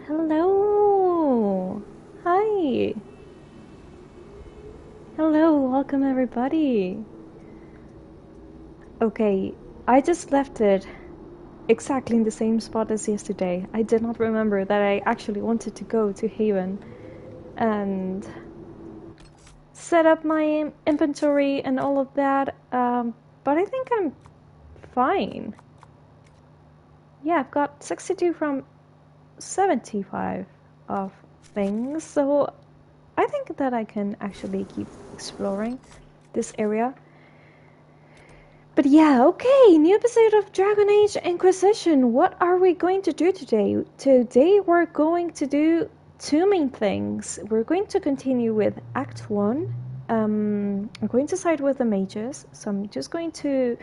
Hello! Hi! Hello, welcome everybody! Okay, I just left it exactly in the same spot as yesterday. I did not remember that I actually wanted to go to Haven and set up my inventory and all of that, but I think I'm fine. Yeah, I've got 62 from 75 of things, so I think that I can actually keep exploring this area. But yeah, okay, new episode of Dragon Age Inquisition. What are we going to do today? Today we're going to do two main things. We're going to continue with Act 1. I'm going to side with the mages, so I'm just going to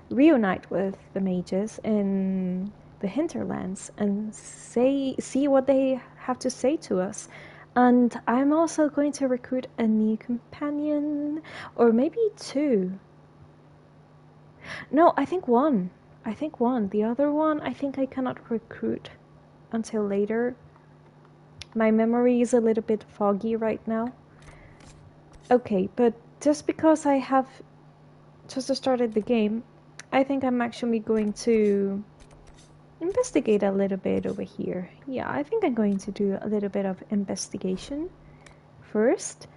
reunite with the mages in the hinterlands and see what they have to say to us. And I'm also going to recruit a new companion, or maybe two. No, I think one. The other one, I think I cannot recruit until later. My memory is a little bit foggy right now. Okay, but just because I have just started the game, I think I'm actually going to investigate a little bit over here. Yeah, I think I'm going to do a little bit of investigation first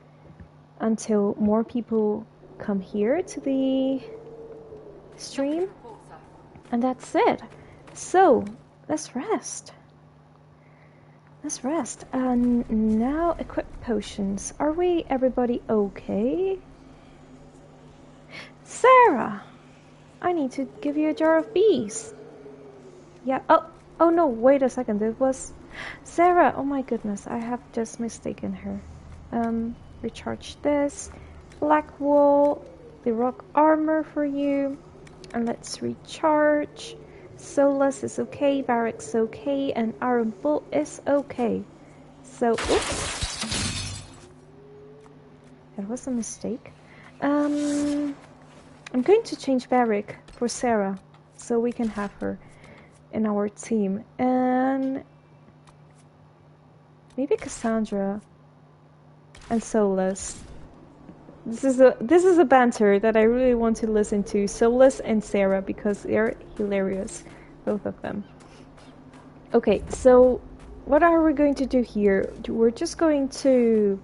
until more people come here to the stream, and that's it. So let's rest. And now equip potions. Are everybody okay? Sarah, I need to give you a jar of bees. Yeah. Oh no, wait a second. It was Sarah. Oh my goodness, I have just mistaken her. Recharge this. Black wool, the rock armor for you. And let's recharge. Solas is okay, Barrack's okay, and Iron Bull is okay. So, oops. That was a mistake. I'm going to change Barrack for Sarah, so we can have her in our team. And maybe Cassandra and Solas. This is a banter that I really want to listen to. Solas and Sarah, because they're hilarious, both of them. Okay, so what are we going to do here? We're just going to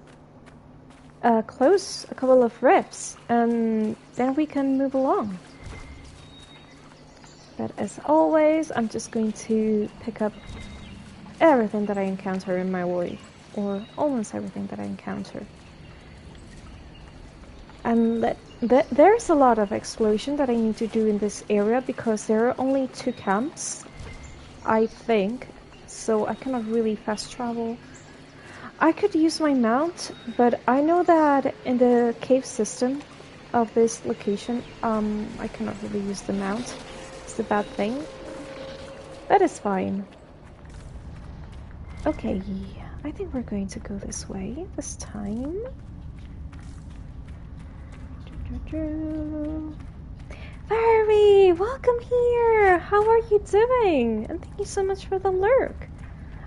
close a couple of rifts, and then we can move along. But as always, I'm just going to pick up everything that I encounter in my way, or almost everything that I encounter. And there's a lot of exploration that I need to do in this area because there are only 2 camps, I think, so I cannot really fast travel. I could use my mount, but I know that in the cave system of this location, I cannot really use the mount. It's a bad thing. That is fine. Okay, I think we're going to go this way this time. Fairy, welcome here! How are you doing? And thank you so much for the lurk.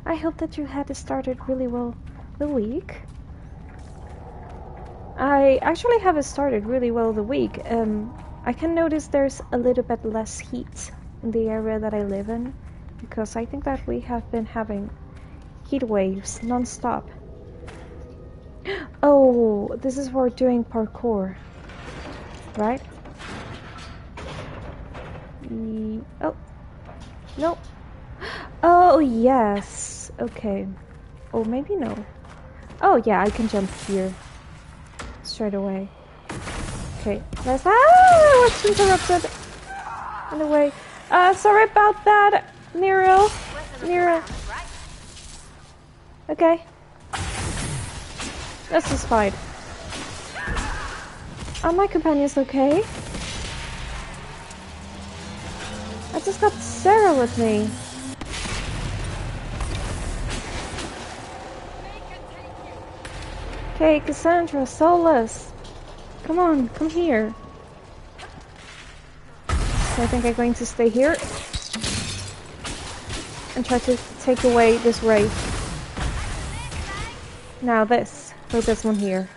I hope that you had started really well the week. I actually have started really well the week. I can notice there's a little bit less heat in the area that I live in, because I think that we have been having heat waves non-stop. Oh, this is for doing parkour. Right? Oh, no. Oh, yes. Okay. Oh, maybe no. Oh, yeah, I can jump here. Straight away. Okay, let's... I was interrupted. In the way. Sorry about that, Nero. Okay. This is fine. Are my companions okay? I just got Sarah with me. Okay, Cassandra, Solas. Come on, come here. So I think I'm going to stay here and try to take away this wraith. Now this, for this one here.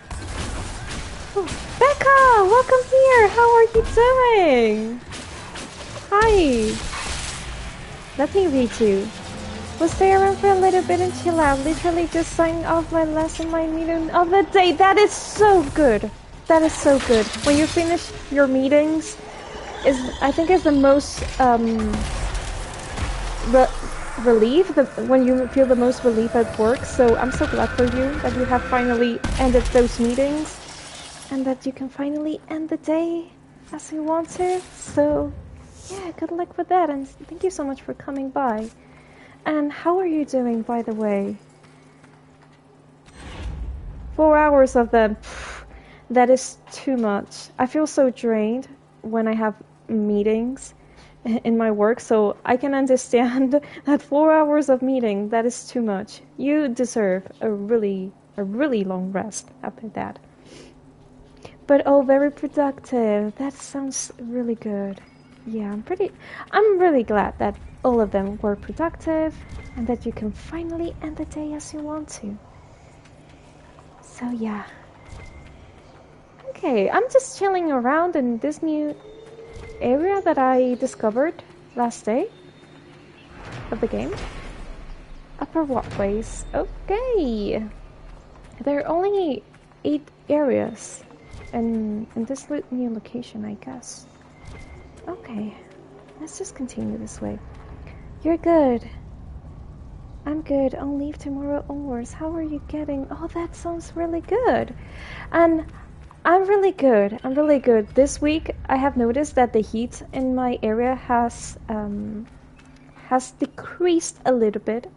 Oh, Becca, welcome here. How are you doing? Hi. Let me read you. Was there around for a little bit and chill out. Literally just signed off my lesson, my meeting of the day. That is so good. That is so good. When you finish your meetings, I think is the most relief, when you feel the most relief at work. So I'm so glad for you that you have finally ended those meetings and that you can finally end the day as you want to. So yeah, good luck with that, and thank you so much for coming by. And how are you doing, by the way? 4 hours of them. That is too much. I feel so drained when I have meetings in my work, so I can understand that 4 hours of meeting, that is too much. You deserve a really long rest after that. But oh, very productive. That sounds really good. Yeah, I'm really glad that all of them were productive and that you can finally end the day as you want to. So yeah. Okay, I'm just chilling around in this new area that I discovered last day of the game. Upper walkways. Okay. There are only 8 areas in this new location, I guess. Okay, let's just continue this way. You're good. I'm good. I'll leave tomorrow onwards. How are you getting? Oh, that sounds really good. And I'm really good. I'm really good. This week, I have noticed that the heat in my area has decreased a little bit.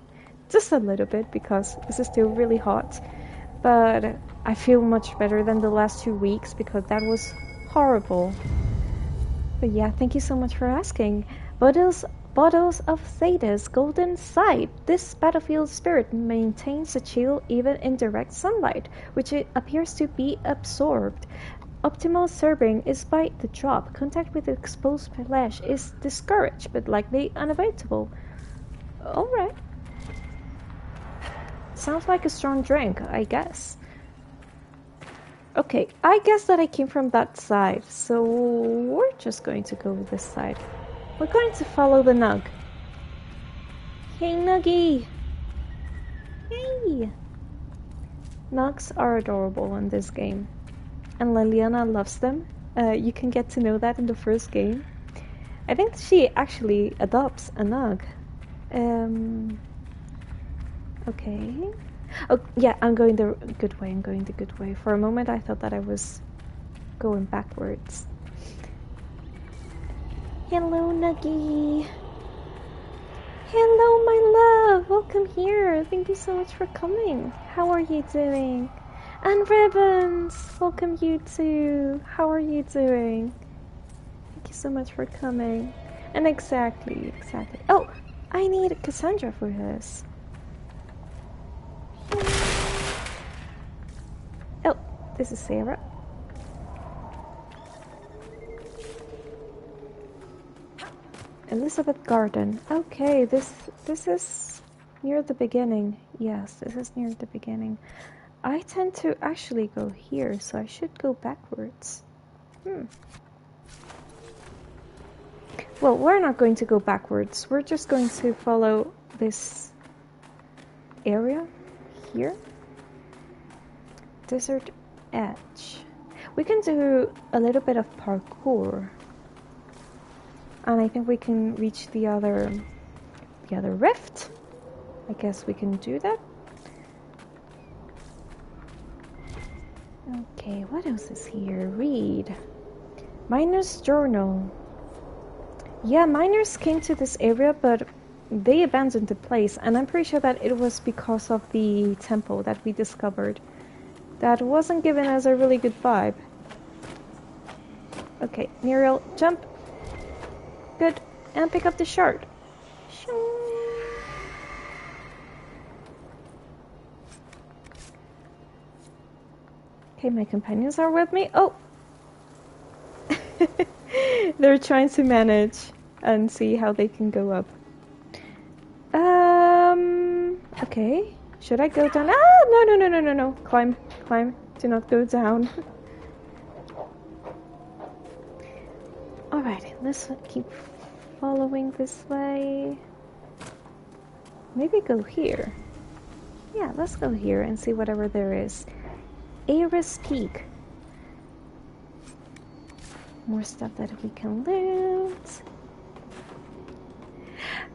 Just a little bit, because this is still really hot. But I feel much better than the last 2 weeks, because that was horrible. But yeah, thank you so much for asking. Bottles of Thedas golden sight. This battlefield spirit maintains a chill even in direct sunlight, which it appears to be absorbed. Optimal serving is by the drop. Contact with exposed flesh is discouraged, but likely unavoidable. Alright. Sounds like a strong drink, I guess. Okay, I guess that I came from that side, so we're just going to go with this side. We're going to follow the Nug. Hey, Nuggy! Hey! Nugs are adorable in this game, and Liliana loves them. You can get to know that in the first game. I think she actually adopts a Nug. Okay. Oh, yeah, I'm going the good way. I'm going the good way. For a moment, I thought that I was going backwards. Hello, Nuggy. Hello, my love. Welcome here. Thank you so much for coming. How are you doing? And Ribbons, welcome you too. How are you doing? Thank you so much for coming. And exactly. Oh, I need Cassandra for this. Oh, this is Sarah. Elizabeth Garden. Okay, this is near the beginning. Yes, this is near the beginning. I tend to actually go here, so I should go backwards. Well, we're not going to go backwards. We're just going to follow this area here. Desert Edge. We can do a little bit of parkour. And I think we can reach the other rift. I guess we can do that. Okay, what else is here? Read. Miner's Journal. Yeah, miners came to this area, but they abandoned the place, and I'm pretty sure that it was because of the temple that we discovered. That wasn't giving us a really good vibe. Okay, Muriel, jump. Good, and pick up the shard. Okay, my companions are with me. Oh! They're trying to manage and see how they can go up. Okay. Should I go down? Ah, no, no, no, no, no, no. Climb, climb. Do not go down. Alright, let's keep following this way. Maybe go here. Yeah, let's go here and see whatever there is. Ares Peak. More stuff that we can loot.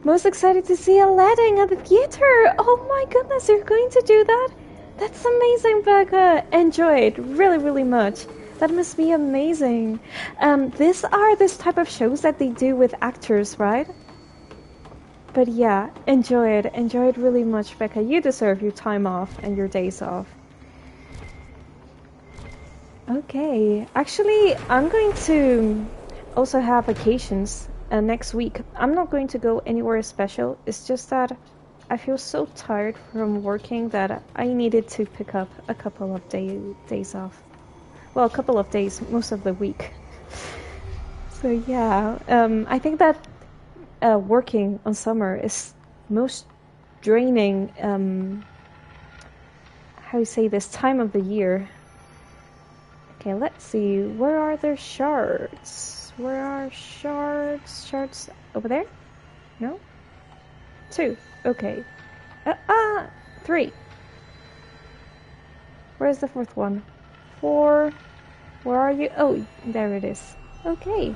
Most excited to see Aladdin at the theater! Oh my goodness, you're going to do that? That's amazing, Becca! Enjoy it really, really much. That must be amazing. These are this type of shows that they do with actors, right? But yeah, enjoy it. Enjoy it really much, Becca. You deserve your time off and your days off. Okay, actually, I'm going to also have vacations next week. I'm not going to go anywhere special. It's just that I feel so tired from working that I needed to pick up a couple of days off. Well, a couple of days, most of the week. So yeah, I think that working on summer is most draining, how you say this, time of the year. Okay, let's see. Where are the shards? Where are shards? Shards over there? No? 2. Okay. 3. Where's the 4th one? 4. Where are you? Oh, there it is. Okay.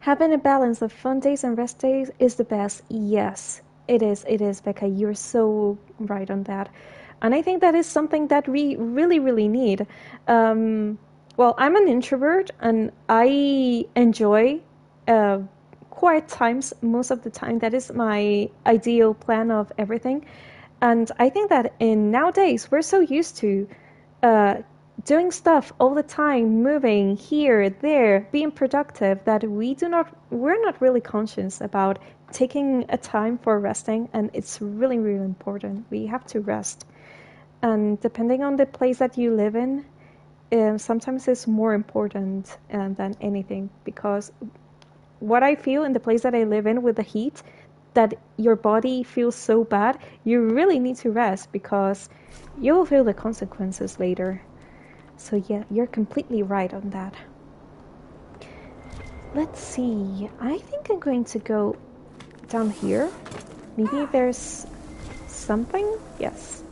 Having a balance of fun days and rest days is the best. Yes, it is, Becca. You're so right on that. And I think that is something that we really, really need. Well, I'm an introvert and I enjoy quiet times most of the time. That is my ideal plan of everything. And I think that nowadays we're so used to doing stuff all the time, moving here, there, being productive, that we're not really conscious about taking a time for resting, and it's really, really important. We have to rest. And depending on the place that you live in, sometimes it's more important than anything, because what I feel in the place that I live in with the heat, that your body feels so bad, you really need to rest because you will feel the consequences later. So yeah, you're completely right on that. Let's see. I think I'm going to go down here. Maybe there's something? Yes.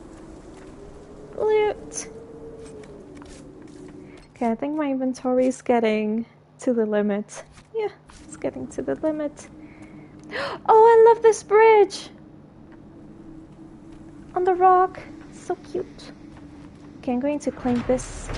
Loot! Okay, I think my inventory is getting to the limit. Yeah, it's getting to the limit. Oh, I love this bridge! On the rock. So cute. Okay, I'm going to claim this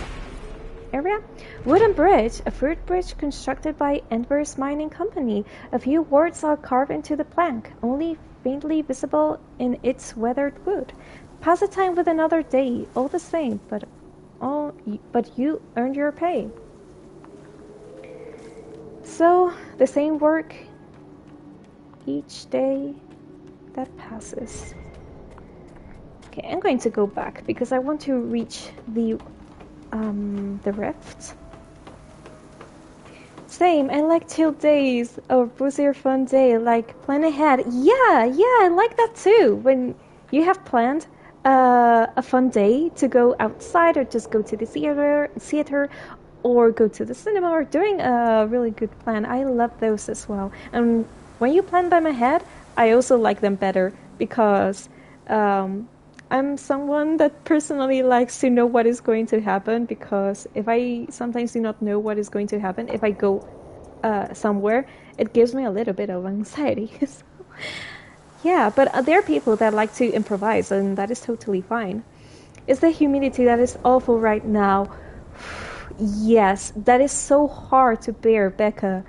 area. Wooden bridge, a fruit bridge constructed by Enver's Mining Company. A few words are carved into the plank, only faintly visible in its weathered wood. Pass the time with another day, all the same, but you earned your pay. So, the same work each day that passes. Okay, I'm going to go back because I want to reach the rift. Same, I like chill days or boozy or fun day, like plan ahead. Yeah, I like that too. When you have planned a fun day to go outside or just go to the theater or go to the cinema or doing a really good plan. I love those as well. And when you plan them ahead, I also like them better because I'm someone that personally likes to know what is going to happen, because if I sometimes do not know what is going to happen, if I go somewhere, it gives me a little bit of anxiety. So, yeah, but there are people that like to improvise, and that is totally fine. It's the humidity that is awful right now. Yes, that is so hard to bear, Becca.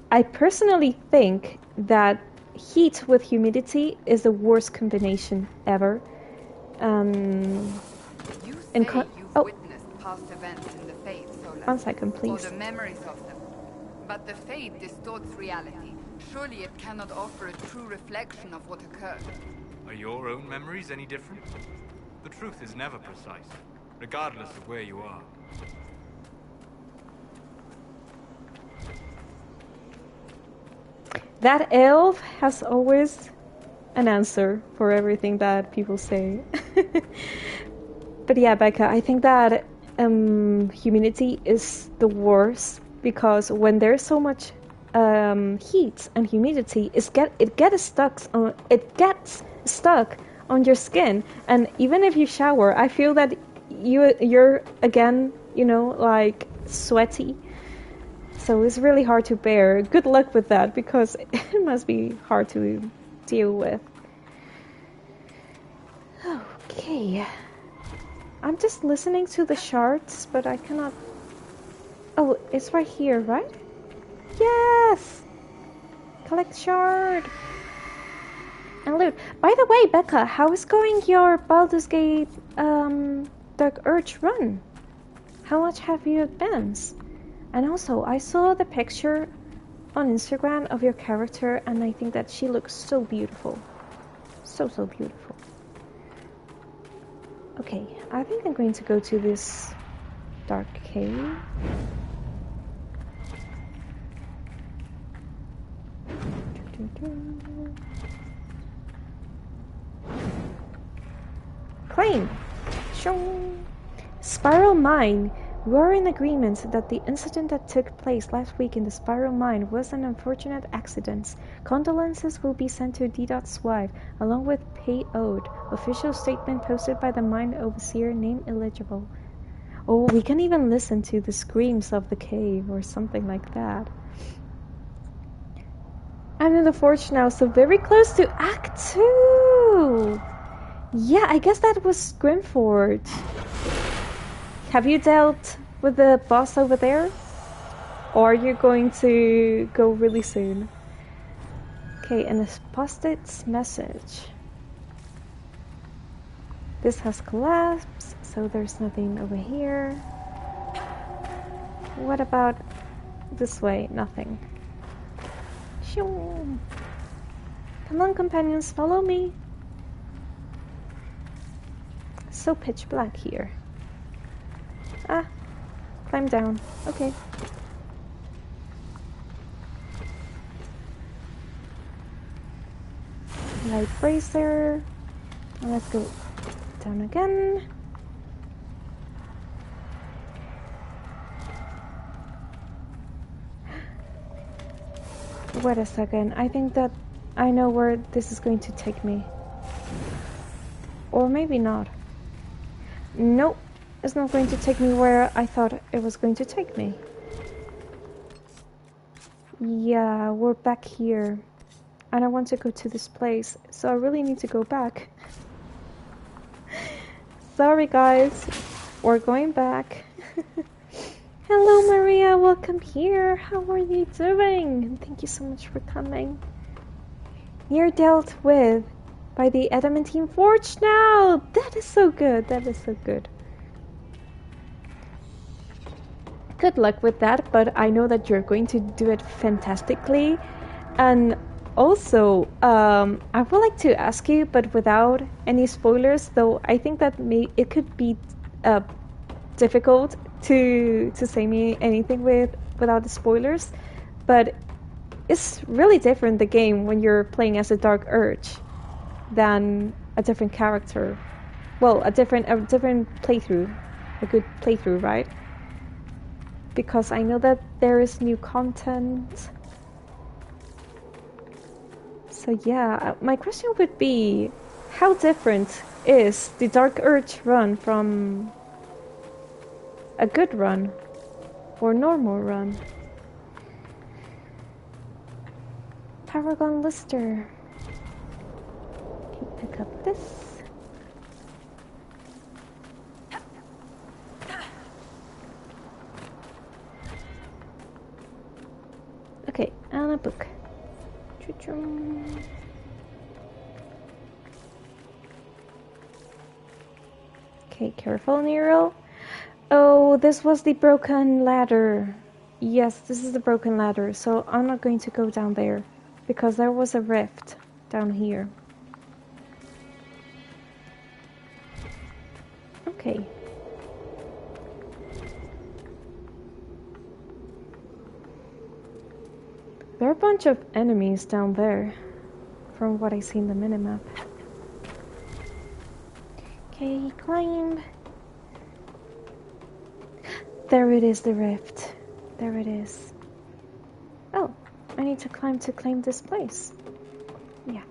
I personally think that heat with humidity is the worst combination ever. You say you've witnessed past events in the Fade, Solas. 1 second, please. Or the memories of them. But the Fade distorts reality. Surely it cannot offer a true reflection of what occurred. Are your own memories any different? The truth is never precise, regardless of where you are. That elf has always an answer for everything that people say. But yeah, Becca, I think that humidity is the worst because when there's so much heat and humidity, it gets stuck on your skin, and even if you shower, I feel that you're again, like sweaty. So it's really hard to bear. Good luck with that because it must be hard to deal with. Okay. I'm just listening to the shards, but I cannot... Oh, it's right here, right? Yes! Collect shard! And loot. By the way, Becca, how is going your Baldur's Gate Dark Urge run? How much have you advanced? And also, I saw the picture on Instagram of your character, and I think that she looks so beautiful. So beautiful. Okay, I think I'm going to go to this dark cave. Claim! Spiral Mine. We are in agreement that the incident that took place last week in the Spiral Mine was an unfortunate accident. Condolences will be sent to D.'s wife, along with pay owed. Official statement posted by the mine overseer, name illegible. Oh, we can even listen to the screams of the cave or something like that. I'm in the forge now, so very close to Act 2! Yeah, I guess that was Grimforge. Have you dealt with the boss over there? Or are you going to go really soon? Okay, and a post-it message. This has collapsed, so there's nothing over here. What about this way? Nothing. Shoo. Come on, companions, follow me. So pitch black here. Ah, climb down. Okay. Light bracer. And let's go down again. Wait a second. I think that I know where this is going to take me. Or maybe not. Nope. It's not going to take me where I thought it was going to take me. Yeah, we're back here. And I want to go to this place, so I really need to go back. Sorry guys, we're going back. Hello Maria, welcome here. How are you doing? Thank you so much for coming. You're dealt with by the Adamantine Forge now! That is so good, that is so good. Good luck with that, but I know that you're going to do it fantastically. And also, I would like to ask you, but without any spoilers, though I think that it could be difficult to say me anything without the spoilers, but it's really different, the game, when you're playing as a Dark Urge than a different character. Well, a different playthrough, a good playthrough, right? Because I know that there is new content. So yeah, my question would be, how different is the Dark Urge run from a good run or normal run? Paragon Lister. Can you pick up this? Okay, and a book. Okay, careful, Nero. Oh, this was the broken ladder. Yes, this is the broken ladder, so I'm not going to go down there because there was a rift down here. Okay. There are a bunch of enemies down there, from what I see in the minimap. Okay, climb. There it is, the rift. There it is. Oh, I need to climb to claim this place. Yeah.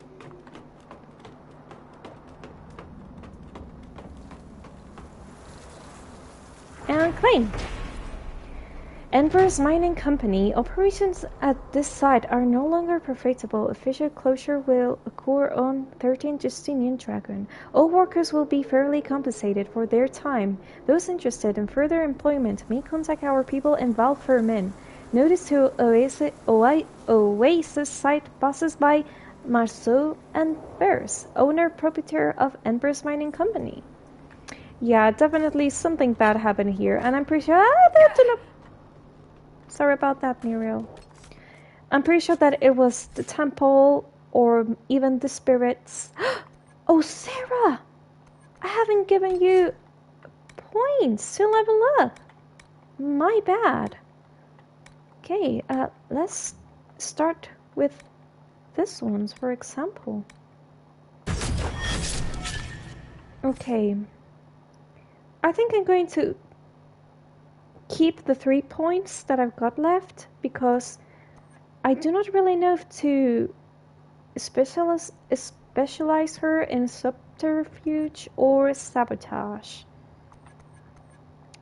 And claim. Ember's Mining Company. Operations at this site are no longer profitable. Official closure will occur on 13th Justinian Dragon. All workers will be fairly compensated for their time. Those interested in further employment may contact our people in Valfermin. Notice to Oasis site passes by Marceau and Bears, owner-proprietor of Ember's Mining Company. Yeah, definitely something bad happened here, and I'm pretty sure... Sorry about that, Muriel. I'm pretty sure that it was the temple or even the spirits. Oh, Sarah! I haven't given you points to level up. My bad. Okay, let's start with this ones, for example. Okay. I think I'm going to keep the 3 points that I've got left because I do not really know if to specialize her in subterfuge or sabotage.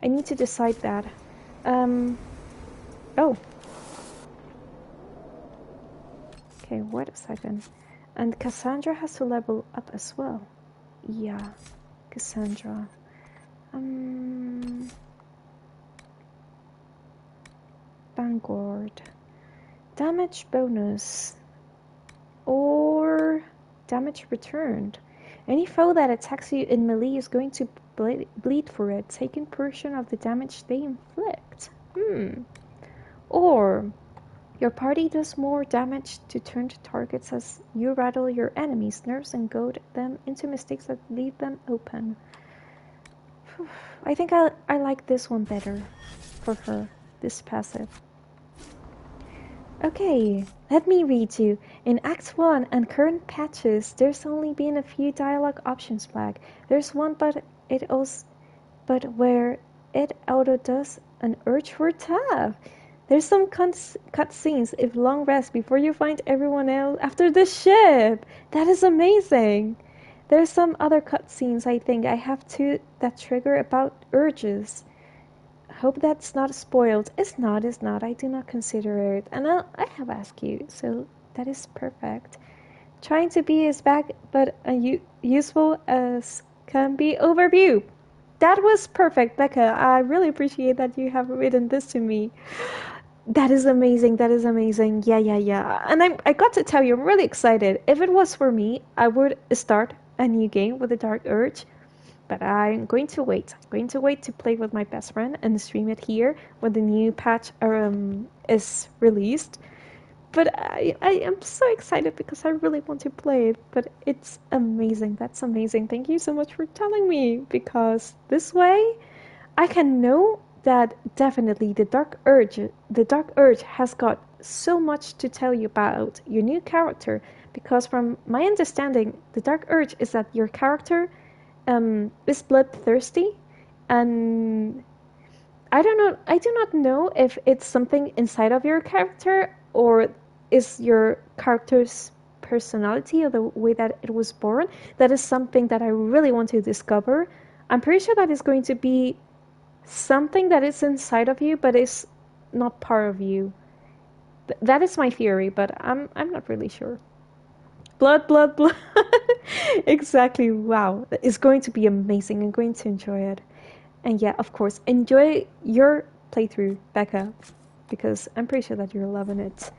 I need to decide that. Oh. Okay, wait a second. And Cassandra has to level up as well. Yeah, Cassandra. Vanguard. Damage bonus. Or damage returned. Any foe that attacks you in melee is going to bleed for it, taking portion of the damage they inflict. Or your party does more damage to turned targets as you rattle your enemies' nerves and goad them into mistakes that leave them open. I think I like this one better for her, this passive. Okay, let me read you. In Act 1 and current patches, there's only been a few dialogue options flagged. There's one, but where it auto does an urge for tab. There's some cutscenes if long rest before you find everyone else after the ship. That is amazing. There's some other cutscenes I think I have to that trigger about urges. Hope that's not spoiled. It's not. I do not consider it. And I have asked you, so that is perfect. Trying to be as back but useful as can be overview. That was perfect, Becca. I really appreciate that you have written this to me. That is amazing. Yeah. And I got to tell you, I'm really excited. If it was for me, I would start a new game with a dark urge. But I'm going to wait. I'm going to wait to play with my best friend and stream it here when the new patch is released. But I am so excited because I really want to play it. But it's amazing. That's amazing. Thank you so much for telling me. Because this way, I can know that definitely the dark urge has got so much to tell you about your new character. Because from my understanding, the dark urge is that your character is bloodthirsty, and I do not know if it's something inside of your character or is your character's personality or the way that it was born. That is something that I really want to discover. I'm pretty sure that is going to be something that is inside of you but is not part of you. That is my theory, but I'm not really sure. Blood. Exactly. Wow. It's going to be amazing. I'm going to enjoy it. And yeah, of course, enjoy your playthrough, Becca, because I'm pretty sure that you're loving it.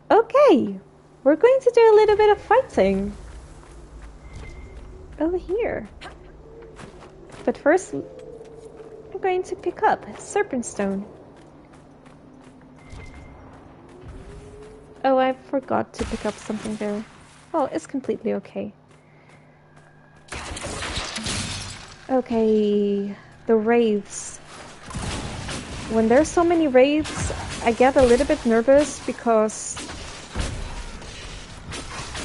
Okay. We're going to do a little bit of fighting over here. But first, I'm going to pick up Serpent Stone. Oh, I forgot to pick up something there. Oh, it's completely okay. Okay, the wraiths. When there's so many wraiths, I get a little bit nervous because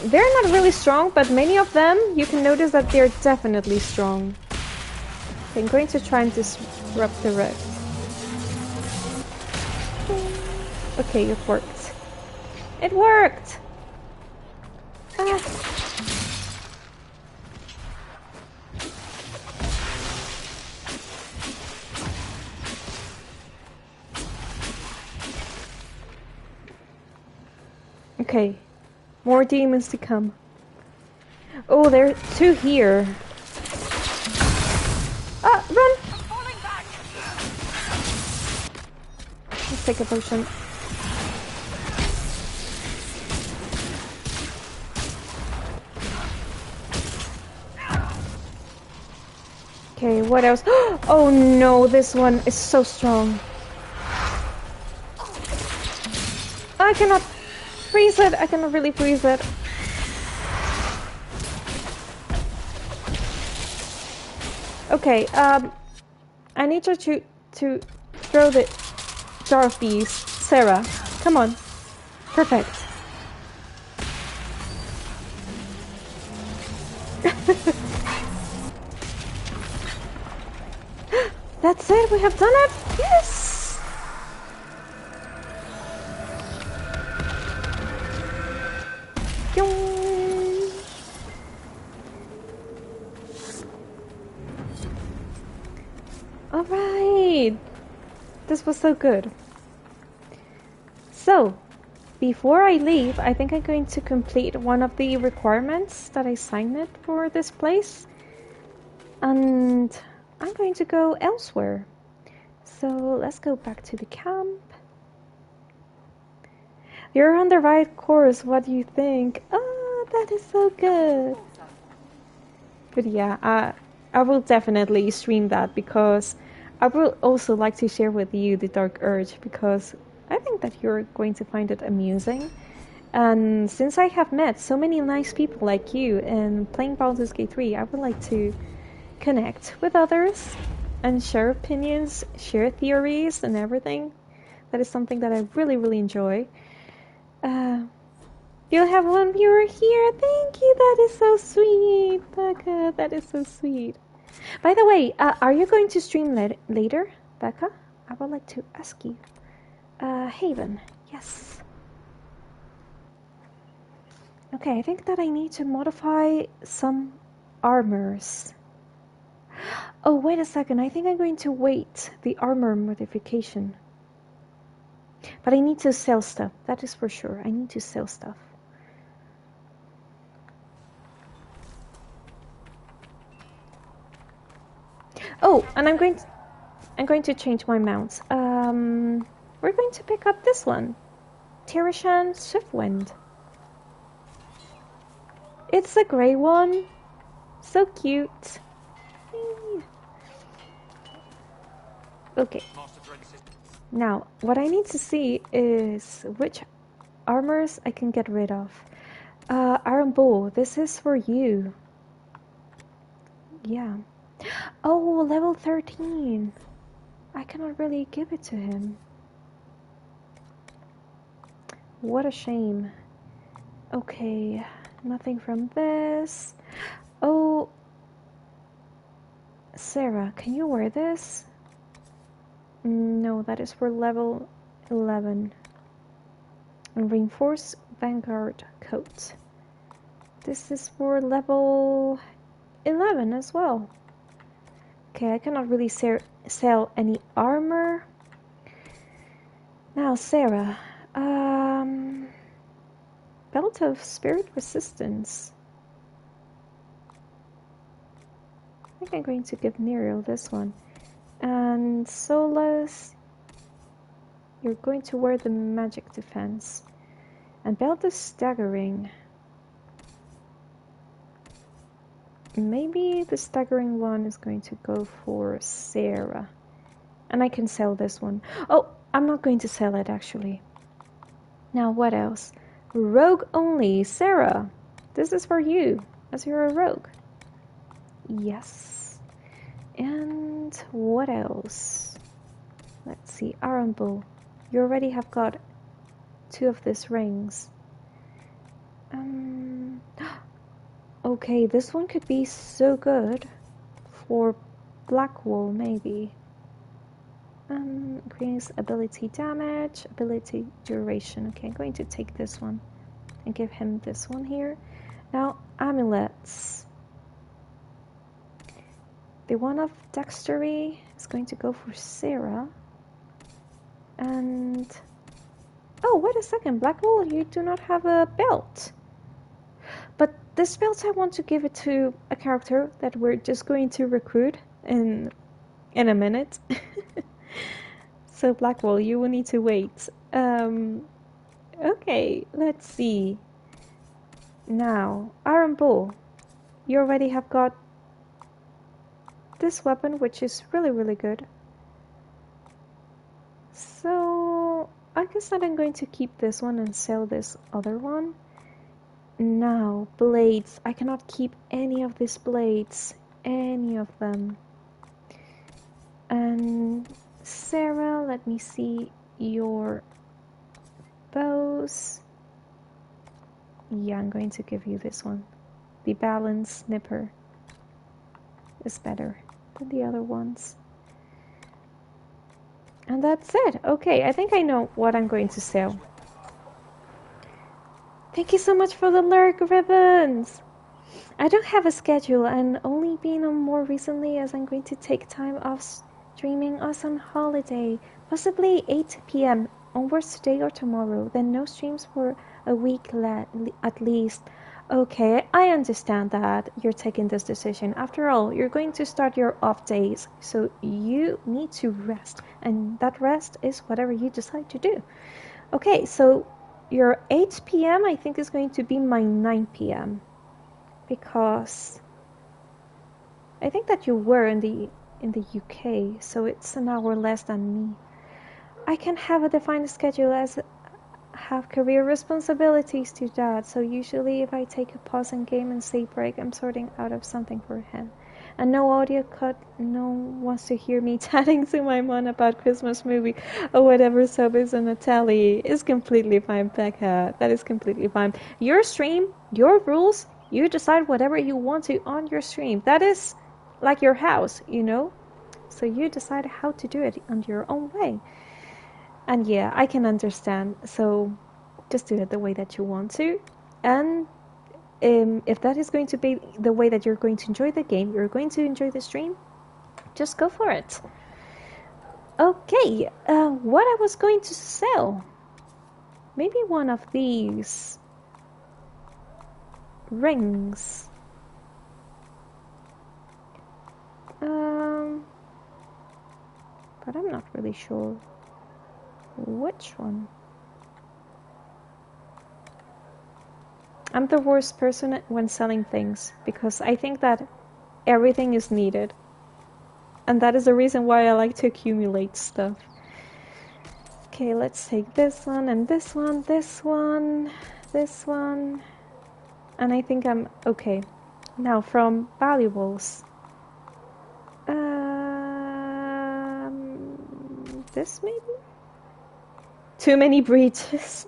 They're not really strong, but many of them, you can notice that they're definitely strong. Okay, I'm going to try and disrupt the rift. Okay, it worked. It worked! Ah. Okay, more demons to come. Oh, there are 2 here. Ah, run! Let's take a potion. Okay, what else? Oh no, this one is so strong. I cannot freeze it. I cannot really freeze it. Okay, I need you to throw the jar of bees. Sarah, come on. Perfect. That's it, we have done it! Yes! Alright! This was so good. So, before I leave, I think I'm going to complete one of the requirements that I signed it for this place. And I'm going to go elsewhere. So let's go back to the camp. You're on the right course, what do you think? Oh, that is so good. But yeah, I will definitely stream that because I would also like to share with you the Dark Urge because I think that you're going to find it amusing. And since I have met so many nice people like you in playing Baldur's Gate 3, I would like to connect with others and share opinions, share theories and everything. That is something that I really, really enjoy. You'll have one viewer here. Thank you. That is so sweet, Becca. That is so sweet. By the way, are you going to stream later, Becca? I would like to ask you. Haven. Yes. Okay, I think that I need to modify some armors. Oh, wait a second. I think I'm going to wait the armor modification. But I need to sell stuff. That is for sure. I need to sell stuff. Oh, and I'm going to change my mounts. We're going to pick up this one. Tirishan Swiftwind. It's a grey one. So cute. Okay. Now, what I need to see is which armors I can get rid of. Iron Bull, this is for you. Yeah. Oh, level 13. I cannot really give it to him. What a shame. Okay, nothing from this. Oh, Sarah, can you wear this? No, that is for level 11. And reinforced Vanguard coat. This is for level 11 as well. Okay, I cannot really sell any armor. Now, Sarah. Belt of Spirit Resistance. I think I'm going to give Neriel this one. And Solas, you're going to wear the Magic Defense. And Belt of Staggering. Maybe the Staggering one is going to go for Sarah. And I can sell this one. Oh, I'm not going to sell it actually. Now what else? Rogue only. Sarah, this is for you, as you're a rogue. Yes. And what else? Let's see. Iron Bull. You already have got 2 of these rings. Okay, this one could be so good for Blackwall, maybe. Increase ability damage, ability duration. Okay, I'm going to take this one and give him this one here. Now, amulets. The one of dexterity is going to go for Sarah. And... oh, wait a second, Blackwall, you do not have a belt. But this belt I want to give it to a character that we're just going to recruit in a minute. So Blackwall, you will need to wait. Okay, let's see. Now, Iron Bull, you already have got this weapon, which is really, really good. So, I guess that I'm going to keep this one and sell this other one. Now, blades. I cannot keep any of these blades. Any of them. And Sarah, let me see your bows. Yeah, I'm going to give you this one. The balance snipper is better than the other ones. And that's it. Okay, I think I know what I'm going to sell. Thank you so much for the lurk, Ribbons! I don't have a schedule and only been on more recently as I'm going to take time off streaming us on holiday. Possibly 8 PM onwards today or tomorrow. Then no streams for a week at least. Okay, I understand that you're taking this decision. After all, you're going to start your off days, so you need to rest. And that rest is whatever you decide to do. Okay, so your 8 PM I think is going to be my 9 PM. Because I think that you were in the UK, so it's an hour less than me. I can have a defined schedule as have career responsibilities to that, so usually if I take a pause in game and say break, I'm sorting out of something for him. And no audio cut, no one wants to hear me chatting to my mom about Christmas movie or whatever sub is on a tally. Is completely fine, Becca. That is completely fine. Your stream, your rules, you decide whatever you want to on your stream. That is like your house, you know? So you decide how to do it on your own way. And yeah, I can understand. So just do it the way that you want to. And if that is going to be the way that you're going to enjoy the game, you're going to enjoy the stream, just go for it. Okay, what I was going to sell. Maybe one of these rings. But I'm not really sure which one. I'm the worst person when selling things because I think that everything is needed. And that is the reason why I like to accumulate stuff. Okay, let's take this one and this one, this one, this one. And I think I'm okay. Now from valuables. This maybe? Too many breaches.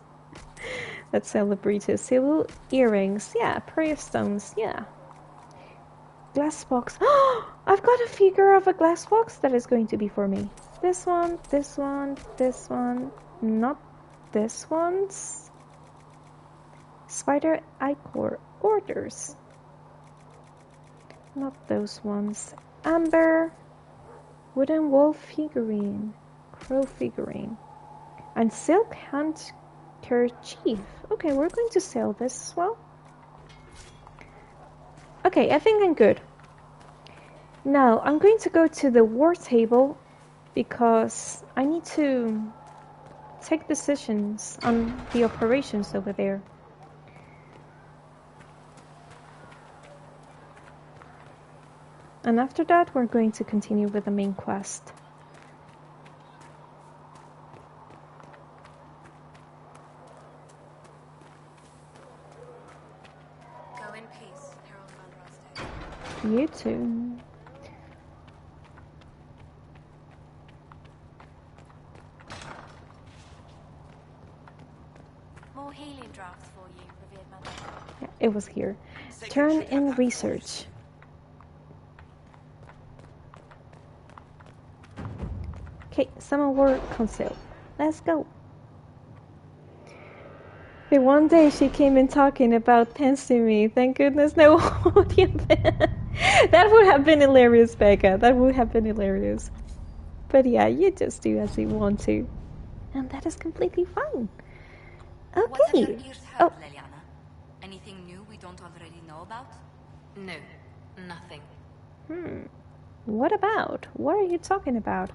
Let's sell the breaches. Silver earrings. Yeah, prayer stones. Yeah. Glass box. Oh, I've got a figure of a glass box that is going to be for me. This one, this one, this one. Not this one's. Spider Ichor orders. Not those ones. Amber. Wooden wolf figurine. Crow figurine. And silk handkerchief. Okay, we're going to sell this as well. Okay, I think I'm good. Now, I'm going to go to the war table because I need to take decisions on the operations over there. And after that, we're going to continue with the main quest. Go in peace, Herald Van Roste. You too. More healing drafts for you, revered mother. It was here. Turn in research. Okay, summon word console. Let's go. The one day she came in talking about pens to me. Thank goodness no audio pen. That would have been hilarious, Becca. That would have been hilarious. But yeah, you just do as you want to. And that is completely fine. Okay. What have your ears heard, Leliana? Anything new we don't already know about? No, nothing. What about? What are you talking about?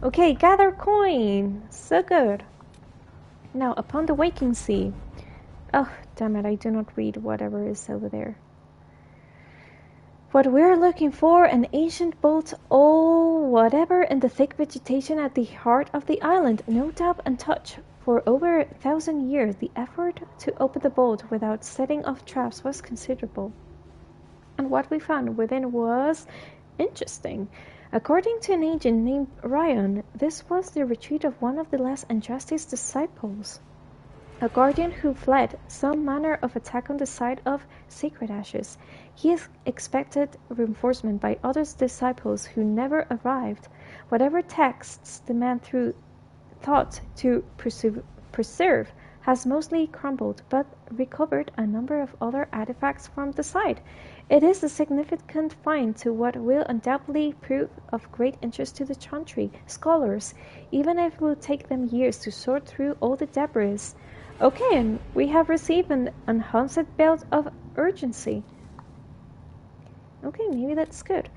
Okay, gather coin. So good. Now, upon the waking sea. Oh, damn it, I do not read whatever is over there. What we're looking for, an ancient bolt, whatever in the thick vegetation at the heart of the island, no doubt untouched. For over 1,000 years, the effort to open the bolt without setting off traps was considerable. And what we found within was interesting. According to an agent named Ryan, this was the retreat of one of the last Andraste's disciples. A guardian who fled some manner of attack on the site of Sacred Ashes. He expected reinforcement by other disciples who never arrived. Whatever texts the man thought to preserve has mostly crumbled, but recovered a number of other artifacts from the site. It is a significant find to what will undoubtedly prove of great interest to the Chantry scholars, even if it will take them years to sort through all the debris. Okay, and we have received an unhaunted belt of urgency. Okay, maybe that's good.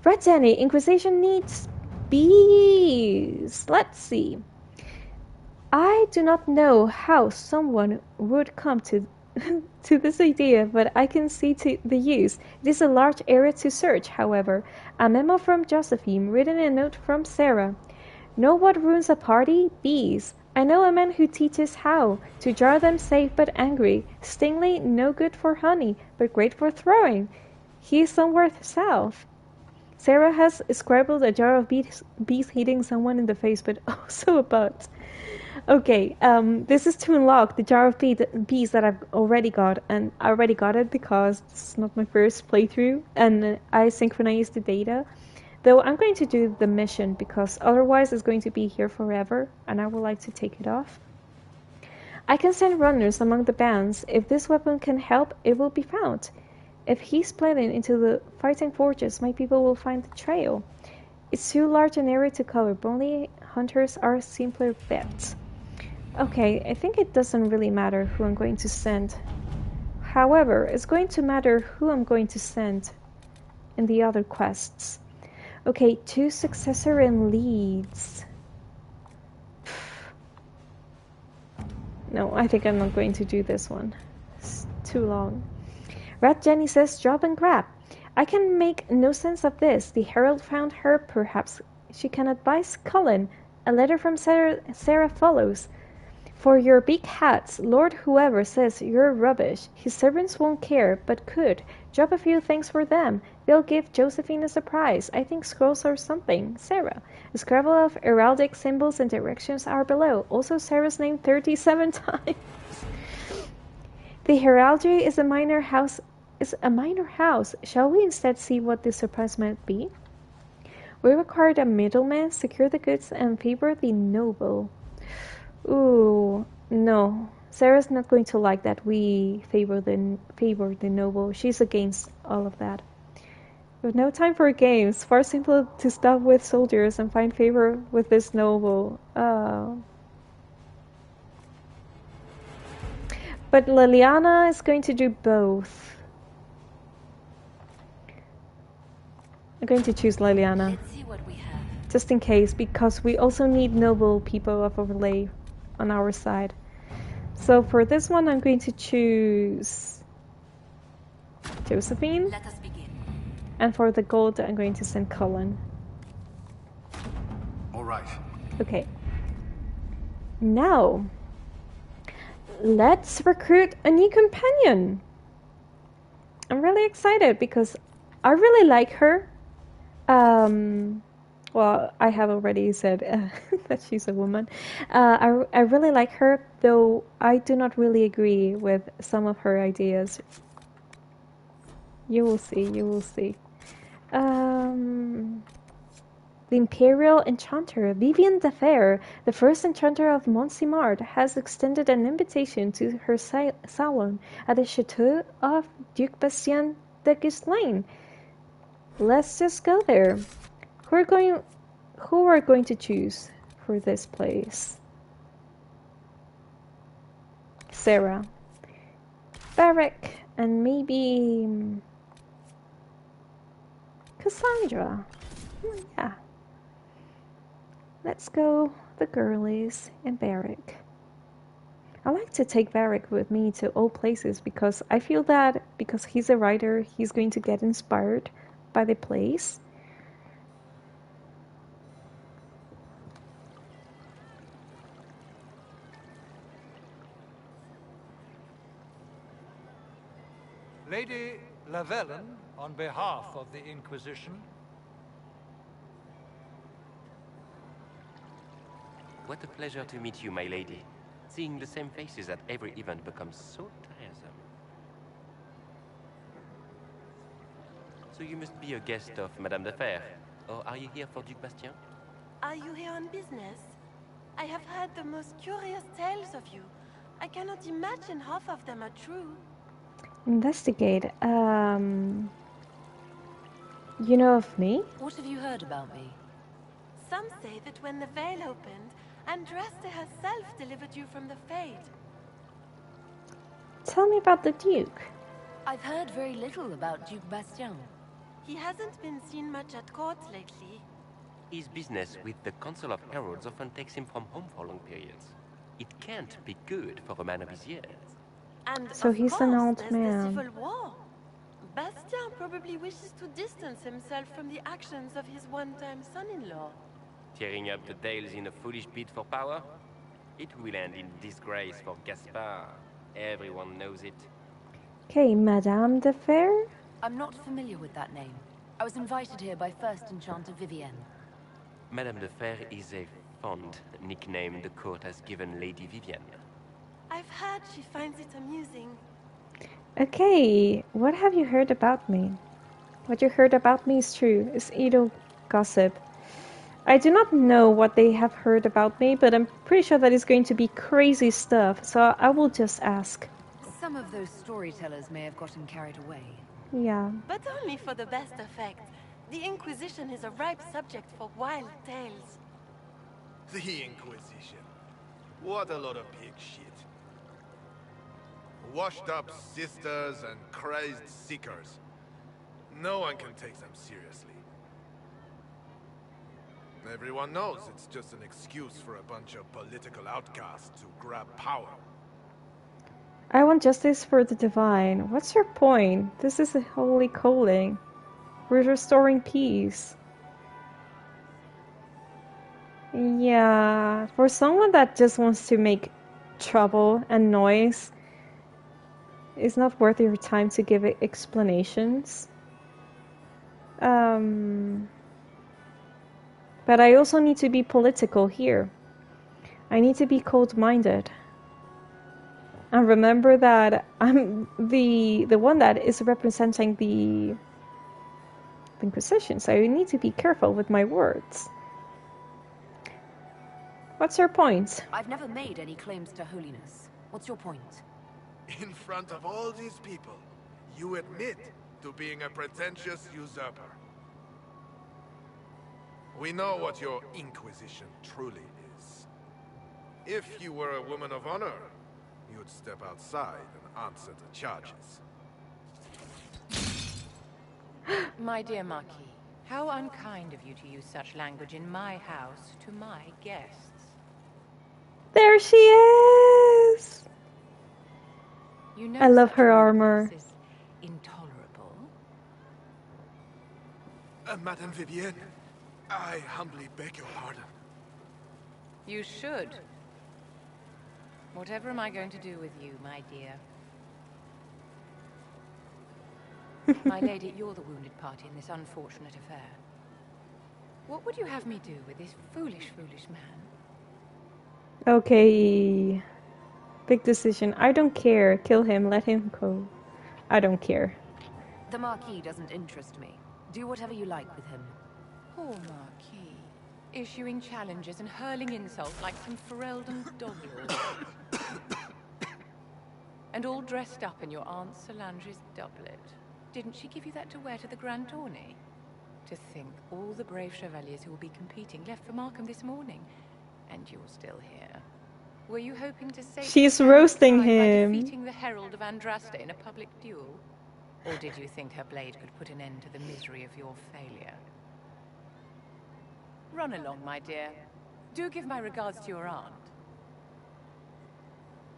Red Danny, Inquisition needs bees. Let's see. I do not know how someone would come to this idea, but I can see the use. It is a large area to search, however. A memo from Josephine, written in a note from Sarah. Know what ruins a party? Bees. I know a man who teaches how to jar them safe but angry. Stingly, no good for honey, but great for throwing. He is somewhere south. Sarah has scribbled a jar of bees hitting someone in the face, but also a butt. Okay, this is to unlock the jar of bees that I've already got, and I already got it because this is not my first playthrough, and I synchronized the data. Though I'm going to do the mission because otherwise it's going to be here forever, and I would like to take it off. I can send runners among the bands. If this weapon can help, it will be found. If he's splitting into the fighting forges, my people will find the trail. It's too large an area to cover, but only hunters are simpler bets. Okay, I think it doesn't really matter who I'm going to send. However, it's going to matter who I'm going to send in the other quests. Okay, 2 successor and leads. No, I think I'm not going to do this one. It's too long. Rat Jenny says, drop and grab. I can make no sense of this. The Herald found her. Perhaps she can advise Cullen. A letter from Sarah follows. For your big hats, Lord whoever says you're rubbish. His servants won't care, but could. Drop a few things for them. They'll give Josephine a surprise. I think scrolls or something. Sarah. A scrabble of heraldic symbols and directions are below. Also Sarah's name 37 times. The heraldry is a minor house. Shall we instead see what the surprise might be? We required a middleman, secure the goods, and favor the noble. Ooh, no. Sarah's not going to like that we favor the noble. She's against all of that. With no time for games, far simpler to stop with soldiers and find favor with this noble. But Liliana is going to do both. I'm going to choose Liliana. Let's see what we have. Just in case, because we also need noble people of overlay on our side. So for this one, I'm going to choose Josephine. Let us begin. And for the gold, I'm going to send Cullen. All right. Okay. Now, let's recruit a new companion. I'm really excited because I really like her. Well, I have already said that she's a woman. I really like her, though I do not really agree with some of her ideas. You will see, you will see. The Imperial Enchanter, Vivienne the Fair, the first enchanter of Montsimard, has extended an invitation to her salon at the chateau of Duke Bastien de Gislain. Let's just go there. Who are going to choose for this place? Sarah, Barrick, and maybe Cassandra. Yeah. Let's go the girlies and Barrick. I like to take Barrick with me to all places because I feel that because he's a writer, he's going to get inspired by the place. Lady Lavellen, on behalf of the Inquisition. What a pleasure to meet you, my lady. Seeing the same faces at every event becomes so tiresome. So you must be a guest of Madame de Fer, or are you here for Duke Bastien? Are you here on business? I have heard the most curious tales of you. I cannot imagine half of them are true. Investigate. You know of me? What have you heard about me? Some say that when the veil opened, Andraste herself delivered you from the Fade. Tell me about the Duke. I've heard very little about Duke Bastien. He hasn't been seen much at court lately. His business with the Council of Heralds often takes him from home for long periods. It can't be good for a man of his years. And So of he's course, an old there's man. the Civil War. Bastien probably wishes to distance himself from the actions of his one-time son-in-law. Tearing up the tails in a foolish bid for power? It will end in disgrace for Gaspard. Everyone knows it. Okay, Madame de Fer? I'm not familiar with that name. I was invited here by First Enchanter Vivienne. Madame de Fer is a fond nickname the court has given Lady Vivienne. I've heard she finds it amusing. Okay, what have you heard about me? What you heard about me is true. It's idle gossip. I do not know what they have heard about me, but I'm pretty sure that it's going to be crazy stuff, so I will just ask. Some of those storytellers may have gotten carried away. Yeah. But only for the best effect. The Inquisition is a ripe subject for wild tales. The Inquisition. What a lot of pig shit. Washed up sisters and crazed seekers. No one can take them seriously. Everyone knows it's just an excuse for a bunch of political outcasts to grab power. I want justice for the divine. What's your point? This is a holy calling. We're restoring peace. Yeah, for someone that just wants to make trouble and noise, it's not worth your time to give explanations. But I also need to be political here. I need to be cold-minded. And remember that I'm the one that is representing the Inquisition, so I need to be careful with my words. What's your point? I've never made any claims to holiness. What's your point? In front of all these people, you admit to being a pretentious usurper. We know what your Inquisition truly is. If you were a woman of honor, you'd step outside and answer the charges. My dear Marquis, how unkind of you to use such language in my house to my guests. There she is! You know I love such her rudeness armor. is intolerable. Madame Vivienne, I humbly beg your pardon. You should. Whatever am I going to do with you, my dear? My lady, you're the wounded party in this unfortunate affair. What would you have me do with this foolish, foolish man? Okay. Big decision. I don't care. Kill him. Let him go. I don't care. The Marquis doesn't interest me. Do whatever you like with him. Poor Marquis. Issuing challenges and hurling insults like some Ferelden doglord. And all dressed up in your Aunt Solange's doublet. Didn't she give you that to wear to the Grand Tourney? To think, all the brave chevaliers who will be competing left for Markham this morning. And you're still here. Were you hoping to save She's roasting him. by defeating the Herald of Andraste in a public duel? Or did you think her blade could put an end to the misery of your failure? Run along, my dear. Do give my regards to your aunt.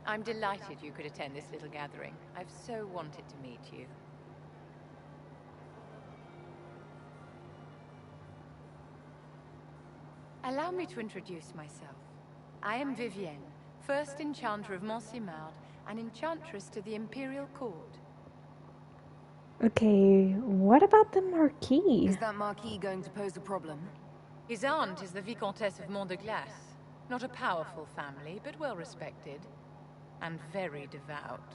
I'm delighted you could attend this little gathering. I've so wanted to meet you. Allow me to introduce myself. I am Vivienne, first Enchanter of Montsimard and Enchantress to the Imperial Court. Okay, what about the Marquis? Is that Marquis going to pose a problem? His aunt is the Vicomtesse of Mont de Glace. Not a powerful family, but well respected. And very devout.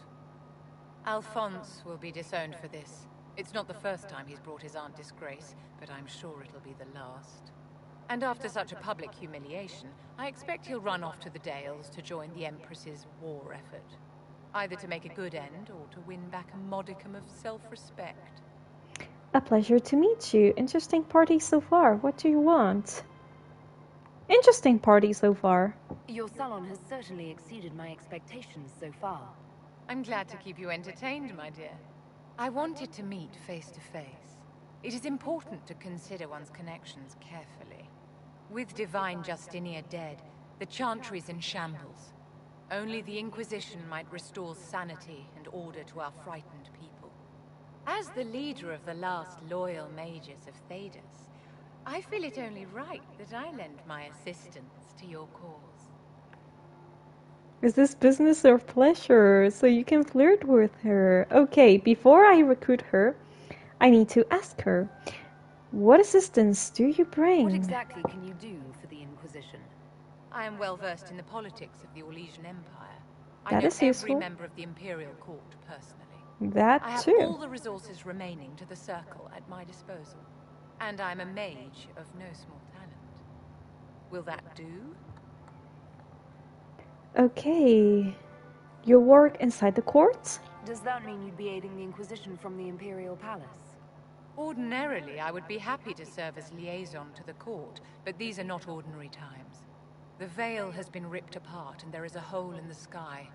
Alphonse will be disowned for this. It's not the first time he's brought his aunt disgrace, but I'm sure it'll be the last. And after such a public humiliation, I expect he'll run off to the Dales to join the Empress's war effort. Either to make a good end, or to win back a modicum of self-respect. A pleasure to meet you. Interesting party so far. What do you want? Interesting party so far. Your salon has certainly exceeded my expectations so far. I'm glad to keep you entertained, my dear. I wanted to meet face to face. It is important to consider one's connections carefully. With Divine Justinia dead, the Chantry's in shambles. Only the Inquisition might restore sanity and order to our frightened people. As the leader of the last loyal mages of Thedas, I feel it only right that I lend my assistance to your cause. Is this business or pleasure? So you can flirt with her. Okay, before I recruit her, I need to ask her, what assistance do you bring? What exactly can you do for the Inquisition? I am well versed in the politics of the Orlesian Empire. That I know is every useful. member of the Imperial Court personally. That I have too. all the resources remaining to the Circle at my disposal. And I'm a mage of no small talent. Will that do? Okay. You work inside the courts? Does that mean you'd be aiding the Inquisition from the Imperial Palace? Ordinarily, I would be happy to serve as liaison to the court, but these are not ordinary times. The veil has been ripped apart and there is a hole in the sky.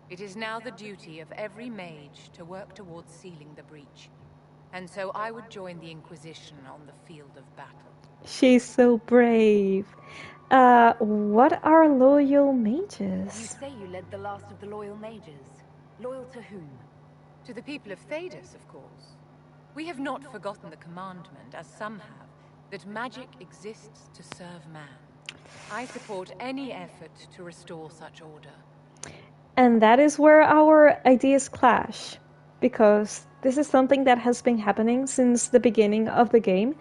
It is now the duty of every mage to work towards sealing the breach. And so I would join the Inquisition on the field of battle. She's so brave. What are loyal You mages? say you led the last of the loyal mages. Loyal to whom? To the people of Thedas, of course. We have not forgotten the commandment, as some have, that magic exists to serve man. I support any effort to restore such order. And that is where our ideas clash. Because this is something that has been happening since the beginning of the game.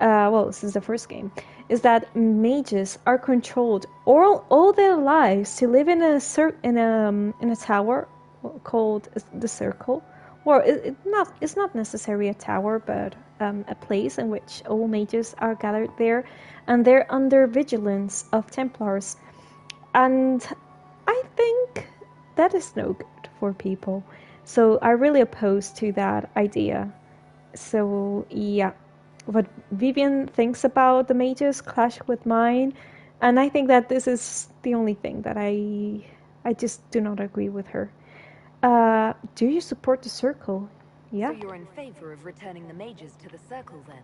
Well, since the first game. Is that mages are controlled all their lives to live in a tower called the Circle. Well, it's not necessarily a tower, but a place in which all mages are gathered there, and they're under vigilance of Templars. And I think that is no good for people. So I really oppose to that idea. So yeah, what Vivienne thinks about the mages clash with mine, and I think that this is the only thing that I just do not agree with her. Do you support the Circle? Yeah. So you're in favor of returning the mages to the Circle, then?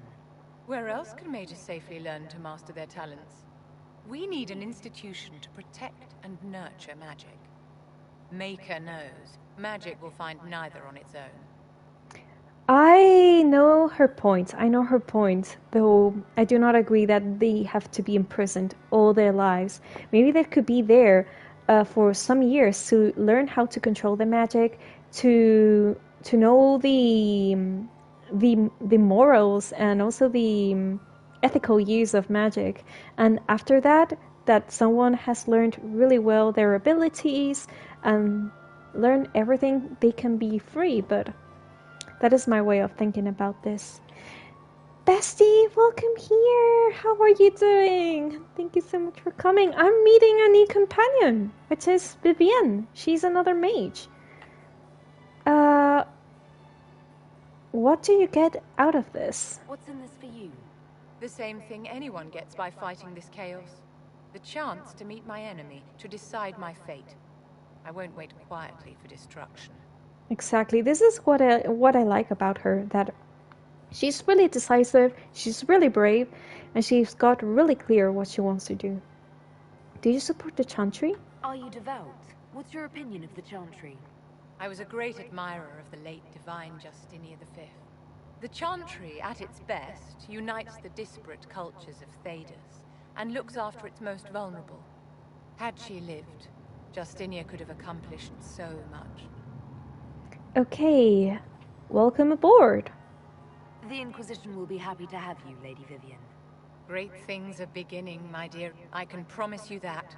Where else can mages safely learn to master their talents? We need an institution to protect and nurture magic. Maker knows, magic will find neither on its own. I know her point. Though I do not agree that they have to be imprisoned all their lives. Maybe they could be there for some years to learn how to control the magic, to know the morals and also the ethical use of magic. And after that someone has learned really well their abilities and learn everything, they can be free. But That is my way of thinking about this. Bestie, welcome here. How are you doing? Thank you so much for coming. I'm meeting a new companion, which is Vivienne. She's another mage. What do you get out of this? What's in this for you? The same thing anyone gets by fighting this chaos. The chance to meet my enemy, to decide my fate. I won't wait quietly for destruction. Exactly. This is what I like about her, that she's really decisive, she's really brave, and she's got really clear what she wants to do. Do you support the Chantry? Are you devout? What's your opinion of the Chantry? I was a great admirer of the late divine Justinian V. The Chantry, at its best, unites the disparate cultures of Thedas and looks after its most vulnerable. Had she lived, Justinia could have accomplished so much. Okay, welcome aboard. The Inquisition will be happy to have you, Lady Vivienne. Great things are beginning, my dear. I can promise you that.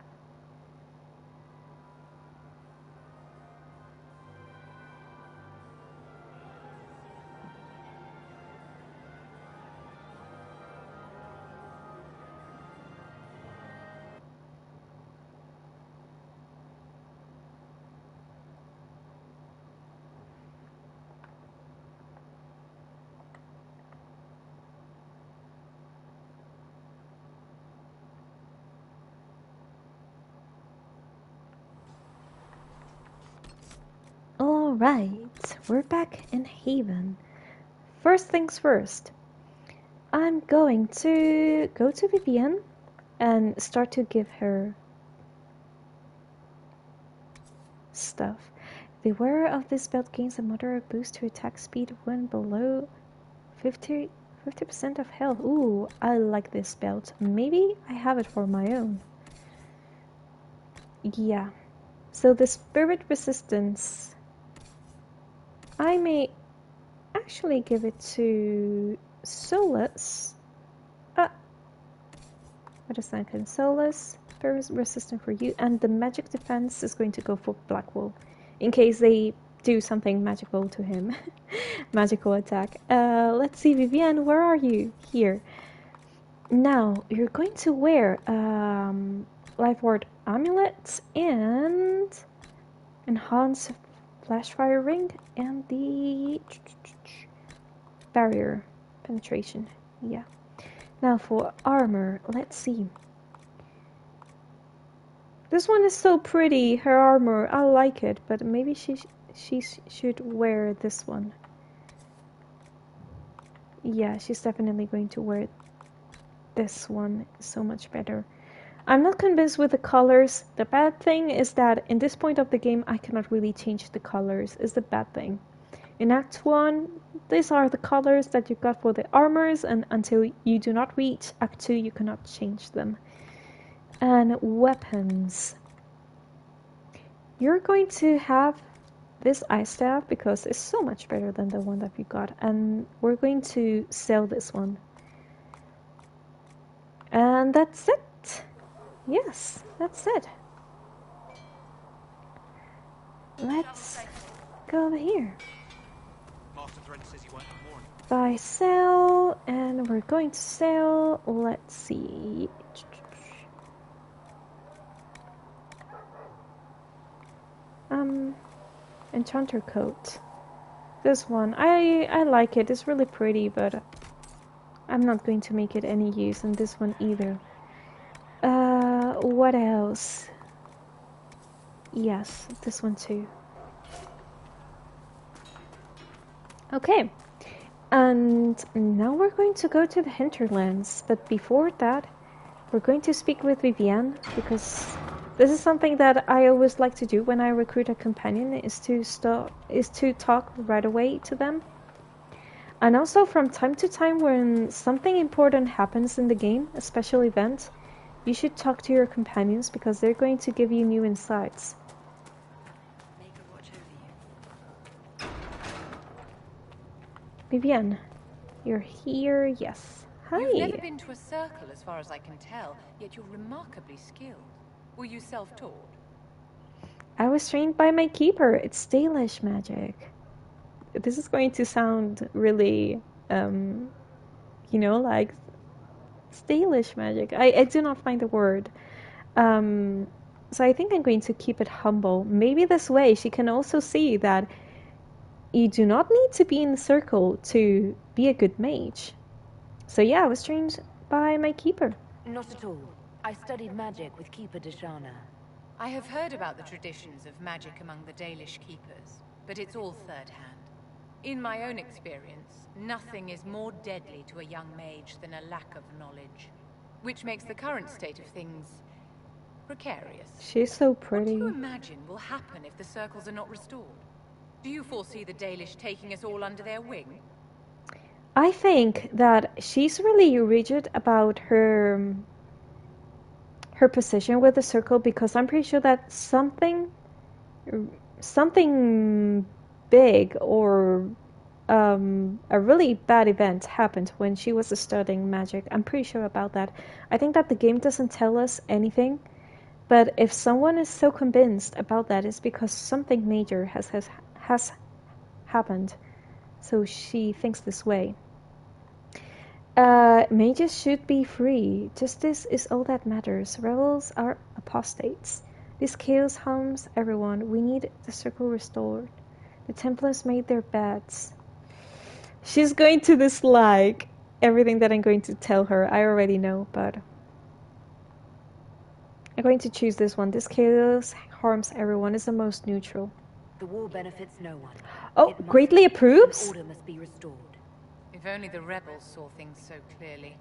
Alright, we're back in Haven. First things first, I'm going to go to Vivienne and start to give her stuff. The wearer of this belt gains a moderate boost to attack speed when below 50% of health. Ooh, I like this belt. Maybe I have it for my own. Yeah. So the spirit resistance, I may actually give it to Solas. What is that? Solas, spirit resistant for you, and the magic defense is going to go for Black Wolf, in case they do something magical to him. Magical attack. Let's see, Vivienne, where are you? Here. Now, you're going to wear Life Ward Amulet and Enhance Flashfire Ring and the Barrier Penetration. Yeah. Now for armor, let's see. This one is so pretty, her armor. I like it, but maybe she should wear this one. Yeah, she's definitely going to wear this one. So much better. I'm not convinced with the colors. The bad thing is that in this point of the game, I cannot really change the colors. Is the bad thing. In Act 1, these are the colors that you got for the armors, and until you do not reach Act 2, you cannot change them. And weapons. You're going to have this ice staff because it's so much better than the one that you got, and we're going to sell this one. And that's it. Yes, that's it. Let's go over here. Buy, sell, and we're going to sell. Let's see. Enchanter coat. This one, I like it. It's really pretty, but I'm not going to make it any use in this one either. What else? Yes, this one too. Okay, and now we're going to go to the hinterlands, but before that, we're going to speak with Vivienne, because this is something that I always like to do when I recruit a companion, is to talk right away to them. And also from time to time when something important happens in the game, a special event, you should talk to your companions because they're going to give you new insights. Vivienne, you're here, yes. Hi. You've never been to a circle as far as I can tell, yet you're remarkably skilled. Were you self-taught? I was trained by my keeper. It's Dalish magic. this is going to sound really, like stylish magic. I do not find the word. So I think I'm going to keep it humble. Maybe this way she can also see that you do not need to be in the circle to be a good mage. So yeah, I was trained by my keeper. Not at all. I studied magic with Keeper Deshana. I have heard about the traditions of magic among the Dalish keepers, but it's all third-hand. In my own experience, nothing is more deadly to a young mage than a lack of knowledge, which makes the current state of things precarious. She's so pretty. What do you imagine will happen if the circles are not restored? Do you foresee the Dalish taking us all under their wing? I think that she's really rigid about her position with the circle, because I'm pretty sure that something big or a really bad event happened when she was studying magic. I'm pretty sure about that. I think that the game doesn't tell us anything, but if someone is so convinced about that, it's because something major has happened. So she thinks this way. Mages should be free. Justice is all that matters. Rebels are apostates. This chaos harms everyone. We need the circle restored. The Templars made their beds. She's going to dislike everything that I'm going to tell her. I already know, but I'm going to choose this one. This chaos harms everyone. It's the most neutral. The war benefits no one. Oh, greatly approves? Order must be restored. If only the rebels saw things so clearly.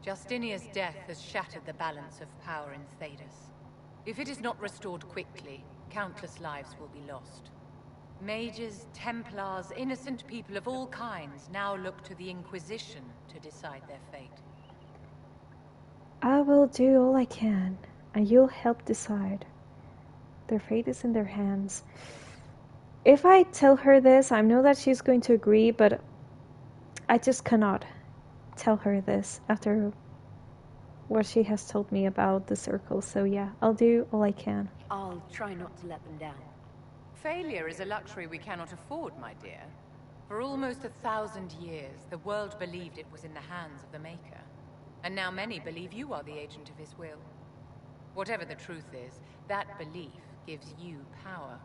Justinia's death has shattered the balance of power in Thedas. If it is not restored quickly, countless lives will be lost. Mages, Templars, innocent people of all kinds now look to the Inquisition to decide their fate. I will do all I can, and you'll help decide. Their fate is in their hands. If I tell her this, I know that she's going to agree, but I just cannot tell her this after what she has told me about the circle. So yeah, I'll do all I can. I'll try not to let them down. Failure is a luxury we cannot afford, my dear. For almost 1,000 years, the world believed it was in the hands of the Maker. And now many believe you are the agent of his will. Whatever the truth is, that belief gives you power.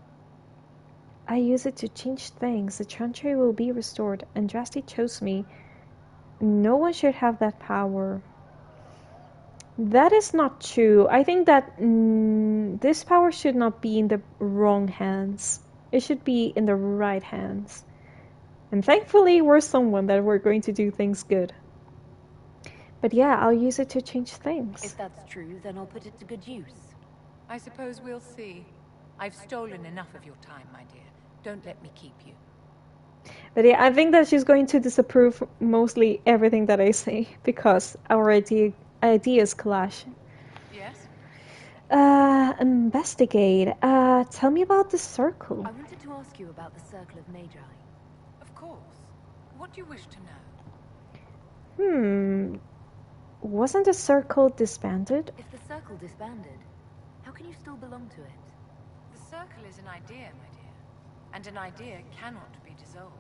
I use it to change things. The Chantry will be restored, and Drasti chose me. No one should have that power. That is not true. I think that this power should not be in the wrong hands. It should be in the right hands. And thankfully, we're someone that we're going to do things good. But yeah, I'll use it to change things. If that's true, then I'll put it to good use. I suppose we'll see. I've stolen enough of your time, my dear. Don't let me keep you. But yeah, I think that she's going to disapprove mostly everything that I say, because our ideas clash. Yes? Investigate. Tell me about the circle. I wanted to ask you about the Circle of Magi. Of course. What do you wish to know? Wasn't the circle disbanded? If the Circle disbanded, how can you still belong to it? The circle is an idea, my dear. And an idea cannot be dissolved.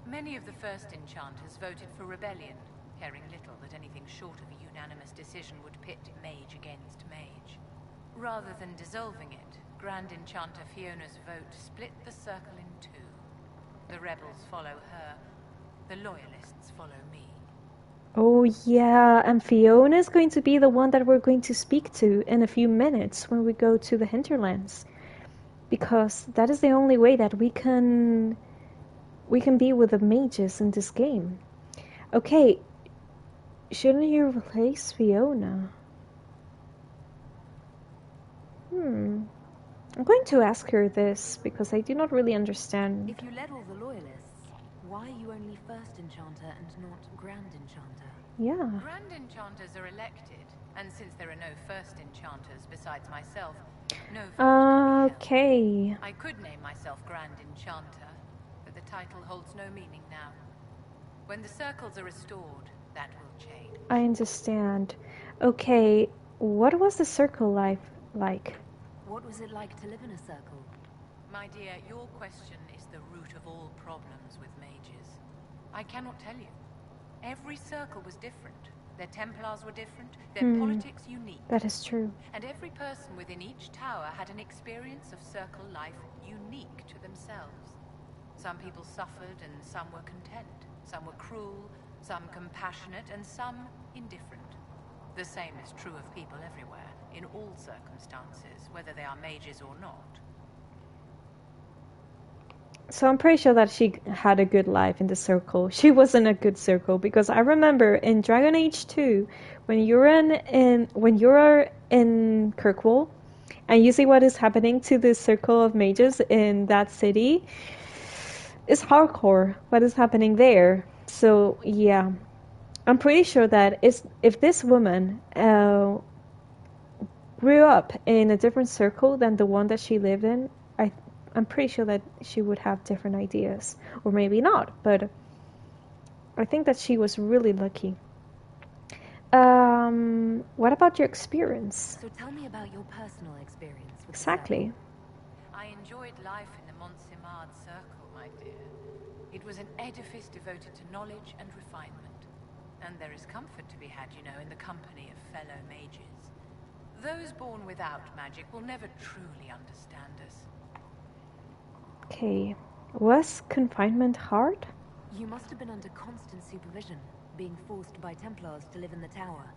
Many of the first enchanters voted for rebellion, caring little that anything short of a unanimous decision would pit mage against mage. Rather than dissolving it, Grand Enchanter Fiona's vote split the circle in two. The rebels follow her, the loyalists follow me. Oh yeah, and Fiona is going to be the one that we're going to speak to in a few minutes when we go to the hinterlands. Because that is the only way that we can be with the mages in this game. Okay, shouldn't you replace Fiona? I'm going to ask her this, because I do not really understand. If you led all the loyalists, why are you only First Enchanter and not Grand Enchanter? Yeah. Grand Enchanters are elected, and since there are no First Enchanters besides myself, no vote can be held. Okay. I could name myself Grand Enchanter, but the title holds no meaning now. When the circles are restored, that will change. I understand. Okay, what was the circle life like? What was it like to live in a circle? My dear, your question is the root of all problems with mages? I cannot tell you. Every circle was different. Their Templars were different, their politics unique. That is true. And every person within each tower had an experience of circle life unique to themselves. Some people suffered and some were content. Some were cruel, some compassionate, and some indifferent. The same is true of people everywhere, in all circumstances, whether they are mages or not. So I'm pretty sure that she had a good life in the circle. She wasn't a good circle because I remember in Dragon Age 2, when you're in Kirkwall and you see what is happening to the circle of mages in that city, it's hardcore what is happening there. So yeah, I'm pretty sure that if this woman grew up in a different circle than the one that she lived in, I'm pretty sure that she would have different ideas, or maybe not, but I think that she was really lucky. What about your experience? So tell me about your personal experience with Exactly. I enjoyed life in the Montsimard Circle, my dear. It was an edifice devoted to knowledge and refinement. And there is comfort to be had, you know, in the company of fellow mages. Those born without magic will never truly understand us. Okay. Was confinement hard? You must have been under constant supervision, being forced by Templars to live in the tower.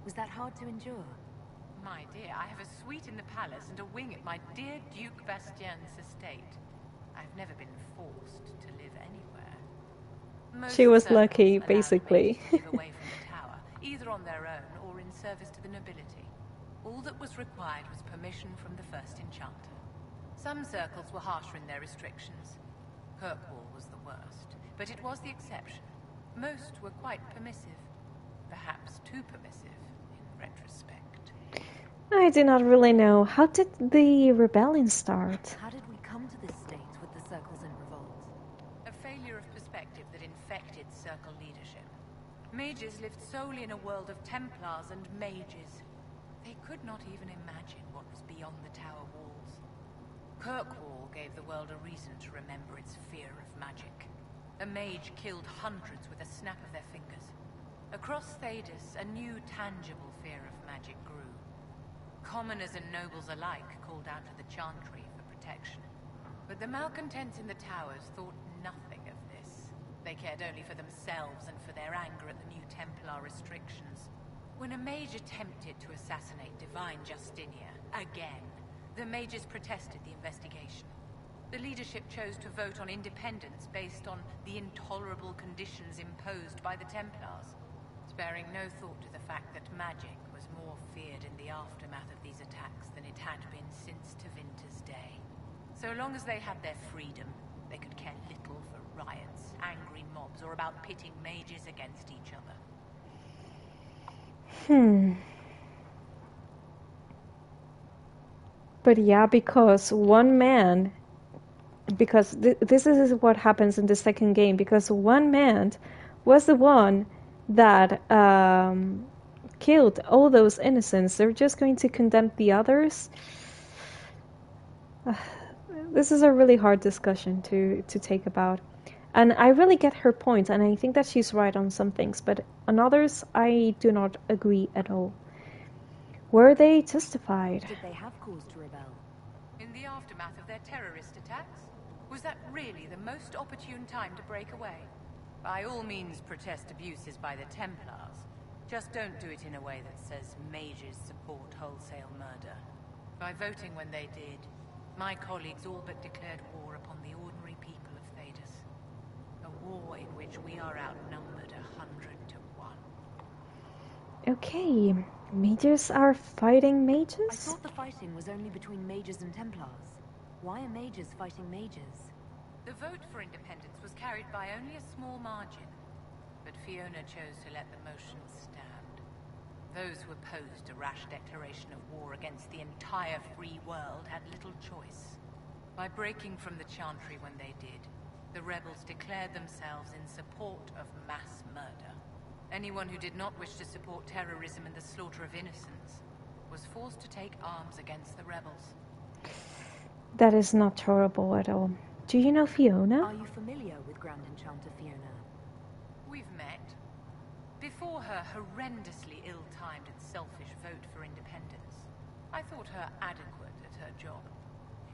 Was that hard to endure? My dear, I have a suite in the palace and a wing at my dear Duke Bastien's estate. I've never been forced to live anywhere. Most She was circles lucky, allowed basically. mages to live away from the tower, either on their own or in service to the nobility. All that was required was permission from the first enchanter. Some circles were harsher in their restrictions. Kirkwall was the worst, but it was the exception. Most were quite permissive. Perhaps too permissive, in retrospect. I do not really know. How did the rebellion start? How did we come to this state with the circles in revolt? A failure of perspective that infected circle leadership. Mages lived solely in a world of Templars and mages. They could not even imagine what was beyond the tower walls. Kirkwall gave the world a reason to remember its fear of magic. A mage killed hundreds with a snap of their fingers. Across Thedas, a new tangible fear of magic grew. Commoners and nobles alike called out to the Chantry for protection. But the malcontents in the towers thought nothing of this. They cared only for themselves and for their anger at the new Templar restrictions. When a mage attempted to assassinate Divine Justinia, again, the mages protested the investigation. The leadership chose to vote on independence based on the intolerable conditions imposed by the Templars, sparing no thought to the fact that magic was more feared in the aftermath of these attacks than it had been since Tevinter's day. So long as they had their freedom, they could care little for riots, angry mobs, or about pitting mages against each other. But yeah, because one man, because this is what happens in the second game, because one man was the one that killed all those innocents. They're just going to condemn the others. This is a really hard discussion to take about. And I really get her point, and I think that she's right on some things, but on others, I do not agree at all. Were they justified? Did they have cause to rebel? In the aftermath of their terrorist attacks? Was that really the most opportune time to break away? By all means protest abuses by the Templars. Just don't do it in a way that says mages support wholesale murder. By voting when they did, my colleagues all but declared war upon the ordinary people of Thedas. A war in which we are outnumbered 100 to 1. Okay, mages are fighting I mages? thought the fighting was only between mages and Templars. Why are mages fighting mages? The vote for independence was carried by only a small margin, but Fiona chose to let the motion stand. Those who opposed a rash declaration of war against the entire free world had little choice. By breaking from the Chantry when they did, the rebels declared themselves in support of mass murder. Anyone who did not wish to support terrorism and the slaughter of innocents was forced to take arms against the rebels. That is not tolerable at all. Do you know Fiona? Are you familiar with Grand Enchanter Fiona? We've met. Before her horrendously ill-timed and selfish vote for independence, I thought her adequate at her job.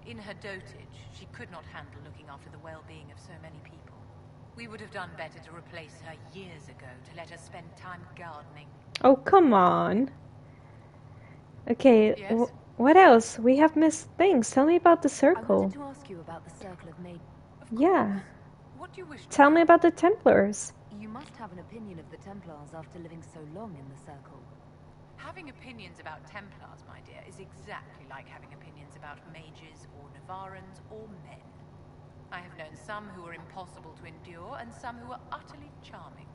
In her dotage, she could not handle looking after the well-being of so many people. We would have done better to replace her years ago, to let her spend time gardening. Oh, come on. Okay, Yes? what else? We have missed things. Tell me about the I circle. wanted to ask you about the Circle of Mage. Yeah. What do you wish to Tell know? me about the Templars. You must have an opinion of the Templars after living so long in the Circle. Having opinions about Templars, my dear, is exactly like having opinions about mages or Navarans or men. I have known some who are impossible to endure and some who are utterly charming.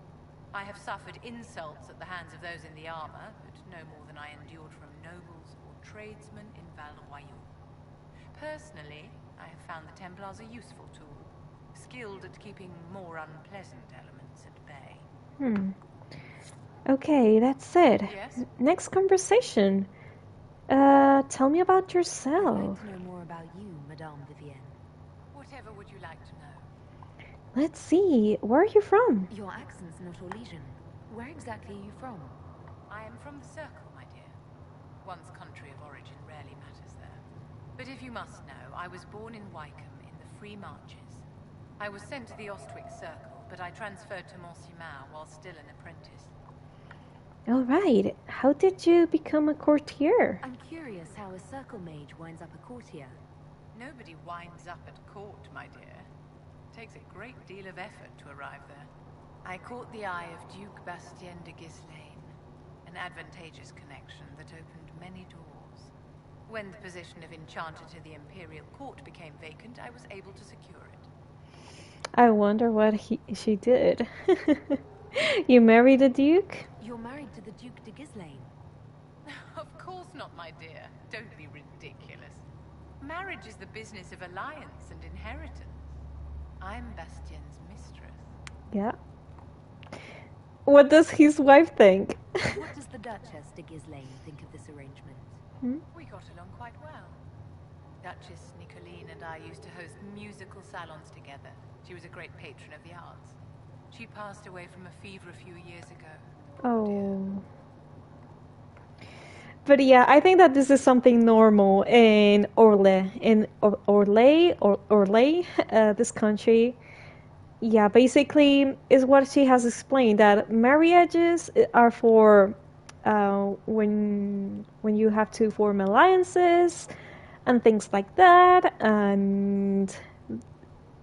I have suffered insults at the hands of those in the armor, but no more than I endured from nobles or tradesmen in Val-Royaux. Personally, I have found the Templars a useful tool, skilled at keeping more unpleasant elements at bay. Okay, that's it. Yes? Next conversation. Tell me about I'd yourself. like to know more about you, Madame Vivienne. Whatever would you like to know? Let's see. Where are you from? Your accent's not Orlesian. Where exactly are you from? I am from the Circle, my dear. One's country of origin rarely matters there. But if you must know, I was born in Wycombe in the Free Marches. I was sent to the Ostwick Circle, but I transferred to Monsignor while still an apprentice. All right. How did you become a courtier? I'm curious how a Circle Mage winds up a courtier. Nobody winds up at court, my dear. It takes a great deal of effort to arrive there. I caught the eye of Duke Bastien de Ghislaine, an advantageous connection that opened many doors. When the position of Enchanter to the Imperial Court became vacant, I was able to secure it. I wonder what she did. You married a duke? You're married to the Duke de Ghislaine. Of course not, my dear. Don't be ridiculous. Marriage is the business of alliance and inheritance. I'm Bastien's mistress. Yeah. What does his wife think? What does the Duchess de Ghislaine think of this arrangement? We got along quite well. Duchess Nicoline and I used to host musical salons together. She was a great patron of the arts. She passed away from a fever a few years ago. Oh. But yeah, I think that this is something normal in Orlais, this country. Yeah, basically is what she has explained, that marriages are for when you have to form alliances and things like that, and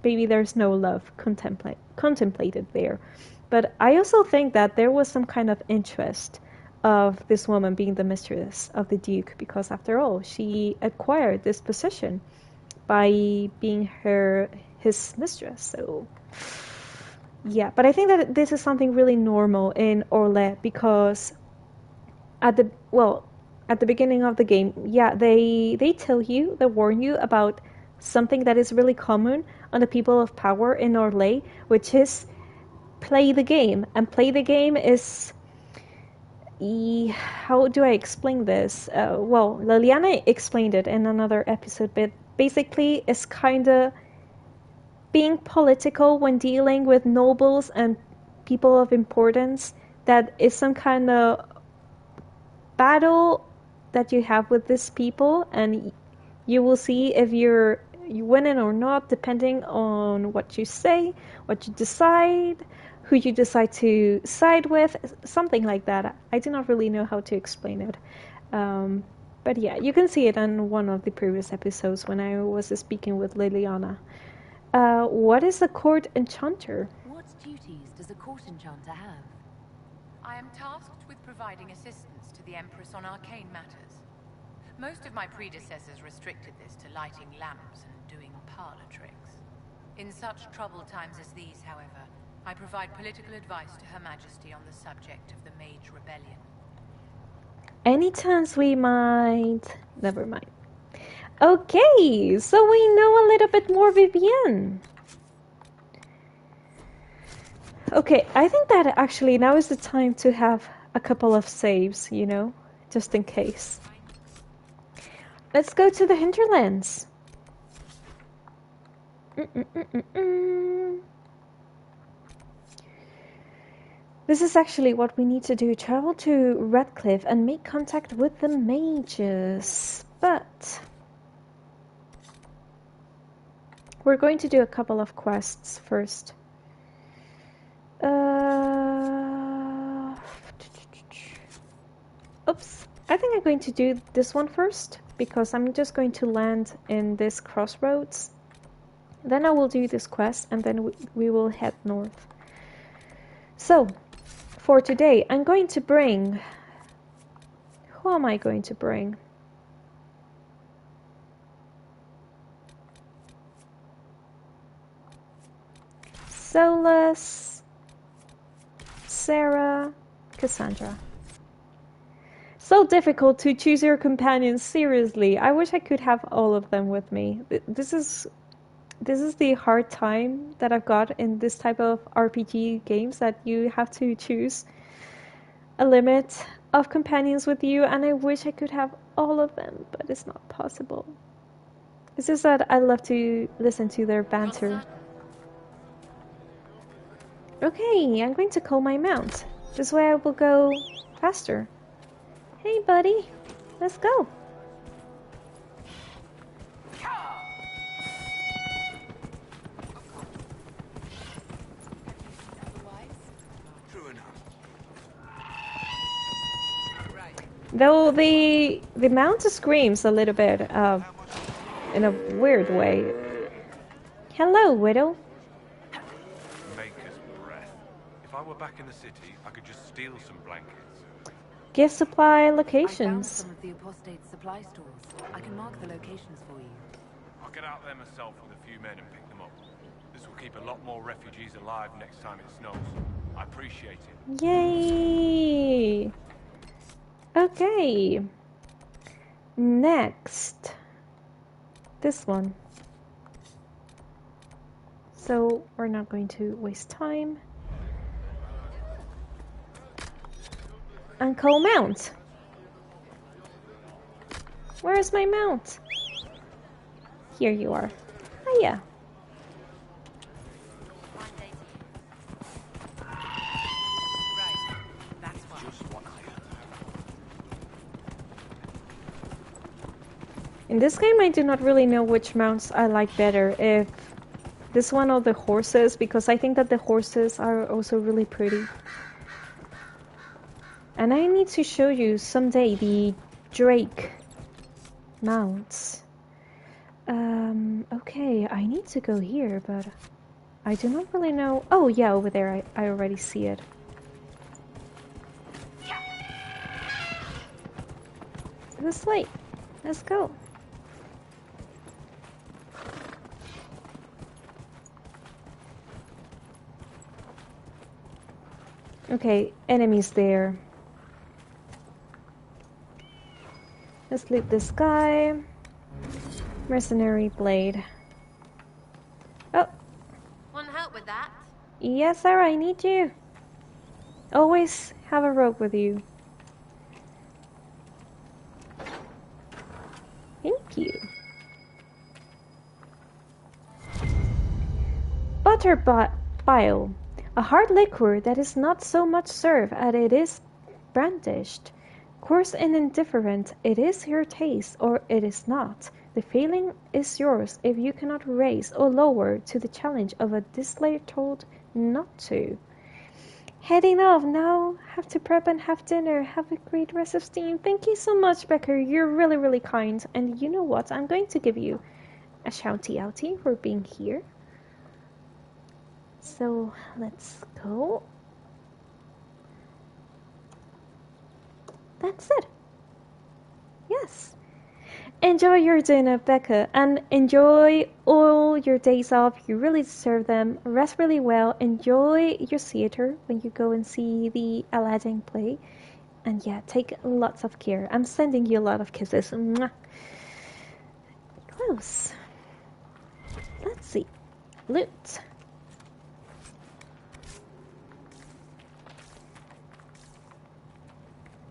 maybe there's no love contemplated there. But I also think that there was some kind of interest of this woman being the mistress of the Duke, because after all, she acquired this position by being his mistress. So yeah, but I think that this is something really normal in Orlais, because at the beginning of the game, yeah, they tell you, they warn you about something that is really common on the people of power in Orlais, which is play the game. And play the game is, how do I explain this? Well, Liliana explained it in another episode, but basically it's kind of being political when dealing with nobles and people of importance. That is some kind of battle that you have with these people, and you will see if you win it or not, depending on what you say, what you decide, who you decide to side with, something like that. I do not really know how to explain it. But yeah, you can see it in one of the previous episodes when I was speaking with Liliana. What is a court enchanter? What duties does a court enchanter have? I am tasked with providing assistance to the Empress on arcane matters. Most of my predecessors restricted this to lighting lamps and doing parlor tricks. In such troubled times as these, however, I provide political advice to Her Majesty on the subject of the Mage Rebellion. Any chance we might... Never mind. Okay, so we know a little bit more Vivienne. Okay, I think that actually now is the time to have a couple of saves, you know, just in case. Let's go to the hinterlands. This is actually what we need to do. Travel to Redcliffe and make contact with the mages. But we're going to do a couple of quests first. Oops. I think I'm going to do this one first, because I'm just going to land in this crossroads. Then I will do this quest, and then we will head north. So, for today, I'm going to bring... Who am I going to bring? Solas, Sarah, Cassandra. So difficult to choose your companions, seriously. I wish I could have all of them with me. This is the hard time that I've got in this type of RPG games, that you have to choose a limit of companions with you, and I wish I could have all of them, but it's not possible. It's just that I love to listen to their banter. Okay, I'm going to call my mount. This way I will go faster. Hey buddy, let's go. Though the mount screams a little bit in a weird way. Hello, Widow. Maker's breath. If I were back in the city, I could just steal some blankets. Gift supply I found locations. some of the apostate supply stores. I can mark the locations for you. I'll get out there myself with a few men and pick them up. This will keep a lot more refugees alive next time it snows. I appreciate it. Yay! Okay. Next. This one. So we're not going to waste time. And call mount. Where is my mount? Here you are. Oh yeah. In this game, I do not really know which mounts I like better. If this one or the horses, because I think that the horses are also really pretty. And I need to show you someday the Drake mounts. Okay, I need to go here, but I do not really know. Oh yeah, over there, I already see it. This way, let's go. Okay, enemies there. Let's loot this guy. Mercenary blade. Oh. Want help with that? Yes, sir, I need you. Always have a rogue with you. Thank you. Butter bile. A hard liquor that is not so much served as it is brandished. Coarse and indifferent, it is your taste, or it is not. The feeling is yours if you cannot raise or lower to the challenge of a distiller told not to. Heading off now. Have to prep and have dinner. Have a great rest of steam. Thank you so much, Becker. You're really, really kind. And you know what? I'm going to give you a shouty outie for being here. So let's go. That's it. Yes. Enjoy your dinner, Becca, and enjoy all your days off. You really deserve them. Rest really well. Enjoy your theater when you go and see the Aladdin play. And yeah, take lots of care. I'm sending you a lot of kisses. Mwah. Close. Let's see. Loot.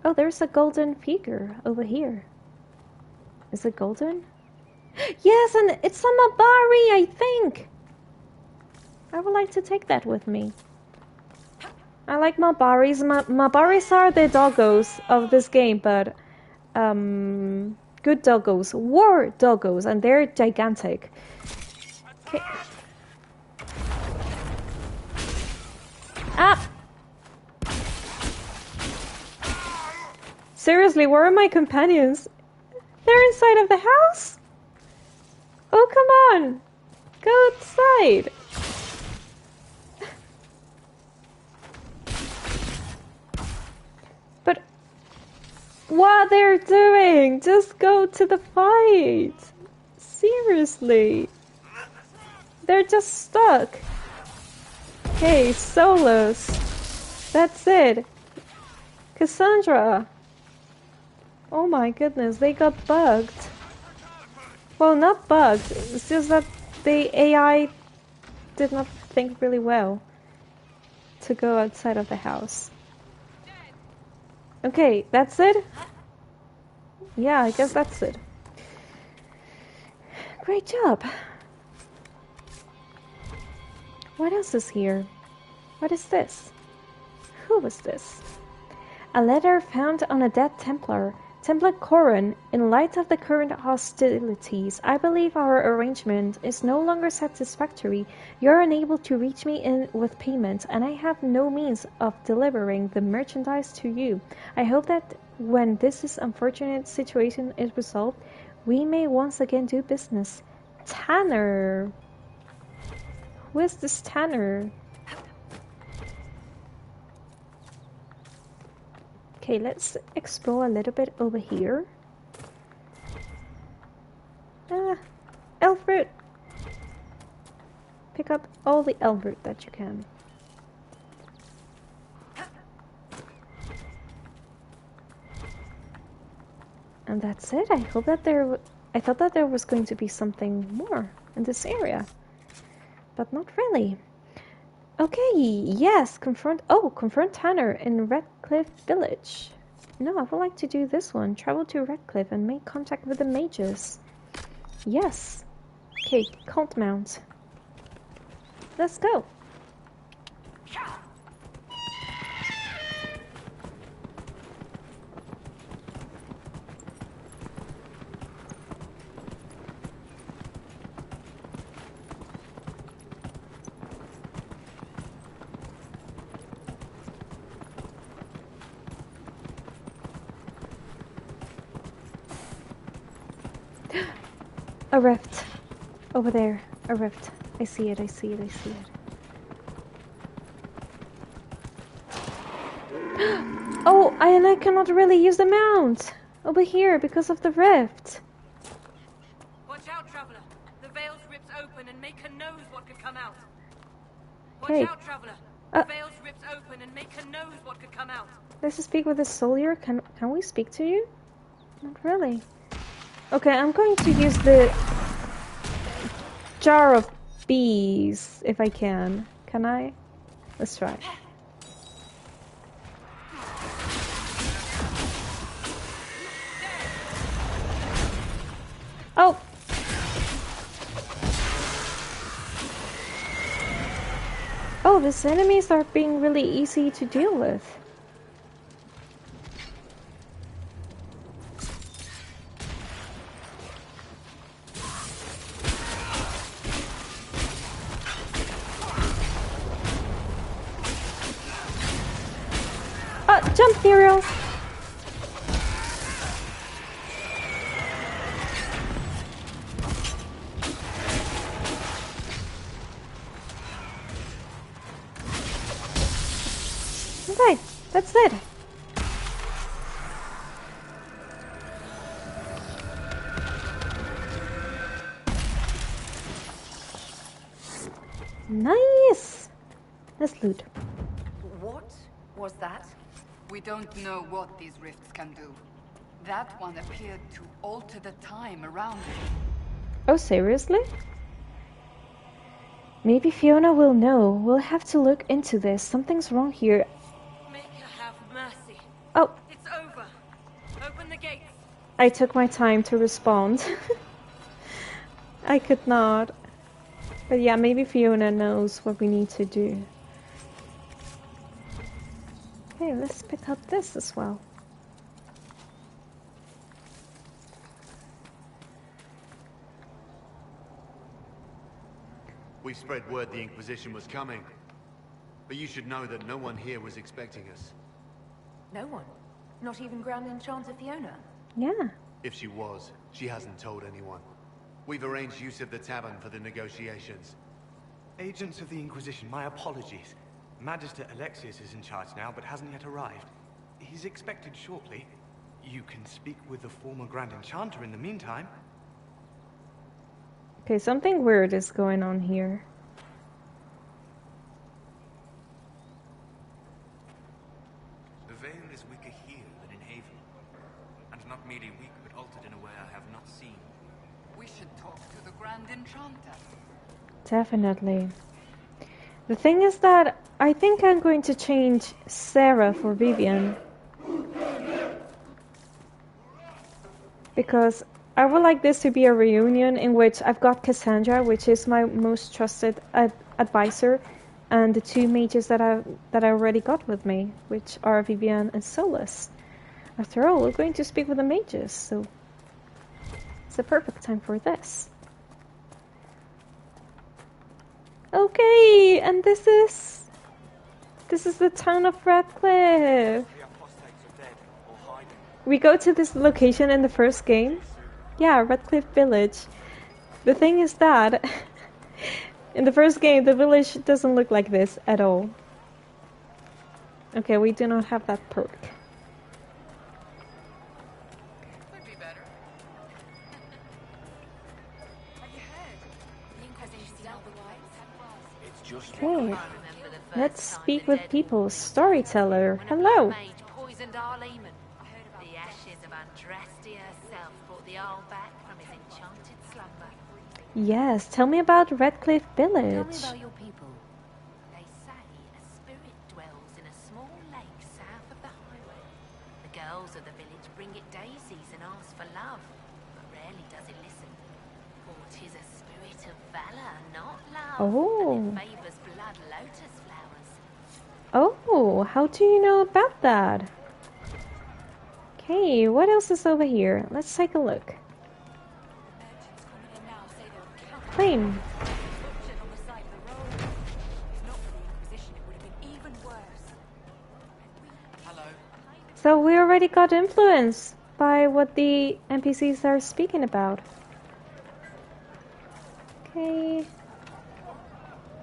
Oh, there's a golden figure over here. Is it golden? Yes, and it's a Mabari, I think. I would like to take that with me. I like Mabaris. Mabaris are the doggos of this game, but good doggos. War doggos, and they're gigantic. Okay. Ah! Seriously, where are my companions? They're inside of the house? Oh, come on! Go outside! But what they're doing? Just go to the fight! Seriously! They're just stuck! Hey, Solas! That's it! Cassandra! Oh my goodness, they got bugged. Well, not bugged, it's just that the AI did not think really well to go outside of the house. Okay, that's it? Yeah, I guess that's it. Great job. What else is here? What is this? Who was this? A letter found on a dead Templar. Templar Corin, in light of the current hostilities, I believe our arrangement is no longer satisfactory. You are unable to reach me in with payment, and I have no means of delivering the merchandise to you. I hope that when this unfortunate situation is resolved, we may once again do business. Tanner! Who is this Tanner? Okay, let's explore a little bit over here. Elf fruit! Pick up all the elf fruit that you can. And that's it. I hope that I thought that there was going to be something more in this area, but not really. Okay, yes, confront Tanner in Redcliffe Village. No, I would like to do this one. Travel to Redcliffe and make contact with the mages. Yes. Okay, cult mount. Let's go. A rift. Over there. A rift. I see it, I see it, I see it. Oh, and I cannot really use the mount over here because of the rift. Watch out, traveler. The veils rips open and Maker knows what could come out. Watch Okay. out, traveler. The veils rips open and Maker knows what could come out. Let's speak with the soldier. Can we speak to you? Not really. Okay, I'm going to use the jar of bees if I can. Can I? Let's try. Oh! Oh, these enemies are being really easy to deal with. Jump, Muriel! Okay, that's it. Nice! Let's loot. What was that? We don't know what these rifts can do. That one appeared to alter the time around it. Oh, seriously? Maybe Fiona will know. We'll have to look into this. Something's wrong here. Make her have mercy. Oh. It's over. Open the gates. I took my time to respond. I could not. But yeah, maybe Fiona knows what we need to do. Okay, let's pick up this as well. We spread word the Inquisition was coming. But you should know that no one here was expecting us. No one? Not even Grand Enchanter Fiona? Yeah. If she was, she hasn't told anyone. We've arranged use of the tavern for the negotiations. Agents of the Inquisition, my apologies. Magister Alexius is in charge now, but hasn't yet arrived. He's expected shortly. You can speak with the former Grand Enchanter in the meantime. Okay, something weird is going on here. The veil is weaker here than in Haven. And not merely weak, but altered in a way I have not seen. We should talk to the Grand Enchanter. Definitely. The thing is that I think I'm going to change Sarah for Vivienne. Because I would like this to be a reunion in which I've got Cassandra, which is my most trusted advisor, and the two mages that I already got with me, which are Vivienne and Solas. After all, we're going to speak with the mages, so it's the perfect time for this. Okay, and this is the town of Radcliffe. We go to this location in the first game. Yeah, Radcliffe Village. The thing is that in the first game the village doesn't look like this at all. Okay, we do not have that perk. Could be better. Have you heard? The Inquisition dealt with Okay, let's speak with people. Storyteller, hello. Mage poisoned our Lehman. The ashes of Andraste herself brought the owl back from his enchanted slumber. Yes, tell me about Radcliffe Village. Tell me about your people. They say a spirit dwells in a small lake south of the highway. The girls of the village bring it daisies and ask for love, but rarely does it listen. For 'tis a spirit of valor, not love, Oh. that it favors blood lotus flowers. Oh, how do you know about that? Okay, what else is over here? Let's take a look. Claim. So we already got influenced by what the NPCs are speaking about. Okay.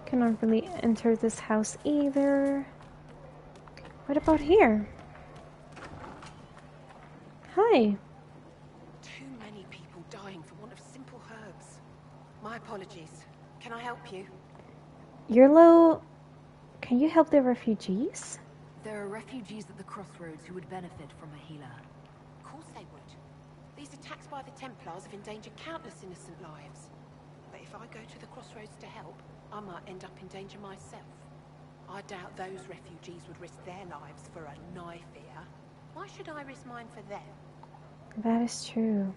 Cannot really enter this house either. What about here? Hi. Too many people dying for want of simple herbs. My apologies. Can I help you? You're low. Can you help the refugees? There are refugees at the crossroads who would benefit from a healer. Of course they would. These attacks by the Templars have endangered countless innocent lives. But if I go to the crossroads to help, I might end up in danger myself. I doubt those refugees would risk their lives for a knife ear. Why should I risk mine for them? That is true.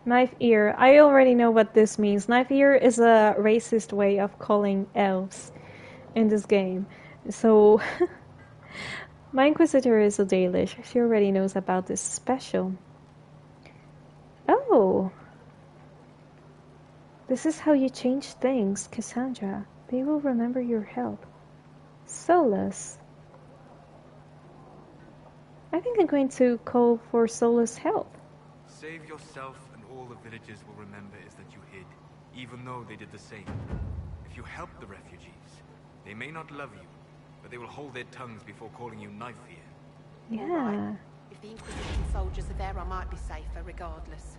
Knife ear. I already know what this means. Knife ear is a racist way of calling elves in this game. So, my Inquisitor is a Dalish. She already knows about this special. Oh! This is how you change things, Cassandra. They will remember your help. Solas. I think I'm going to call for Solas' help. Save yourself and all the villagers will remember is that you hid, even though they did the same. If you help the refugees, they may not love you, but they will hold their tongues before calling you knife ear. Yeah. Right. If the Inquisition soldiers are there, I might be safer regardless.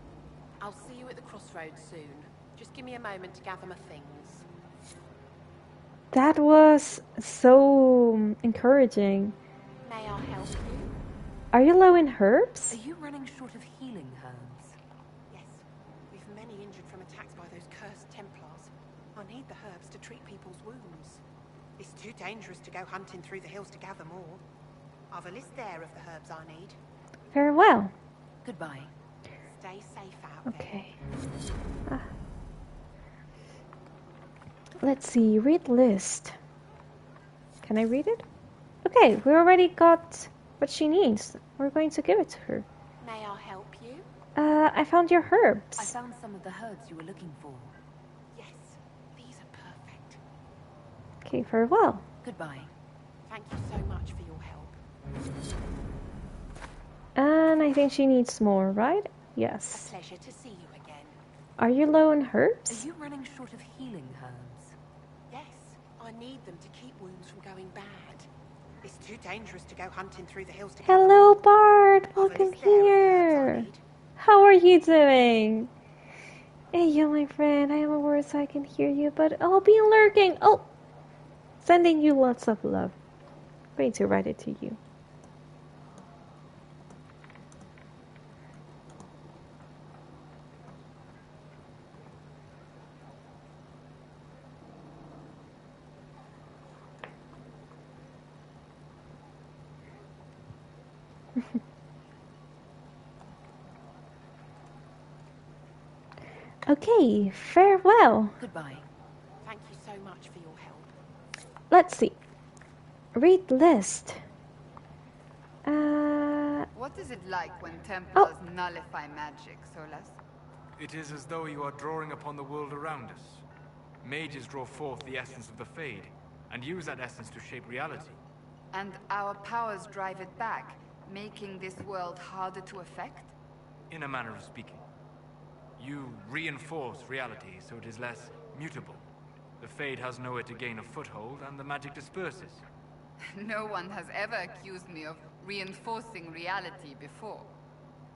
I'll see you at the crossroads soon. Just give me a moment to gather my things. That was so encouraging. May I help you? Are you low in herbs? Are you running short of healing herbs? Yes. We've many injured from attacks by those cursed Templars. I need the herbs to treat people's wounds. It's too dangerous to go hunting through the hills to gather more. I've a list there of the herbs I need. Very well. Goodbye. Stay safe out there. Okay. let's see, read list. Can I read it? Okay, we already got what she needs. We're going to give it to her. May I help you? I found your herbs. I found some of the herbs you were looking for. Yes, these are perfect. Okay, farewell. Goodbye. Thank you so much for your help. And I think she needs more, right? Yes. A pleasure to see you again. Are you low on herbs? Are you running short of healing herbs? Yes, I need them to keep wounds from going bad. It's too dangerous to go hunting through the hills to Hello, Bart. Welcome here. How are you doing? Hey, you, my friend. I am a word so I can hear you, but I'll be lurking. Oh, sending you lots of love. I'm going to write it to you. Okay, farewell. Goodbye. Thank you so much for your help. Let's see. Read list. What is it like when Templars nullify magic, Solas? It is as though you are drawing upon the world around us. Mages draw forth the essence of the Fade, and use that essence to shape reality. And our powers drive it back, making this world harder to affect? In a manner of speaking. You reinforce reality so it is less mutable. The Fade has nowhere to gain a foothold, and the magic disperses. No one has ever accused me of reinforcing reality before.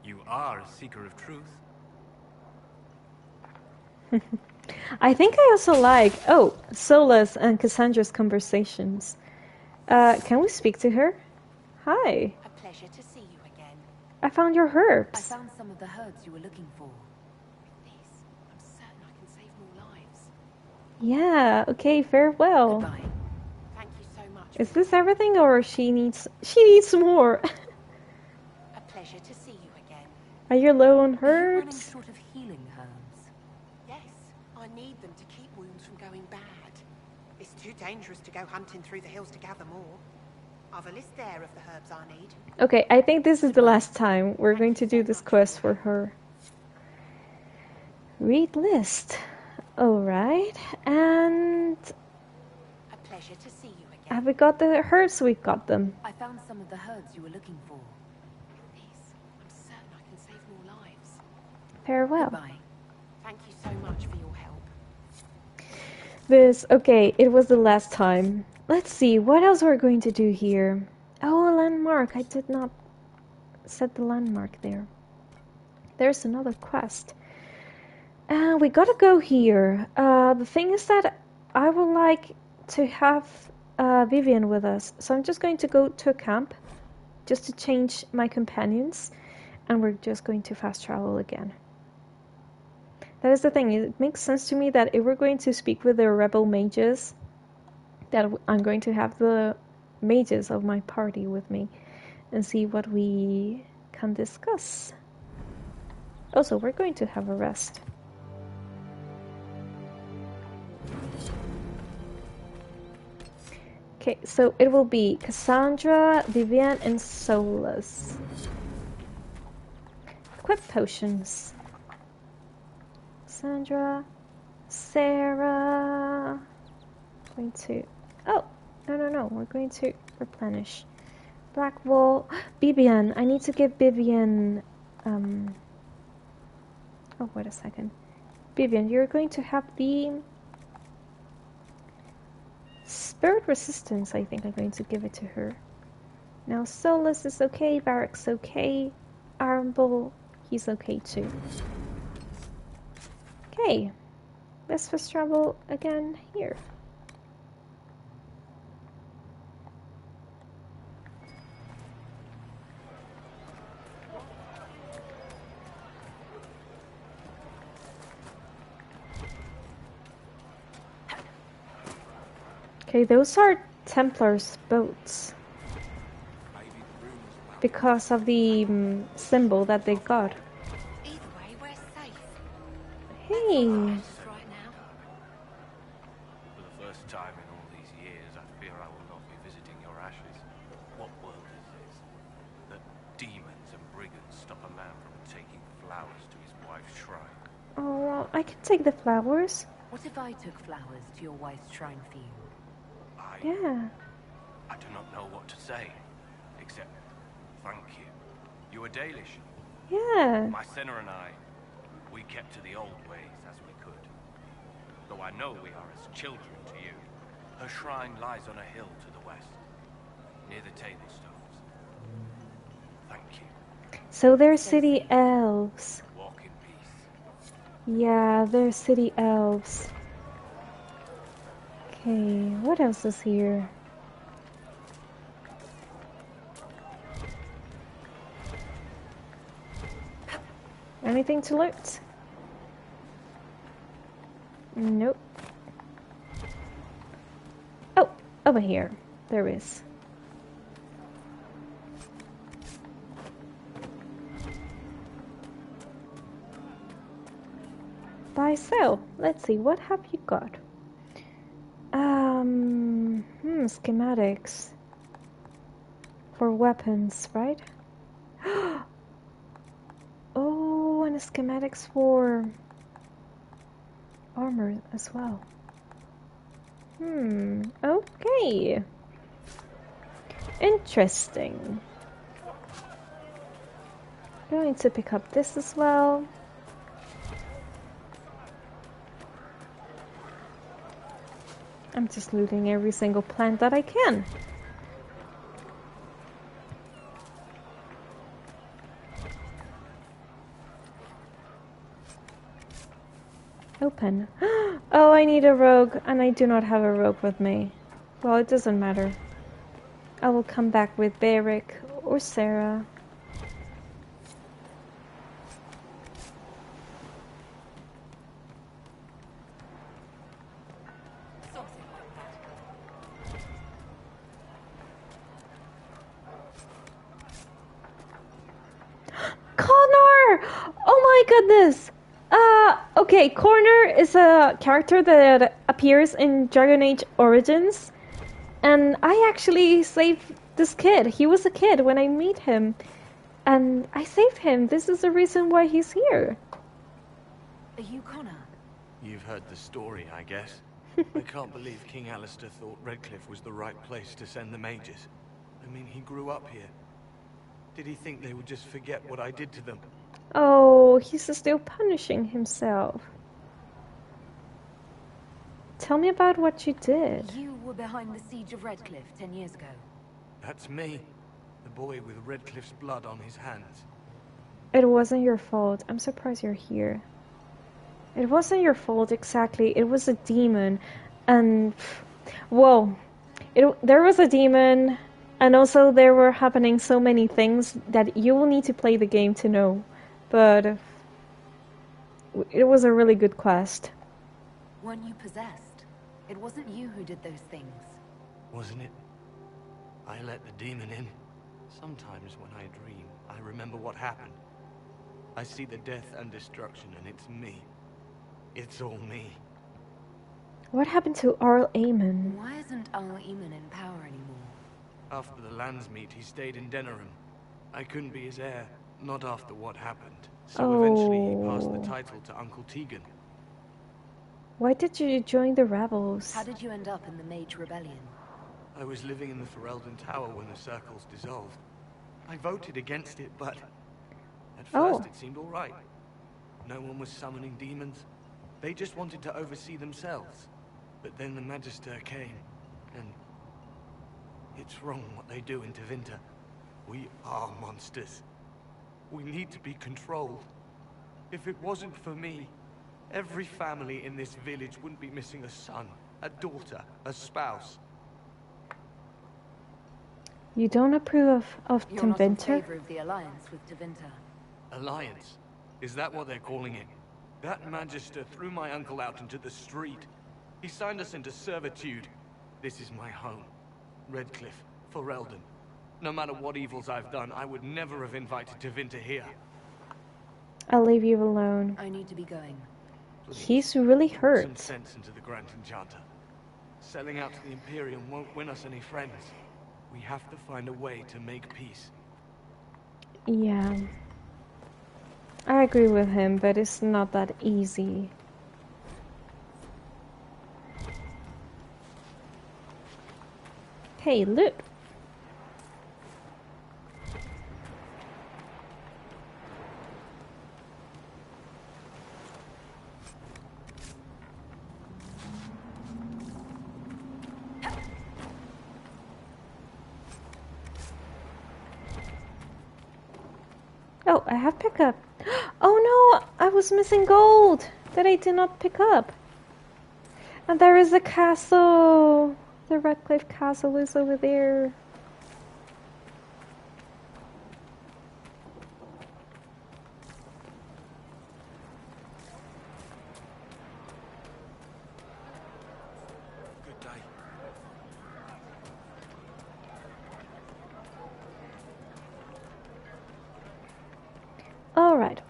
You are a seeker of truth. I think I also like, Solas and Cassandra's conversations. Can we speak to her? Hi. A pleasure to see you again. I found your herbs. I found some of the herbs you were looking for. These, I'm certain I can save more lives. Yeah, okay, farewell. Goodbye. Thank you so much. Is this everything or she needs more? A pleasure to see you again. Are you low on Are you running herbs? short of healing herbs? Yes, I need them to keep wounds from going bad. It's too dangerous to go hunting through the hills to gather more. I've a list there of the herbs I need. Okay, I think this is the last time we're going to do this quest for her. Read list. Alright, and A pleasure to see you again. have we got the herbs? We've got them. I found some of the herbs you were looking for. These, I'm certain I can save more lives. Farewell. Goodbye. Thank you so much for your help. Okay, it was the last time. Let's see, what else we're going to do here? Oh, a landmark. I did not set the landmark there. There's another quest. We gotta go here. The thing is that I would like to have Vivienne with us. So I'm just going to go to a camp just to change my companions. And we're just going to fast travel again. That is the thing. It makes sense to me that if we're going to speak with the rebel mages, that I'm going to have the mages of my party with me and see what we can discuss. Also, we're going to have a rest. Okay, so it will be Cassandra, Vivienne, and Solas. Equip potions. Cassandra, Sarah. Going to. Oh, no. We're going to replenish. Black wool. Vivienne. I need to give Vivienne. Oh, wait a second. Vivienne, you're going to have the spirit resistance. I think I'm going to give it to her. Now, Solas is okay. Varric's okay. Armble, he's okay too. Okay, let's fast travel again here. Okay, those are Templars' boats. Because of the symbol that they got. Either way, we're safe. Hey! Right now. flowers to his wife's shrine. Oh, well, I can take the flowers. What if I took flowers to your wife's shrine for you? Yeah. I do not know what to say, except thank you. You were Dalish. Yeah. My sinner and I, we kept to the old ways as we could. Though I know we are as children to you. Her shrine lies on a hill to the west, near the table stones. Thank you. So they're city elves. Walk in peace. Yeah, they're city elves. Okay, what else is here? Anything to loot? Nope. Oh, over here. There is. Buy, sell. Let's see, what have you got? Schematics. For weapons, right? Oh, and schematics for armor as well. Okay. Interesting. Going to pick up this as well. I'm just looting every single plant that I can. Open. Oh, I need a rogue, and I do not have a rogue with me. Well, it doesn't matter. I will come back with Beric or Sarah. Connor! Oh my goodness! Okay, Connor is a character that appears in Dragon Age Origins, and I actually saved this kid. He was a kid when I meet him, and I saved him. This is the reason why he's here. Are you Connor? You've heard the story, I guess. I can't believe King Alistair thought Redcliffe was the right place to send the mages. I mean, he grew up here. Did he think they would just forget what I did to them? Oh, he's still punishing himself. Tell me about what you did. You were behind the siege of Redcliffe 10 years ago. That's me. The boy with Redcliffe's blood on his hands. It wasn't your fault. I'm surprised you're here. It wasn't your fault exactly. It was a demon. And, well, there was a demon, and also there were happening so many things that you will need to play the game to know. But it was a really good quest. Weren't you possessed? It wasn't you who did those things. Wasn't it? I let the demon in. Sometimes when I dream, I remember what happened. I see the death and destruction, and it's me. It's all me. What happened to Arl Aemon? Why isn't Arl Aemon in power anymore? After the lands meet, he stayed in Denerim. I couldn't be his heir, not after what happened. So eventually he passed the title to Uncle Tegan. Why did you join the rebels? How did you end up in the Mage Rebellion? I was living in the Ferelden Tower when the circles dissolved. I voted against it, but at first it seemed all right. No one was summoning demons. They just wanted to oversee themselves. But then the Magister came, and it's wrong what they do in Tevinter. We are monsters. We need to be controlled. If it wasn't for me, every family in this village wouldn't be missing a son, a daughter, a spouse. You don't approve of Tevinter? You're not in favor of the alliance with Tevinter. Alliance? Is that what they're calling it? That Magister threw my uncle out into the street. He signed us into servitude. This is my home. Redcliffe, Ferelden. No matter what evils I've done, I would never have invited Tevinter here. I'll leave you alone. I need to be going. Please, he's really hurt. Put some sense into the Grand Enchanter. Selling out to the Imperium won't win us any friends. We have to find a way to make peace. Yeah. I agree with him, but it's not that easy. Hey, look! Oh, I have pickup. Oh no, I was missing gold that I did not pick up. And there is a castle. The Redcliffe Castle is over there. Good day. Alright.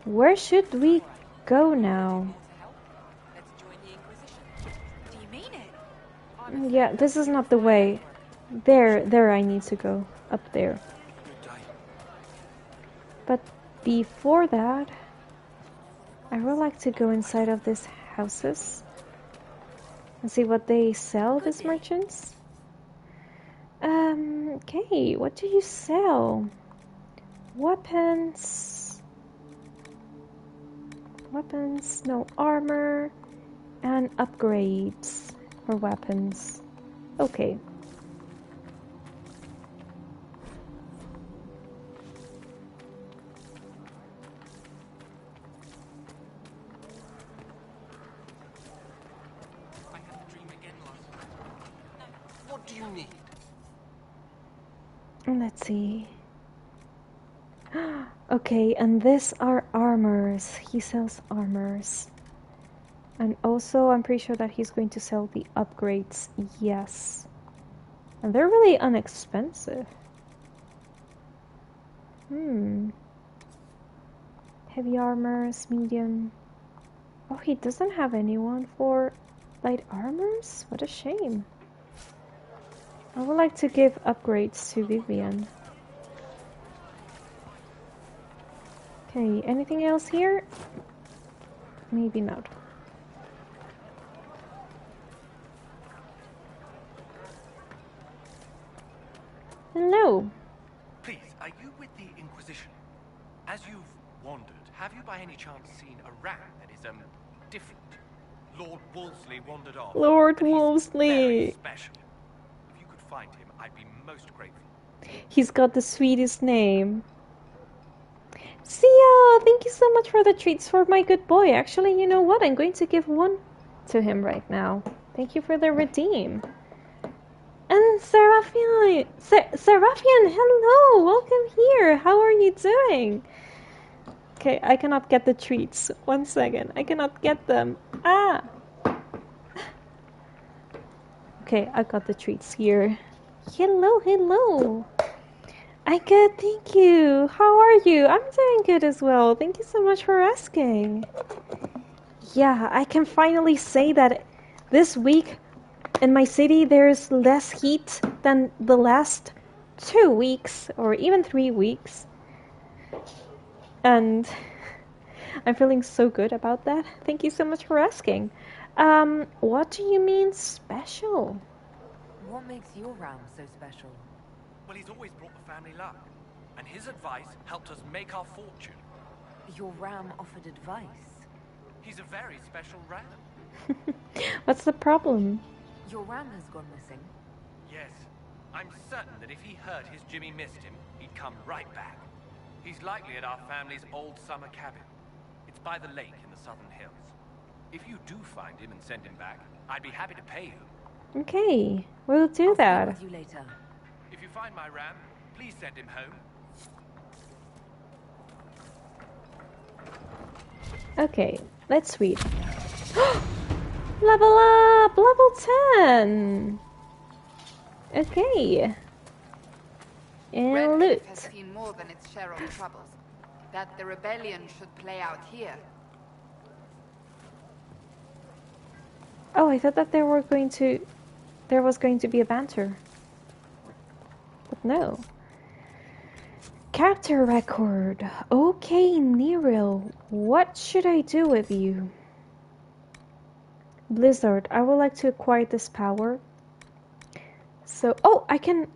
Where should we go now? Do you mean it? Yeah, this is not the way. There I need to go. Up there. But before that, I would like to go inside of these houses and see what they sell, these merchants. Okay, what do you sell? Weapons, no armor, and upgrades for weapons. Okay. I had the dream again last night. What do you need? Let's see. Okay, and these are armors. He sells armors. And also, I'm pretty sure that he's going to sell the upgrades. Yes. And they're really inexpensive. Heavy armors, medium. Oh, he doesn't have anyone for light armors? What a shame. I would like to give upgrades to Vivienne. Okay, anything else here? Maybe not. Hello. Please, are you with the Inquisition? As you've wandered, have you by any chance seen a ram that is, different? Lord Wolseley wandered off. Lord and he's Wolseley. very special. If you could find him, I'd be most grateful. He's got the sweetest name. Sia, thank you so much for the treats for my good boy. Actually, you know what? I'm going to give one to him right now. Thank you for the redeem. And Seraphian, hello, welcome here. How are you doing? Okay, I cannot get the treats. 1 second, I cannot get them. Ah. Okay, I got the treats here. Hello, hello. I'm good, thank you. How are you? I'm doing good as well. Thank you so much for asking. Yeah, I can finally say that this week in my city there's less heat than the last 2 weeks or even 3 weeks. And I'm feeling so good about that. Thank you so much for asking. What do you mean special? What makes your ram so special? Well, he's always brought the family luck, and his advice helped us make our fortune. Your ram offered advice? He's a very special ram. What's the problem? Your ram has gone missing. Yes, I'm certain that if he heard his Jimmy missed him, he'd come right back. He's likely at our family's old summer cabin. It's by the lake in the southern hills. If you do find him and send him back, I'd be happy to pay you. Okay, we'll do that. I'll speak with you later. If you find my ram, please send him home. Okay, let's read. Level up! Level 10! Okay. And Redcliffe loot. has seen more than its share of troubles. That the rebellion should play out here. Oh, I thought that there was going to be a banter. But no. Character record. Okay, Nero, what should I do with you? Blizzard, I would like to acquire this power. So, oh, I can...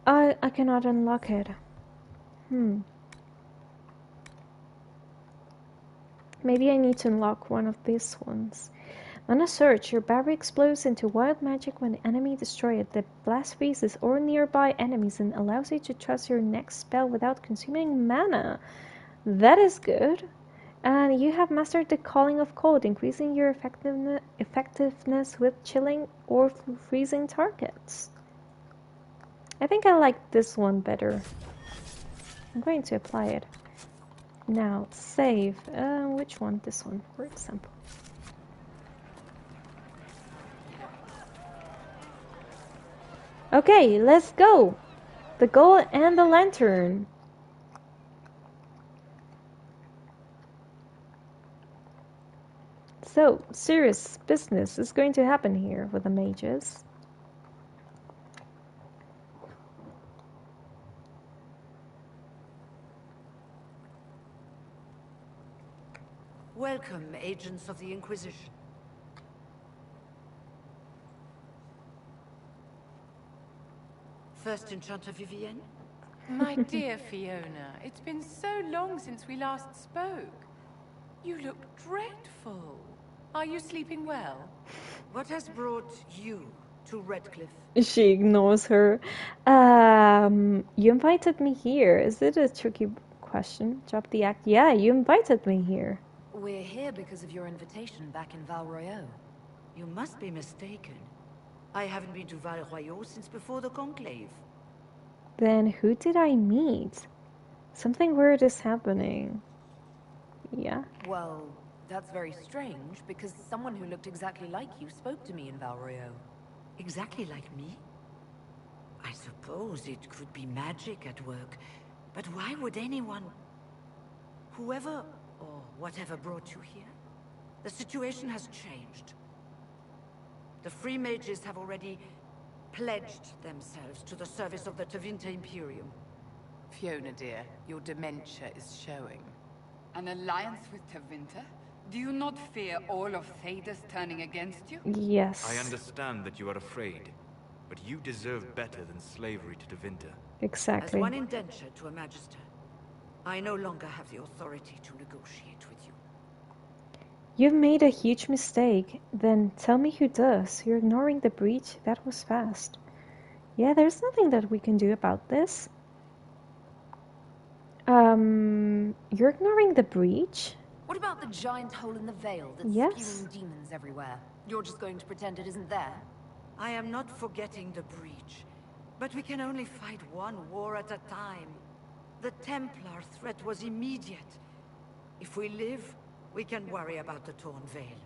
I cannot unlock it. Maybe I need to unlock one of these ones. On a search, your battery explodes into wild magic when the enemy destroys it. The blast freezes or nearby enemies and allows you to trust your next spell without consuming mana. That is good. And you have mastered the Calling of Cold, increasing your effectiveness with chilling or freezing targets. I think I like this one better. I'm going to apply it. Now, save. Which one? This one, for example. Okay, let's go! The goal and the lantern. So, serious business is going to happen here with the mages. Welcome, agents of the Inquisition. First Enchanter Vivienne? My dear Fiona, it's been so long since we last spoke. You look dreadful. Are you sleeping well? What has brought you to Redcliffe? She ignores her. You invited me here. Is it a tricky question? Drop the act. Yeah, you invited me here. We're here because of your invitation back in Val Royeaux. You must be mistaken. I haven't been to Val Royeaux since before the conclave. Then who did I meet? Something weird is happening. Yeah? Well, that's very strange, because someone who looked exactly like you spoke to me in Val Royeaux. Exactly like me? I suppose it could be magic at work, but why would anyone... Whoever or whatever brought you here? The situation has changed. The free mages have already pledged themselves to the service of the Tevinter Imperium. Fiona, dear, your dementia is showing. An alliance with Tevinter? Do you not fear all of Thedas turning against you? Yes. I understand that you are afraid, but you deserve better than slavery to Tevinter. Exactly. As one indenture to a magister, I no longer have the authority to negotiate with you. You've made a huge mistake. Then tell me who does. You're ignoring the breach. That was fast. Yeah, there's nothing that we can do about this. You're ignoring the breach? What about the giant hole in the veil that's spewing demons everywhere? You're just going to pretend it isn't there? I am not forgetting the breach, but we can only fight one war at a time. The Templar threat was immediate. If we live, we can worry about the torn veil.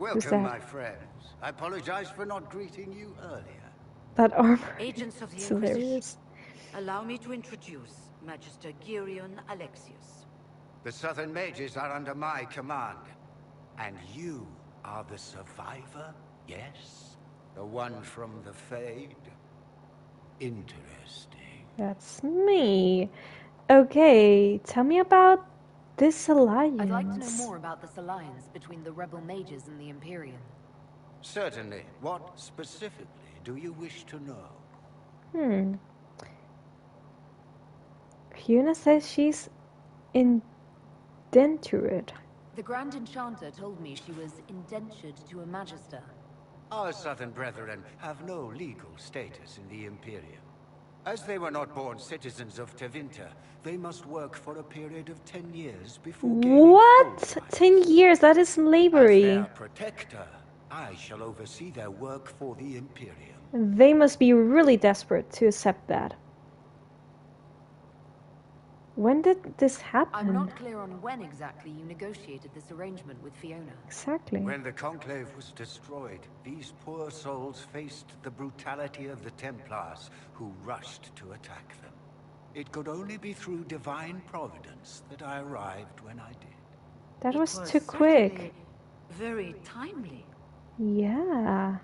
Welcome, my friends. I apologize for not greeting you earlier. That armor. Agents of the It's Inquisition. hilarious. Allow me to introduce Magister Girion Alexius. The Southern Mages are under my command. And you are the survivor, yes? The one from the Fade? Interesting. That's me. Okay, tell me about this alliance. I'd like to know more about this alliance between the rebel mages and the Imperium. Certainly. What specifically do you wish to know? Fiona says she's indentured. The Grand Enchanter told me she was indentured to a Magister. Our Southern brethren have no legal status in the Imperium. As they were not born citizens of Tevinter, they must work for a period of 10 years before gaining What? full rights. 10 years? That is slavery. As their protector, I shall oversee their work for the Imperium. They must be really desperate to accept that. When did this happen? I'm not clear on when exactly you negotiated this arrangement with Fiona. Exactly. When the Conclave was destroyed, these poor souls faced the brutality of the Templars, who rushed to attack them. It could only be through divine providence that I arrived when I did. That was too quick. Very timely. Yeah.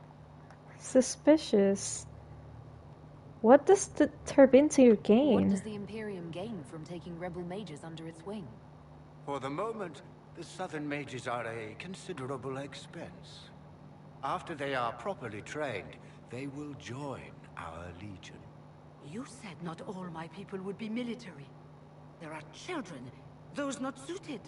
Suspicious. What does the Turbintir What gain? does the Imperium gain from taking rebel mages under its wing? For the moment, the Southern mages are a considerable expense. After they are properly trained, they will join our legion. You said not all my people would be military. There are children, those not suited.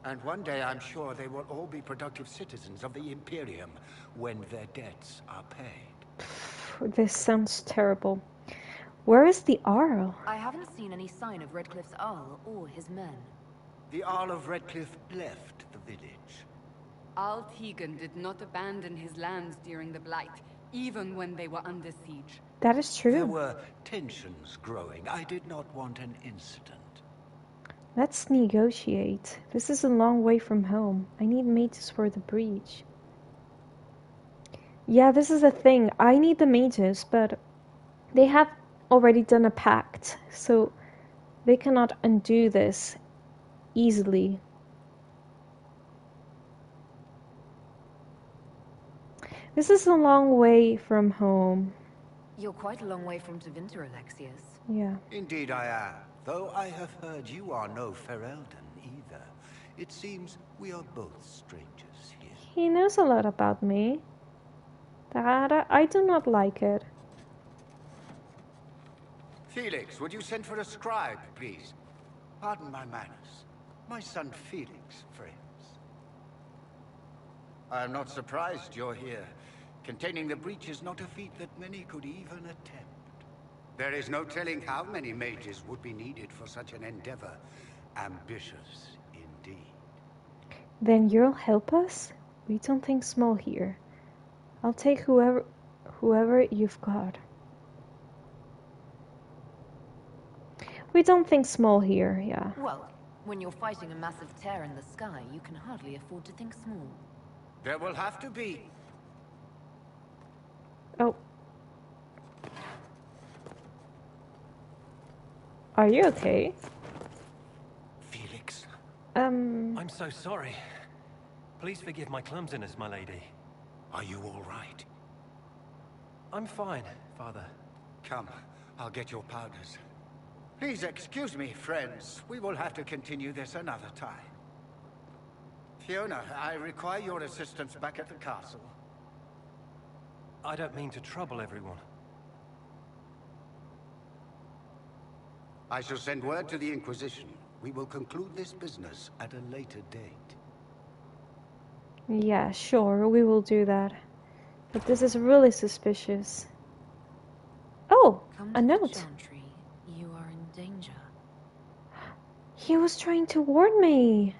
And one day I'm sure they will all be productive citizens of the Imperium when their debts are paid. This sounds terrible. Where is the Arl? I haven't seen any sign of Redcliffe's Arl or his men. The Arl of Redcliffe left the village. Al Tegan did not abandon his lands during the Blight, even when they were under siege. That is true. There were tensions growing. I did not want an incident. Let's negotiate. This is a long way from home. I need mages for the breach. Yeah, this is a thing. I need the mages, but they have already done a pact, so they cannot undo this easily. This is a long way from home. You're quite a long way from Tevinter, Alexius. Yeah. Indeed I am. Though I have heard you are no Ferelden either. It seems we are both strangers here. He knows a lot about me. That I do not like it. Felix, would you send for a scribe, please? Pardon my manners. My son Felix, friends. I am not surprised you're here. Containing the breach is not a feat that many could even attempt. There is no telling how many mages would be needed for such an endeavor. Ambitious, indeed. Then you'll help us? We don't think small here. I'll take whoever you've got. We don't think small here, yeah. Well, when you're fighting a massive tear in the sky, you can hardly afford to think small. There will have to be. Oh. Are you okay? Felix. I'm so sorry. Please forgive my clumsiness, my lady. Are you all right? I'm fine, Father. Come, I'll get your powders. Please excuse me, friends. We will have to continue this another time. Fiona, I require your assistance back at the castle. I don't mean to trouble everyone. I shall send word to the Inquisition. We will conclude this business at a later date. Yeah, sure, we will do that. But this is really suspicious. Oh, a note. Chantry, you are in danger. He was trying to warn me.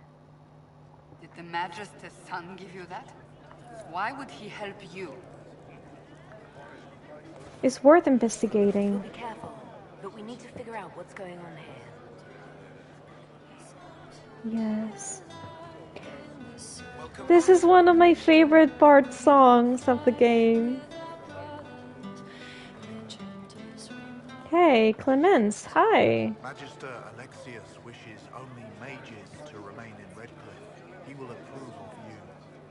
Did the Magister's son give you that? Why would he help you? It's worth investigating. Be careful, but we need to figure out what's going on here. Yes. This is one of my favorite part songs of the game. Hey, Clemens, hi. Magister Alexius wishes only mages to remain in Redcliffe. He will approve of you.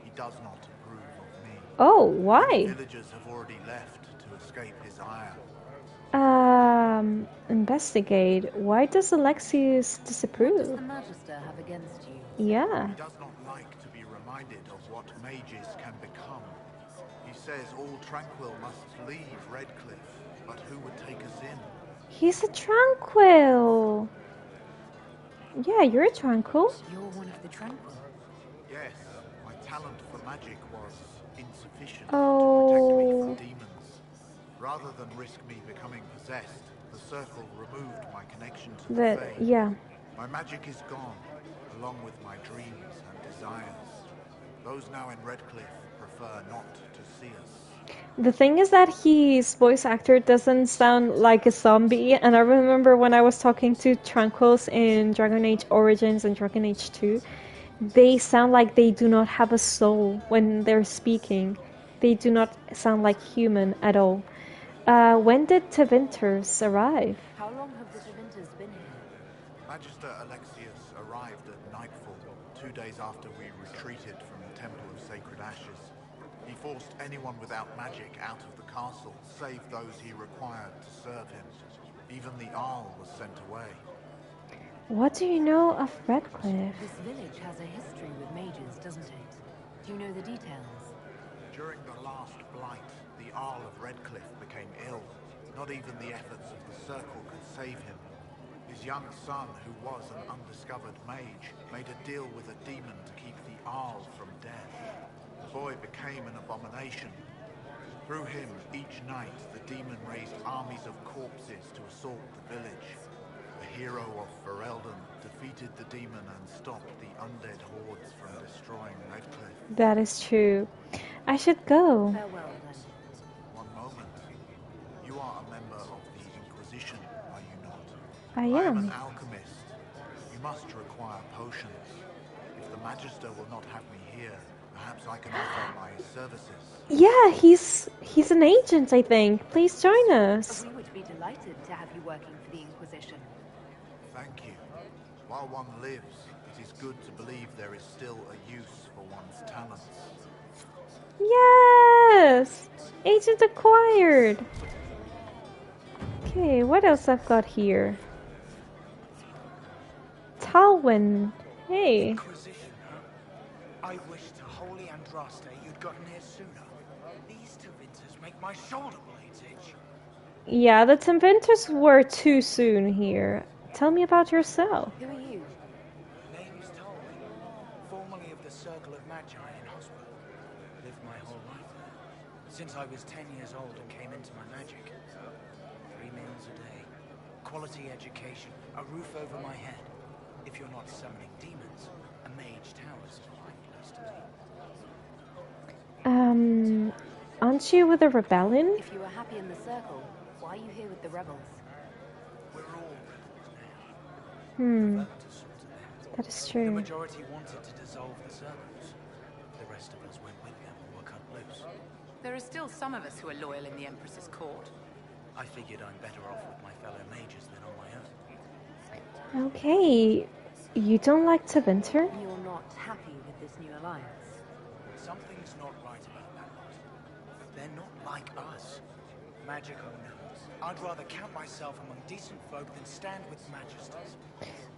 He does not approve of me. Oh, why? The villagers have already left to escape his ire. Investigate. Why does Alexius disapprove? What does the Magister have against you? Yeah. He does not like to be reminded of what mages can become. He says all tranquil must leave Redcliffe, but who would take us in? He's a tranquil. Yeah, you're a tranquil. You're one of the tranquil. Yes, my talent for magic was insufficient Oh. to protect me from demons. Rather than risk me becoming possessed, the circle removed my connection to the Fae. Yeah. My magic is gone, along with my dreams and desires. Those now in Redcliffe prefer not to see us. The thing is that his voice actor doesn't sound like a zombie, and I remember when I was talking to Tranquils in Dragon Age Origins and Dragon Age 2, they sound like they do not have a soul when they're speaking. They do not sound like human at all. When did Tevinters arrive? How long have the Tevinters been here? Magister Alexius arrived at nightfall, 2 days after we retreated from the Temple of Sacred Ashes. He forced anyone without magic out of the castle, save those he required to serve him. Even the Arl was sent away. What do you know of Redcliffe? This village has a history with mages, doesn't it? Do you know the details? During the last blight, the Arl of Redcliffe became ill. Not even the efforts of the Circle could save him. His young son, who was an undiscovered mage, made a deal with a demon to keep the Arl from death. The boy became an abomination. Through him, each night, the demon raised armies of corpses to assault the village. The hero of Ferelden defeated the demon and stopped the undead hordes from destroying Redcliffe. That is true. I should go. Farewell, then. One moment. You are a member of the Inquisition, are you not? I I am am. an alchemist. You must require potions. If the Magister will not have me here, perhaps I can offer my services. Yeah, he's an agent, I think. Please join us. We would be delighted to have you working for the Inquisition. Thank you. While one lives, it is good to believe there is still a use for one's talents. Yes! Agent acquired! Okay, what else I've got here? Talwyn. Hey. Inquisition, huh? I wish to Holy Andraste you'd gotten here sooner. These two winters make my shoulder blades itch. Yeah, the Inventors were too soon here. Tell me about yourself. Who are you? Name's Tolwyn, formerly of the Circle of Magi in Hospital. Lived my whole life there. Since I was 10 years old and came into my magic. 3 meals a day, quality education, a roof over my head. If you're not summoning demons, a mage tower's a fine place to be. Aren't you with the rebellion? If you were happy in the Circle, why are you here with the rebels? We're all rebels Hmm. now. Vote to sort it out. That is The true. majority wanted to dissolve the circles. The rest of us went with them and were cut loose. There are still some of us who are loyal in the Empress's court. I figured I'm better off with my fellow mages than on my own. Okay. You don't like Tevinter? You're not happy with this new alliance? Something's not right about that lot. They're not like us. Magic or no. I'd rather count myself among decent folk than stand with magisters.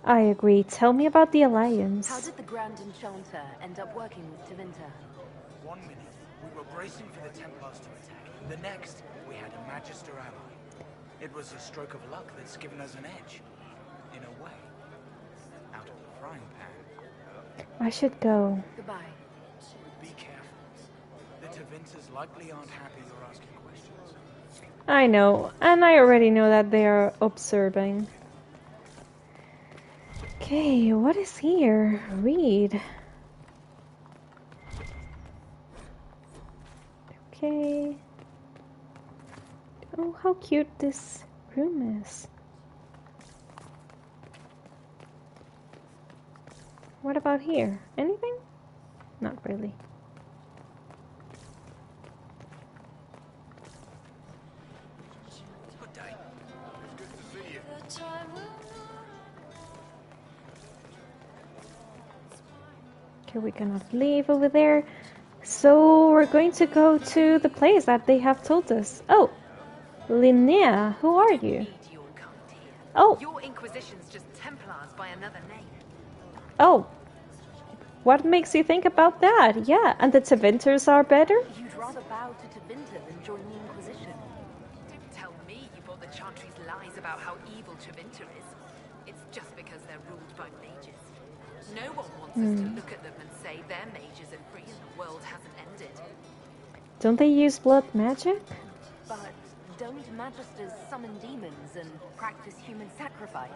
I agree. Tell me about the Alliance. How did the Grand Enchanter end up working with Tevinter? 1 minute, we were bracing for the Templars to attack. The next, we had a Magister ally. It was a stroke of luck that's given us an edge. In a way. Out of the frying pan. I should go. Goodbye. Be careful. The Tevinters likely aren't happy you're asking questions. I know, and I already know that they are observing. Okay, what is here? Read. Okay. Oh, how cute this room is. What about here? Anything? Not really. Good day. It's good to see you. Okay, we cannot leave over there. So we're going to go to the place that they have told us. Oh, Linnea, who are you? Oh. Your Inquisition's just Templars by another name. Oh, what makes you think about that? Yeah, and the Tevinters are better? You'd rather bow to Tevinter than join the Inquisition. Don't tell me you bought the Chantry's lies about how evil Tevinter is. It's just because they're ruled by mages. No one wants us to look at them and say their mages are free and the world hasn't ended. Don't they use blood magic? But don't magisters summon demons and practice human sacrifice?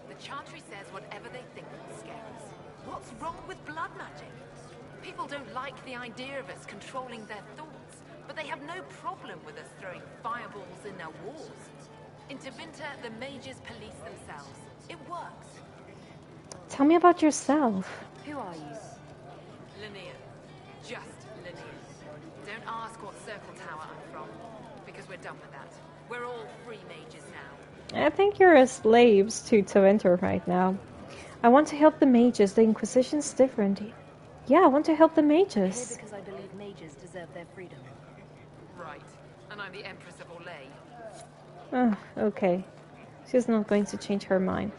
The Chantry says whatever they think will scare us. What's wrong with blood magic? People don't like the idea of us controlling their thoughts, but they have no problem with us throwing fireballs in their walls. In Tevinter, the mages police themselves. It works. Tell me about yourself. Who are you? Linnea. Just Linnea. Don't ask what Circle Tower I'm from, because we're done with that. We're all free mages now. I think you're slaves to Tevinter right now. I want to help the mages. The Inquisition's different. Yeah, I want to help the I'm mages. here because I believe mages deserve preserve their freedom. Right. And I'm the Empress of Orlais. Oh, okay. She's not going to change her mind.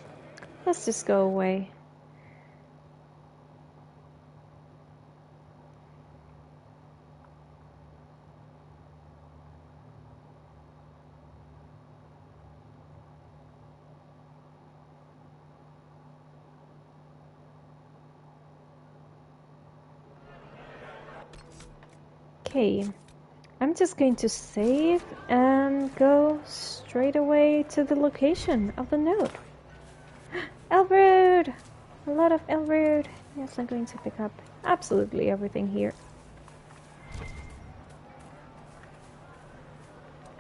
Let's just go away. Okay, I'm just going to save and go straight away to the location of the node. Elrood! A lot of Elrood. Yes, I'm going to pick up absolutely everything here.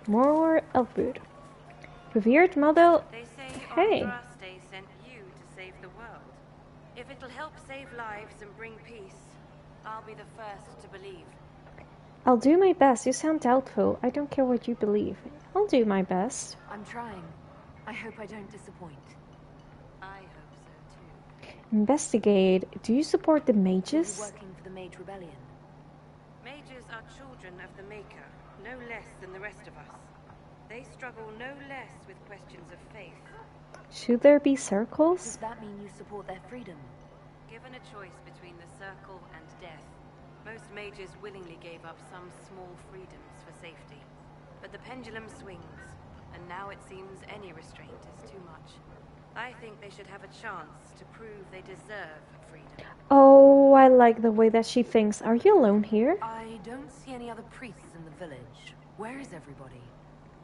More Elrood. Revered model. They say Hey. Andraste sent you to save the world. If it'll help save lives and bring peace, I'll be the first to believe. I'll do my best. You sound doubtful. I don't care what you believe. I'll do my best. I'm trying. I hope I don't disappoint. I hope so too. Investigate. Do you support the mages? Are you working for the Mage Rebellion? Mages are children of the Maker, no less than the rest of us. They struggle no less with questions of faith. Should there be circles? Does that mean you support their freedom? Given a choice between the circle and death, most mages willingly gave up some small freedoms for safety. But the pendulum swings, and now it seems any restraint is too much. I think they should have a chance to prove they deserve freedom. Oh, I like the way that she thinks. Are you alone here? I don't see any other priests in the village. Where is everybody?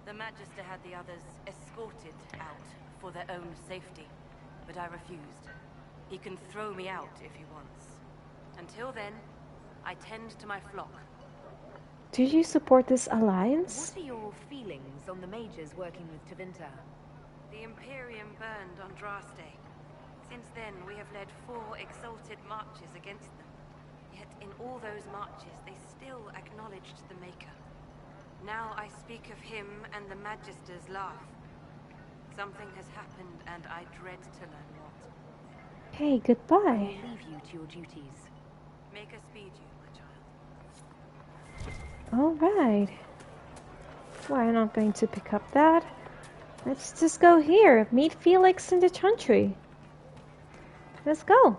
The Magister had the others escorted out for their own safety, but I refused. He can throw me out if he wants. Until then, I tend to my flock. Do you support this alliance? What are your feelings on the mages working with Tevinter? The Imperium burned Andraste. Since then, we have led 4 exalted marches against them. Yet in all those marches, they still acknowledged the Maker. Now I speak of him and the Magisters laugh. Something has happened, and I dread to learn what. Hey, goodbye. I will leave you to your duties. Make us speed you, my child. Alright. Well, I'm not going to pick up that. Let's just go here. Meet Felix in the Chantry. Let's go.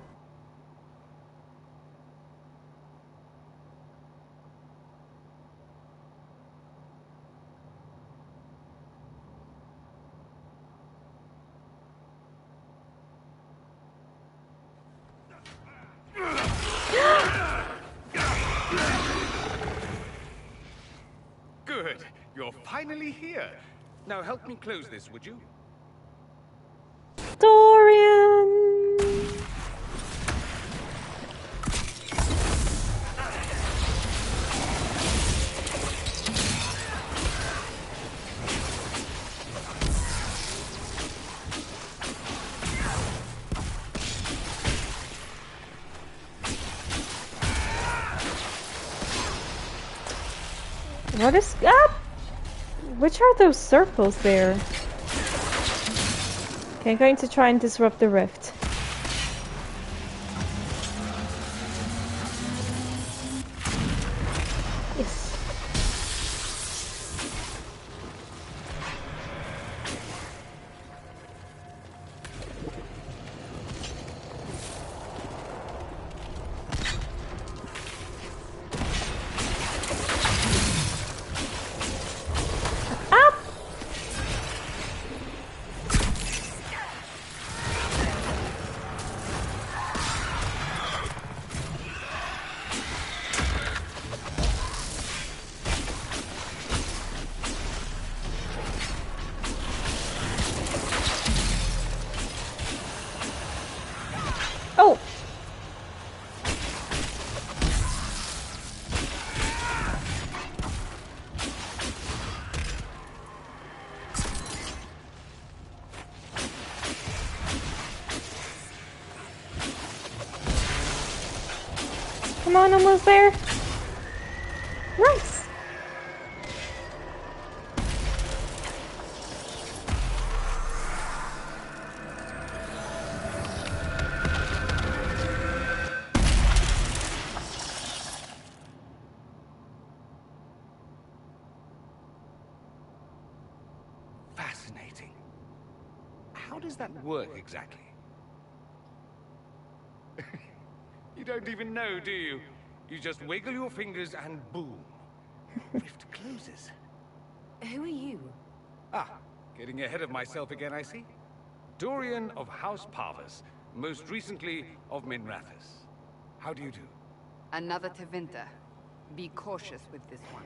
Good. You're finally here. Now help me close this, would you? Dorian! What is up? Which are those circles there? Okay, I'm going to try and disrupt the rift. Yes. Oh! Come on, almost there. Nice. that work exactly? You don't even know, do you? You just wiggle your fingers and boom. Rift closes. Who are you? Ah, getting ahead of myself again, I see. Dorian of House Parvus, most recently of Minrathous. How do you do? Another Tevinter. Be cautious with this one.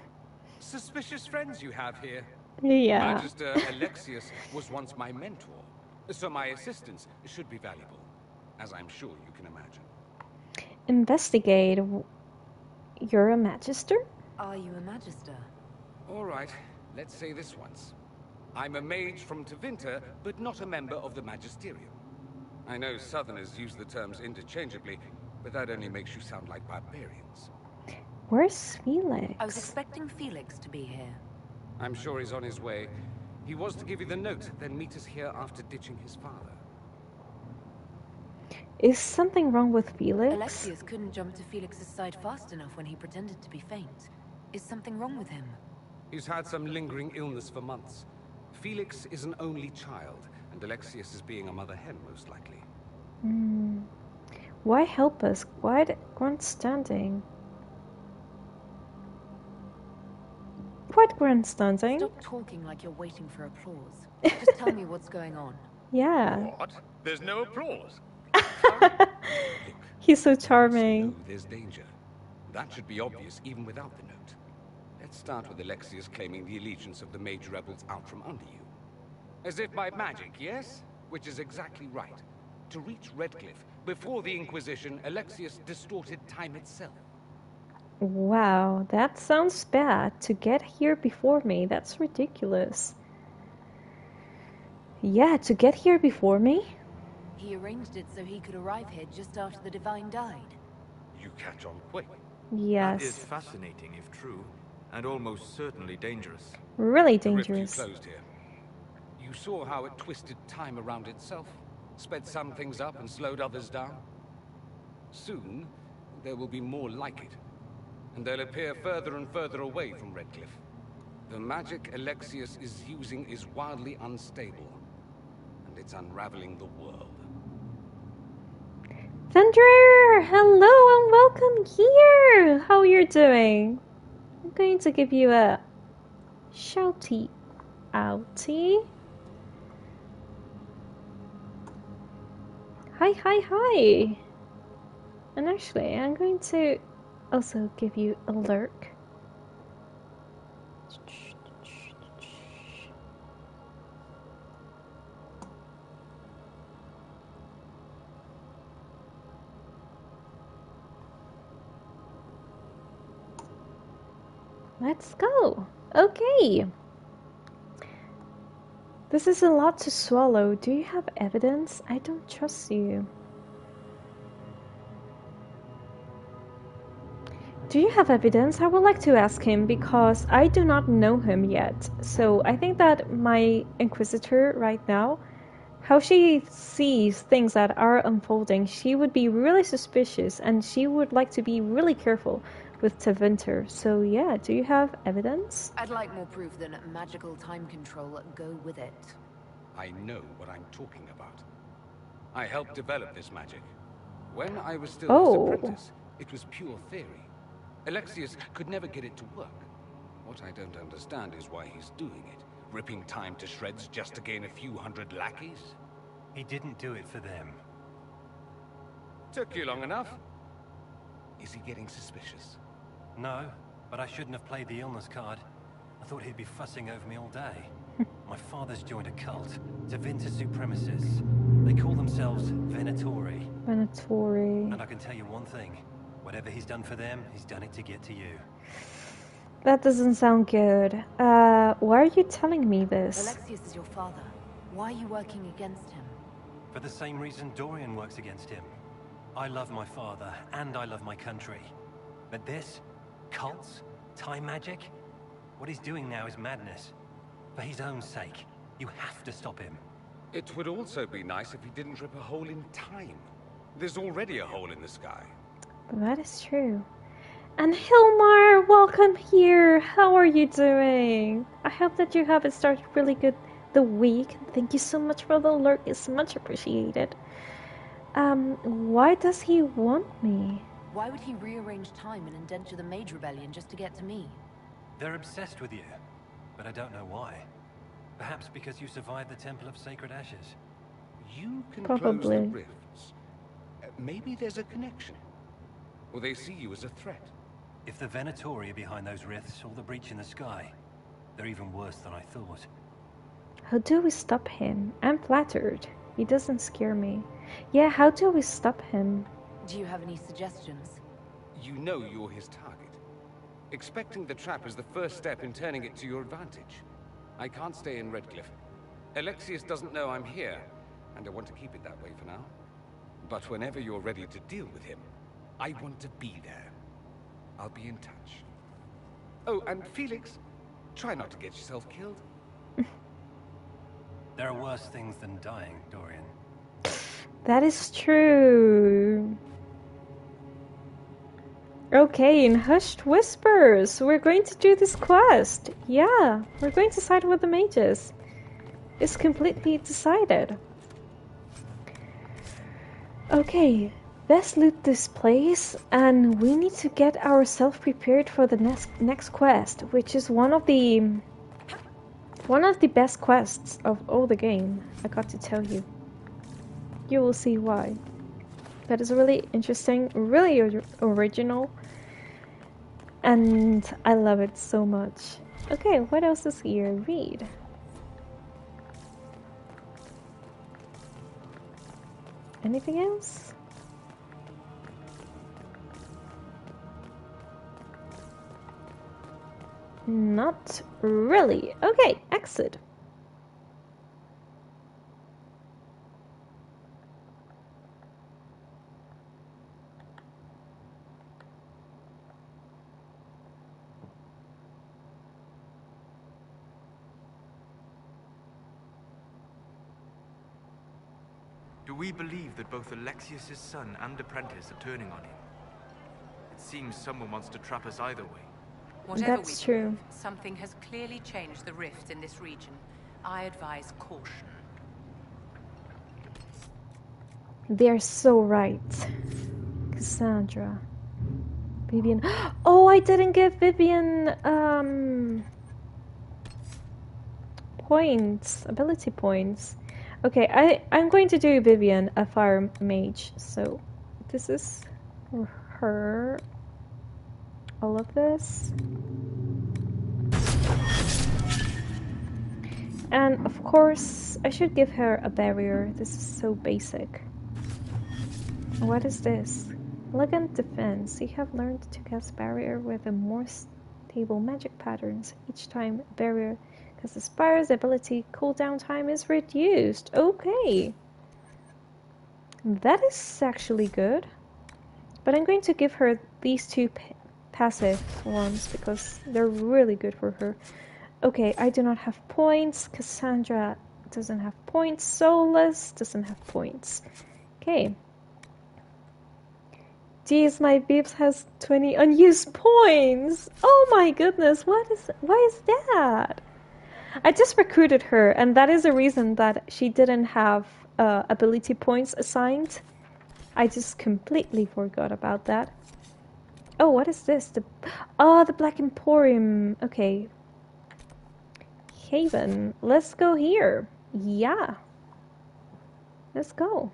Suspicious friends you have here. Yeah. Magister Alexius was once my mentor, so my assistance should be valuable, as I'm sure you can imagine. Investigate. You're a magister? Are you a magister? All right, let's say this once. I'm a mage from Tevinter, but not a member of the Magisterium. I know Southerners use the terms interchangeably, but that only makes you sound like barbarians. Where's Felix? I was expecting Felix to be here. I'm sure he's on his way. He was to give you the note, then meet us here after ditching his father. Is something wrong with Felix? Alexius couldn't jump to Felix's side fast enough when he pretended to be faint. Is something wrong with him? He's had some lingering illness for months. Felix is an only child, and Alexius is being a mother hen, most likely. Why help us? Quite grandstanding. Quite grandstanding. Stop talking like you're waiting for applause. Just tell me what's going on. Yeah. What? There's no applause? He's so charming. No, there's danger. That should be obvious even without the note. Let's start with Alexius claiming the allegiance of the Mage rebels out from under you. As if by magic, yes? Which is exactly right. To reach Redcliffe, before the Inquisition, Alexius distorted time itself. Wow, that sounds bad. To get here before me, that's ridiculous. Yeah, to get here before me? He arranged it so he could arrive here just after the Divine died. You catch on quick. Yes. That is fascinating if true, and almost certainly dangerous. Really The rift you dangerous. closed here. You saw how it twisted time around itself, sped some things up and slowed others down. Soon, there will be more like it, and they'll appear further and further away from Redcliffe. The magic Alexius is using is wildly unstable, and it's unraveling the world. Thunder! Hello and welcome here! How are you doing? I'm going to give you a shouty outie. Hi, hi, hi! And actually, I'm going to also give you a lurk. Let's go. Okay. This is a lot to swallow. Do you have evidence? I don't trust you. Do you have evidence? I would like to ask him because I do not know him yet. So I think that my Inquisitor right now, how she sees things that are unfolding, she would be really suspicious and she would like to be really careful with Tevinter. So yeah, do you have evidence? I'd like more proof than magical time control. Go with it. I know what I'm talking about. I helped develop this magic. When I was still his apprentice, it was pure theory. Alexius could never get it to work. What I don't understand is why he's doing it. Ripping time to shreds just to gain a few hundred lackeys? He didn't do it for them. Took you long enough. Is he getting suspicious? No, but I shouldn't have played the illness card. I thought he'd be fussing over me all day. My father's joined a cult, Tevinter supremacists. They call themselves Venatori. Venatori. And I can tell you one thing. Whatever he's done for them, he's done it to get to you. That doesn't sound good. Why are you telling me this? Alexius is your father. Why are you working against him? For the same reason Dorian works against him. I love my father, and I love my country. But this? Cults? Time magic? What he's doing now is madness. For his own sake, you have to stop him. It would also be nice if he didn't rip a hole in time. There's already a hole in the sky. That is true. And Hilmar, welcome here. How are you doing? I hope that you have started really good the week. Thank you so much for the alert. It's much appreciated. Why does he want me? Why would he rearrange time and indenture the Mage Rebellion just to get to me? They're obsessed with you, but I don't know why. Perhaps because you survived the Temple of Sacred Ashes. You can Probably. close the rifts. Maybe there's a connection. Or they see you as a threat. If the Venatori are behind those rifts or the breach in the sky, they're even worse than I thought. How do we stop him? I'm flattered. He doesn't scare me. Yeah, how do we stop him? Do you have any suggestions? You know you're his target. Expecting the trap is the first step in turning it to your advantage. I can't stay in Redcliffe. Alexius doesn't know I'm here, and I want to keep it that way for now. But whenever you're ready to deal with him, I want to be there. I'll be in touch. Oh, and Felix, try not to get yourself killed. There are worse things than dying, Dorian. That is true. Okay, in Hushed Whispers, we're going to do this quest. Yeah, we're going to side with the mages. It's completely decided. Okay, let's loot this place, and we need to get ourselves prepared for the next quest, which is one of the best quests of all the game. I got to tell you. You will see why. That is really interesting, really original, and I love it so much. Okay, what else is here? Read. Anything else? Not really. Okay, exit. Do we believe that both Alexius' son and apprentice are turning on him? It seems someone wants to trap us either way. Whatever That's true. Something has clearly changed the rift in this region. I advise caution. They're so right. Cassandra. Vivienne. Oh, I didn't give Vivienne points, ability points. Okay, I'm going to do Vivienne, a fire mage. So this is her. All of this. And of course, I should give her a barrier. This is so basic. What is this? Elegant defense. You have learned to cast barrier with a more stable magic patterns. Each time a barrier casts expires, the ability cooldown time is reduced. Okay. That is actually good. But I'm going to give her these two passive ones because they're really good for her. Okay, I do not have points. Cassandra doesn't have points. Solas doesn't have points. Okay. Geez, my Bibs has 20 unused points. Oh my goodness, why is that? I just recruited her, and that is the reason that she didn't have ability points assigned. I just completely forgot about that. Oh, what is this? The Black Emporium. Okay. Haven. Let's go here. Yeah. Let's go.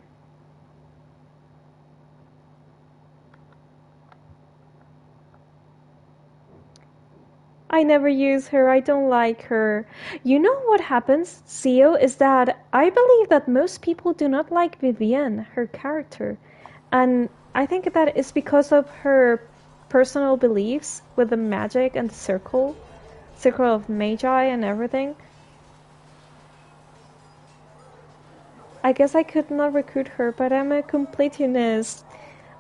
I never use her. I don't like her. You know what happens, Zio, is that I believe that most people do not like Vivienne, her character. And I think that is because of her personal beliefs with the magic and the circle of Magi and everything. I guess I could not recruit her, but I'm a completionist.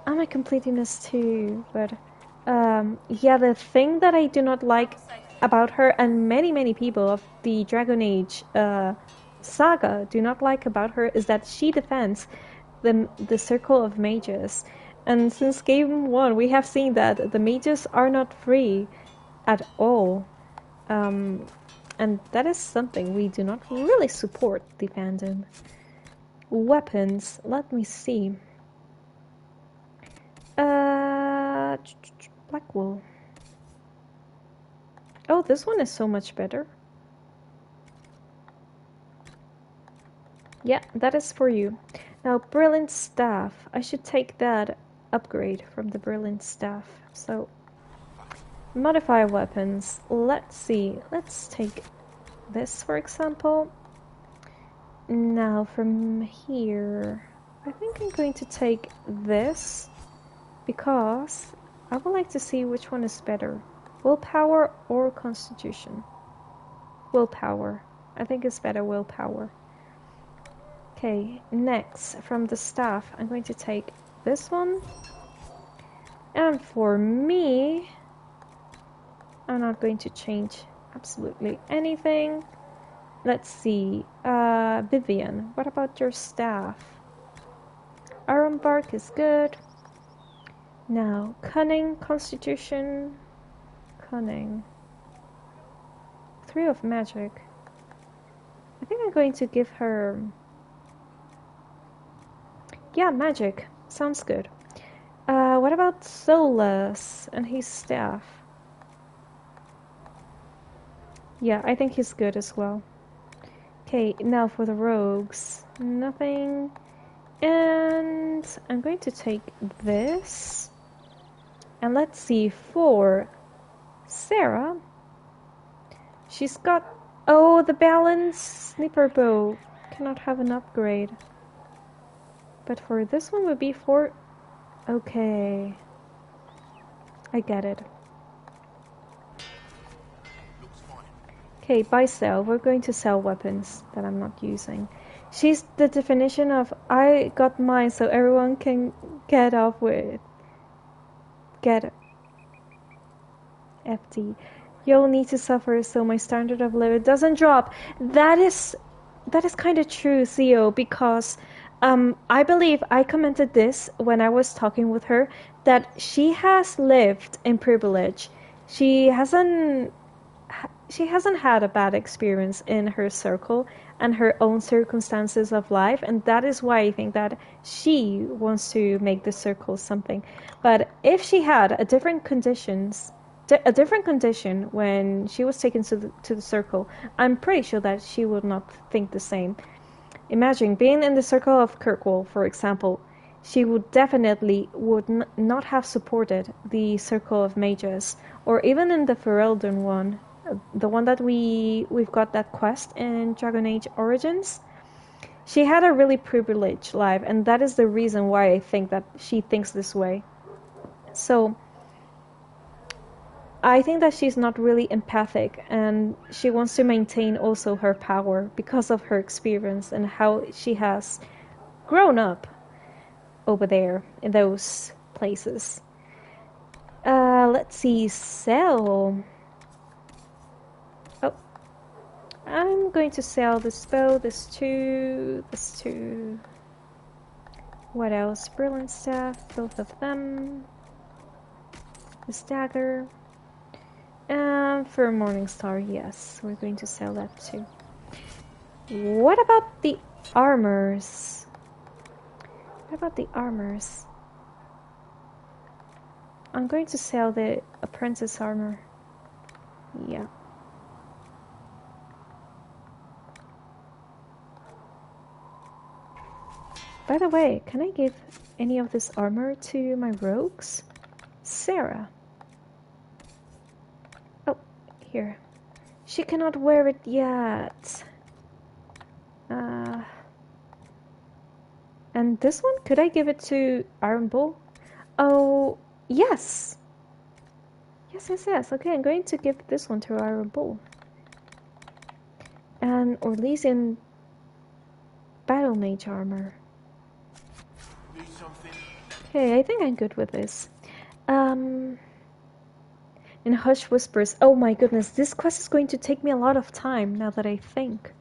I'm a completionist too, but yeah, the thing that I do not like about her, and many people of the Dragon Age saga do not like about her, is that she defends the circle of mages. And since game 1, we have seen that the mages are not free at all. And that is something we do not really support, the fandom. Weapons, let me see. Black wool. Oh, this one is so much better. Yeah, that is for you. Now, brilliant staff. I should take that upgrade from the brilliant staff. So, modify weapons. Let's see. Let's take this, for example. Now, from here, I think I'm going to take this because I would like to see which one is better. Willpower or Constitution? Willpower. I think it's better willpower. Okay, next, from the staff, I'm going to take this one. And for me, I'm not going to change absolutely anything. Let's see, Vivienne, what about your staff? Iron bark is good. Now, cunning, constitution, cunning. 3 of magic. I think I'm going to give her... Yeah, magic. Sounds good. What about Solas and his staff? Yeah, I think he's good as well. Okay, now for the rogues. Nothing. And I'm going to take this. And let's see, for Sarah. She's got... Oh, the balance sniper bow. Cannot have an upgrade. But for this one would be for... Okay. I get it. Okay, buy sell. We're going to sell weapons that I'm not using. She's the definition of I got mine so everyone can get off with. Get FD. You'll need to suffer so my standard of living doesn't drop. That is kind of true, Theo, because I believe I commented this when I was talking with her, that she has lived in privilege. She hasn't had a bad experience in her circle and her own circumstances of life, and that is why I think that she wants to make the circle something. But if she had a different condition when she was taken to the circle, I'm pretty sure that she would not think the same. Imagine being in the circle of Kirkwall, for example. She would definitely not have supported the circle of mages, or even in the Ferelden one, the one that we've got that quest in Dragon Age Origins. She had a really privileged life, and that is the reason why I think that she thinks this way. So I think that she's not really empathic, and she wants to maintain also her power because of her experience and how she has grown up over there in those places. Let's see, sell. Oh, I'm going to sell this bow, this two. What else? Brilliant staff, both of them. This dagger. And for Morningstar, yes, we're going to sell that too. What about the armors? What about the armors? I'm going to sell the apprentice armor. Yeah. By the way, can I give any of this armor to my rogues? Sarah. Oh, here. She cannot wear it yet. And this one, could I give it to Iron Bull? Oh, yes. Yes. Okay, I'm going to give this one to Iron Bull. And Orlesian Battle Mage armor. Okay, I think I'm good with this. In Hush Whispers. Oh my goodness, this quest is going to take me a lot of time now that I think.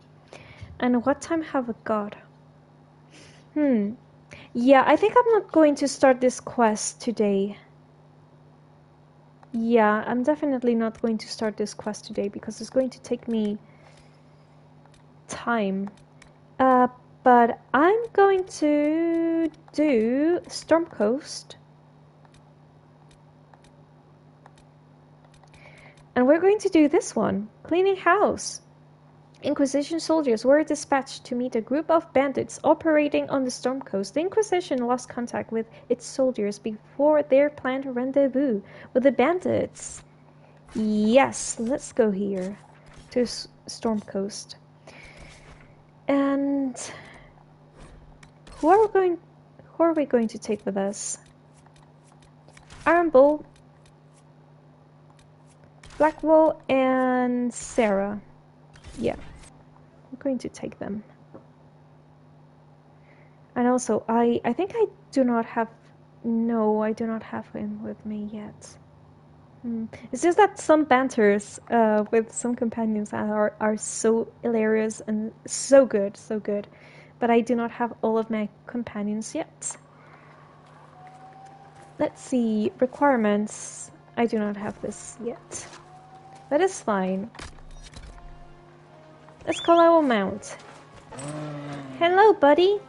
And what time have I got? Yeah, I think I'm not going to start this quest today. Yeah, I'm definitely not going to start this quest today because it's going to take me time. But I'm going to do Storm Coast. And we're going to do this one, Cleaning House. Inquisition soldiers were dispatched to meet a group of bandits operating on the Storm Coast. The Inquisition lost contact with its soldiers before their planned rendezvous with the bandits. Yes, let's go here to Storm Coast. And who are we going to take with us? Iron Bull, Blackwall, and Sarah. Yeah, I'm going to take them. And also, I think I do not have... No, I do not have him with me yet. It's just that some banters with some companions are so hilarious and so good, so good. But I do not have all of my companions yet. Let's see, requirements. I do not have this yet. That is fine. Let's call our mount. Hello, buddy.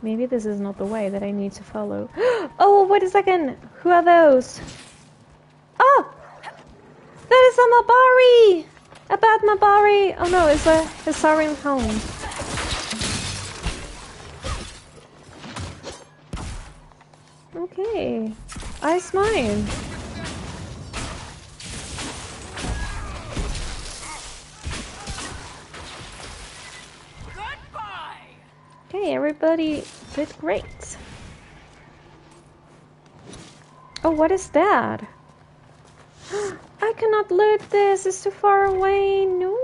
Maybe this is not the way that I need to follow. Oh, wait a second! Who are those? Oh! That is a Mabari! A bad Mabari! Oh no, it's a Hisarian home. Okay. Ice mine. Okay, everybody did great. Oh, what is that? I cannot loot this, it's too far away. No.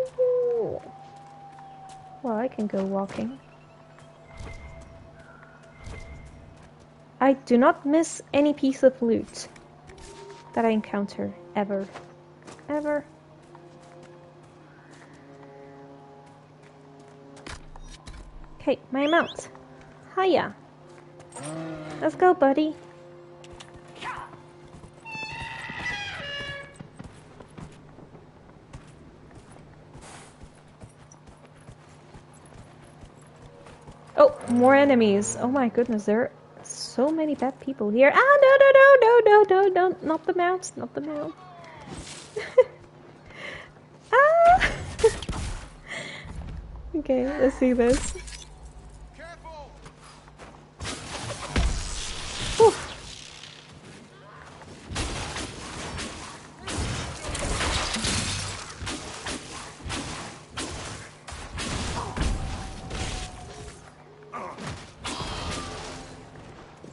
Well, I can go walking. I do not miss any piece of loot that I encounter, ever. Ever. Okay, my mount. Hiya. Let's go, buddy. Oh, more enemies. Oh my goodness, there are so many bad people here. Ah, no, not the mount, not the mount. Ah! Okay, let's see this. Whew.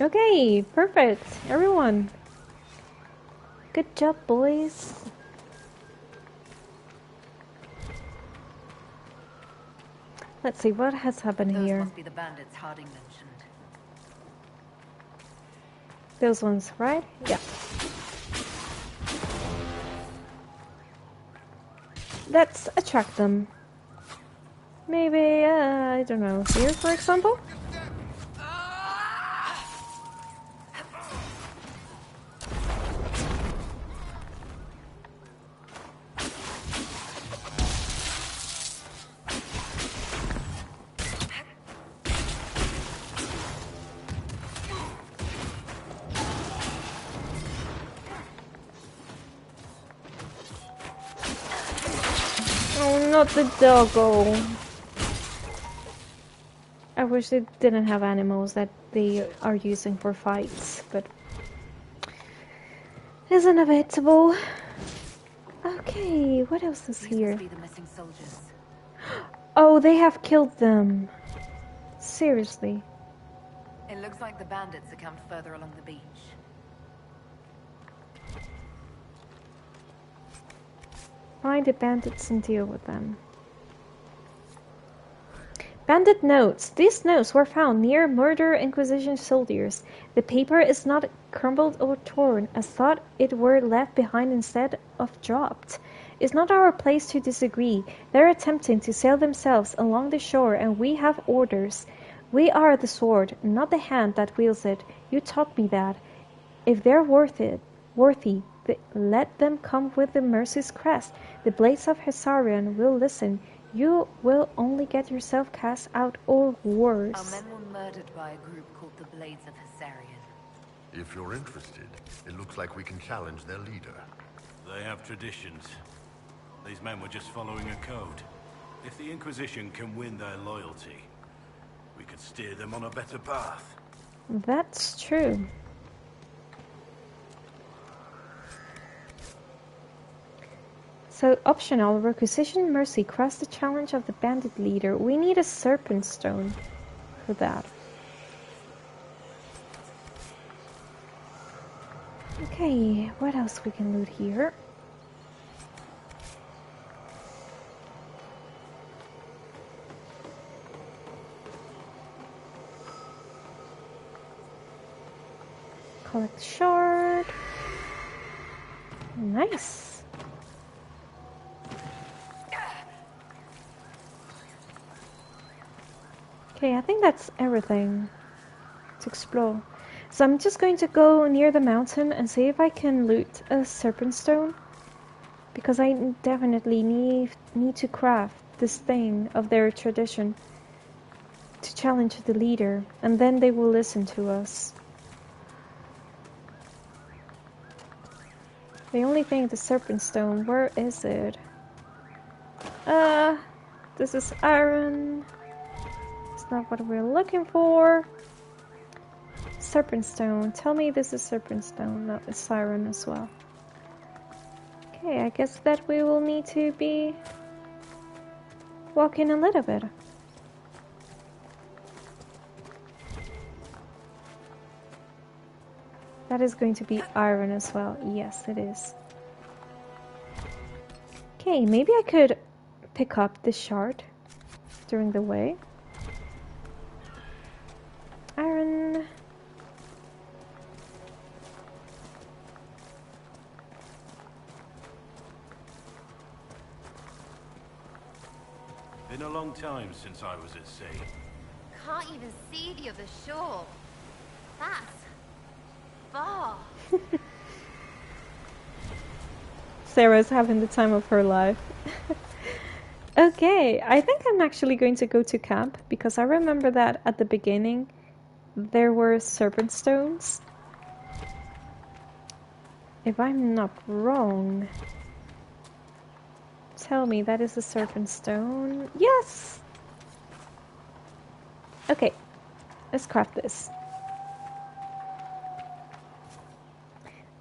Okay, perfect. Everyone. Good job, boys. Let's see, what has happened here? Those must be the bandits Harding mentioned. Those ones, right? Yeah. Let's attract them. Maybe, I don't know, here, for example? Not the doggo. I wish they didn't have animals that they are using for fights, but it's inevitable. Okay, what else is here? Be the missing soldiers. Oh, they have killed them. Seriously. It looks like the bandits are camped further along the beach. Find the bandits and deal with them. Bandit notes. These notes were found near murder Inquisition soldiers. The paper is not crumbled or torn, as thought it were left behind instead of dropped. It's not our place to disagree. They're attempting to sail themselves along the shore, and we have orders. We are the sword, not the hand that wields it. You taught me that. If they're worthy, let them come with the Mercy's crest. The blades of Hesarion will listen. You will only get yourself cast out or worse. Our men were murdered by a group called the Blades of Hesarion. If you're interested, it looks like we can challenge their leader. They have traditions. These men were just following a code. If the Inquisition can win their loyalty, we could steer them on a better path. That's true. So, optional, requisition Mercy, cross the challenge of the bandit leader. We need a serpent stone for that. Okay, what else we can loot here? Collect shard. Nice. Okay, I think that's everything to explore. So I'm just going to go near the mountain and see if I can loot a serpent stone. Because I definitely need to craft this thing of their tradition to challenge the leader, and then they will listen to us. The only thing, the serpent stone, where is it? This is iron. It's not what we're looking for. Serpent stone. Tell me this is serpent stone. No, it's iron as well. Okay, I guess that we will need to be walking a little bit. That is going to be iron as well. Yes, it is. Okay, maybe I could pick up this shard during the way. Iron. Been a long time since I was at sea. Can't even see the other shore. That's far. Sarah's having the time of her life. Okay, I think I'm actually going to go to camp because I remember that at the beginning there were serpent stones. If I'm not wrong, tell me that is a serpent stone. Yes! Okay, let's craft this.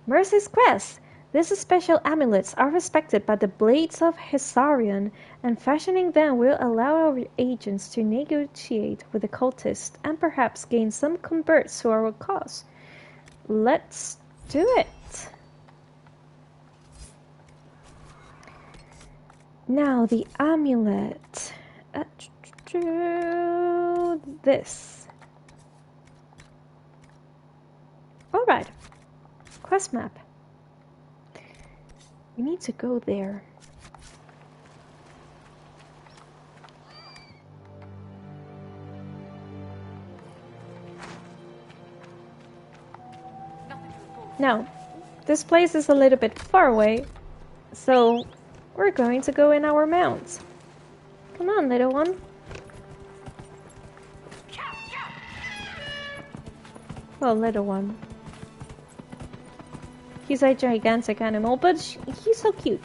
Mercy's Crest! These special amulets are respected by the Blades of Hesarion, and fashioning them will allow our agents to negotiate with the cultists and perhaps gain some converts to our cause. Let's do it! Now the amulet. This. Alright. Quest map. We need to go there. Now, this place is a little bit far away, so we're going to go in our mounts. Come on, little one. Well, little one. He's a gigantic animal, but he's so cute.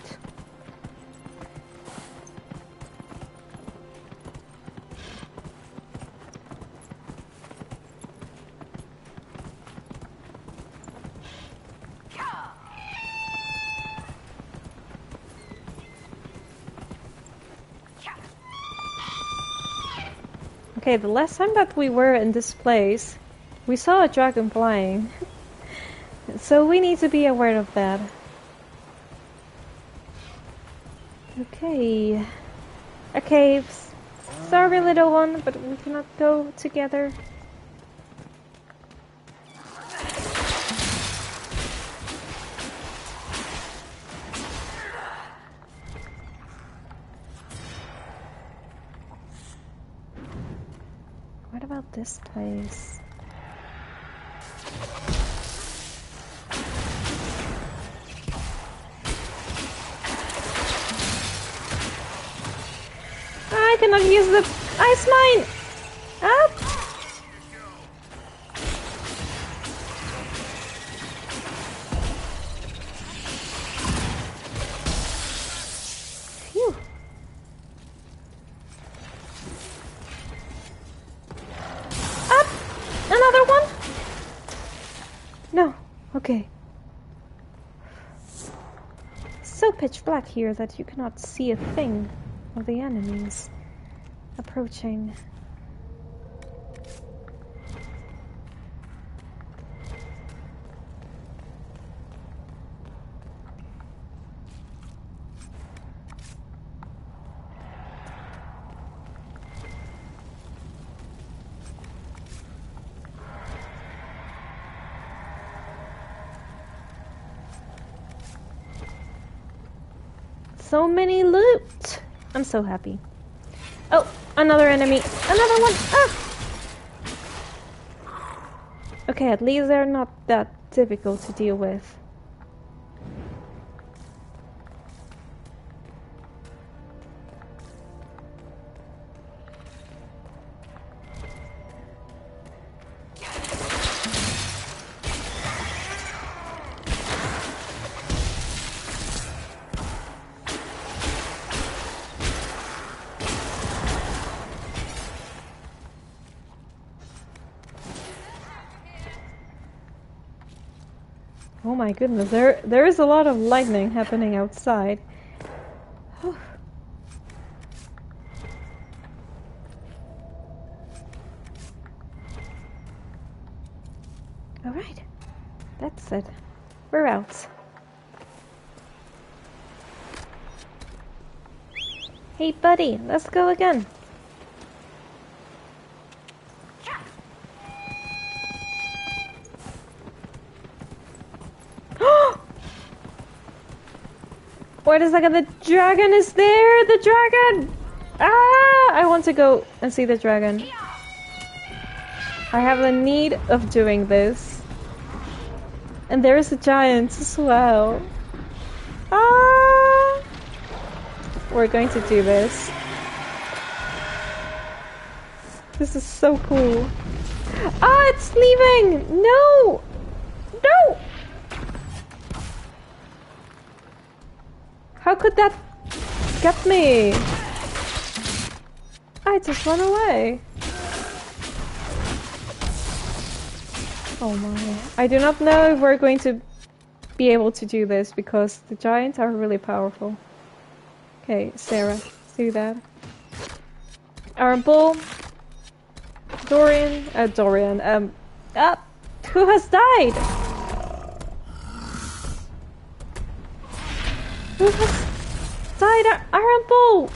Okay, the last time that we were in this place, we saw a dragon flying. So we need to be aware of that. Okay. A caves. Sorry, little one, but we cannot go together. What about this place? I cannot use the ice mine! Up! Phew. Up! Another one? No. Okay. So pitch black here that you cannot see a thing of the enemies approaching. So many loot! I'm so happy. Oh, another enemy. Another one! Ah! Okay, at least they're not that difficult to deal with. Oh my goodness, there is a lot of lightning happening outside. Alright, that's it. We're out. Hey buddy, let's go again. Wait a second, the dragon is there! The dragon! Ah! I want to go and see the dragon. I have the need of doing this. And there is a giant as well. Ah! We're going to do this. This is so cool. Ah, it's leaving! No! No! How could that get me? I just run away. Oh my. I do not know if we're going to be able to do this because the giants are really powerful. Okay, Sarah, do that. Iron Bull. Dorian. Who has died? Who has died? Iron Bull!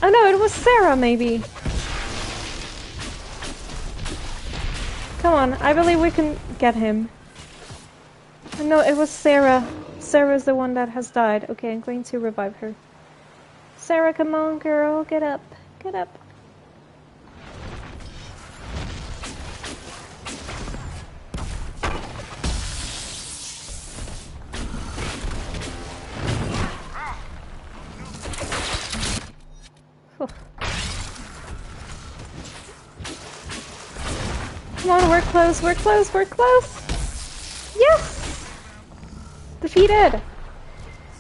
Oh no, it was Sarah maybe. Come on, I believe we can get him. Oh no, it was Sarah. Sarah's the one that has died. Okay, I'm going to revive her. Sarah, come on girl, get up. Get up. Come on, we're close, we're close, we're close! Yes! Defeated!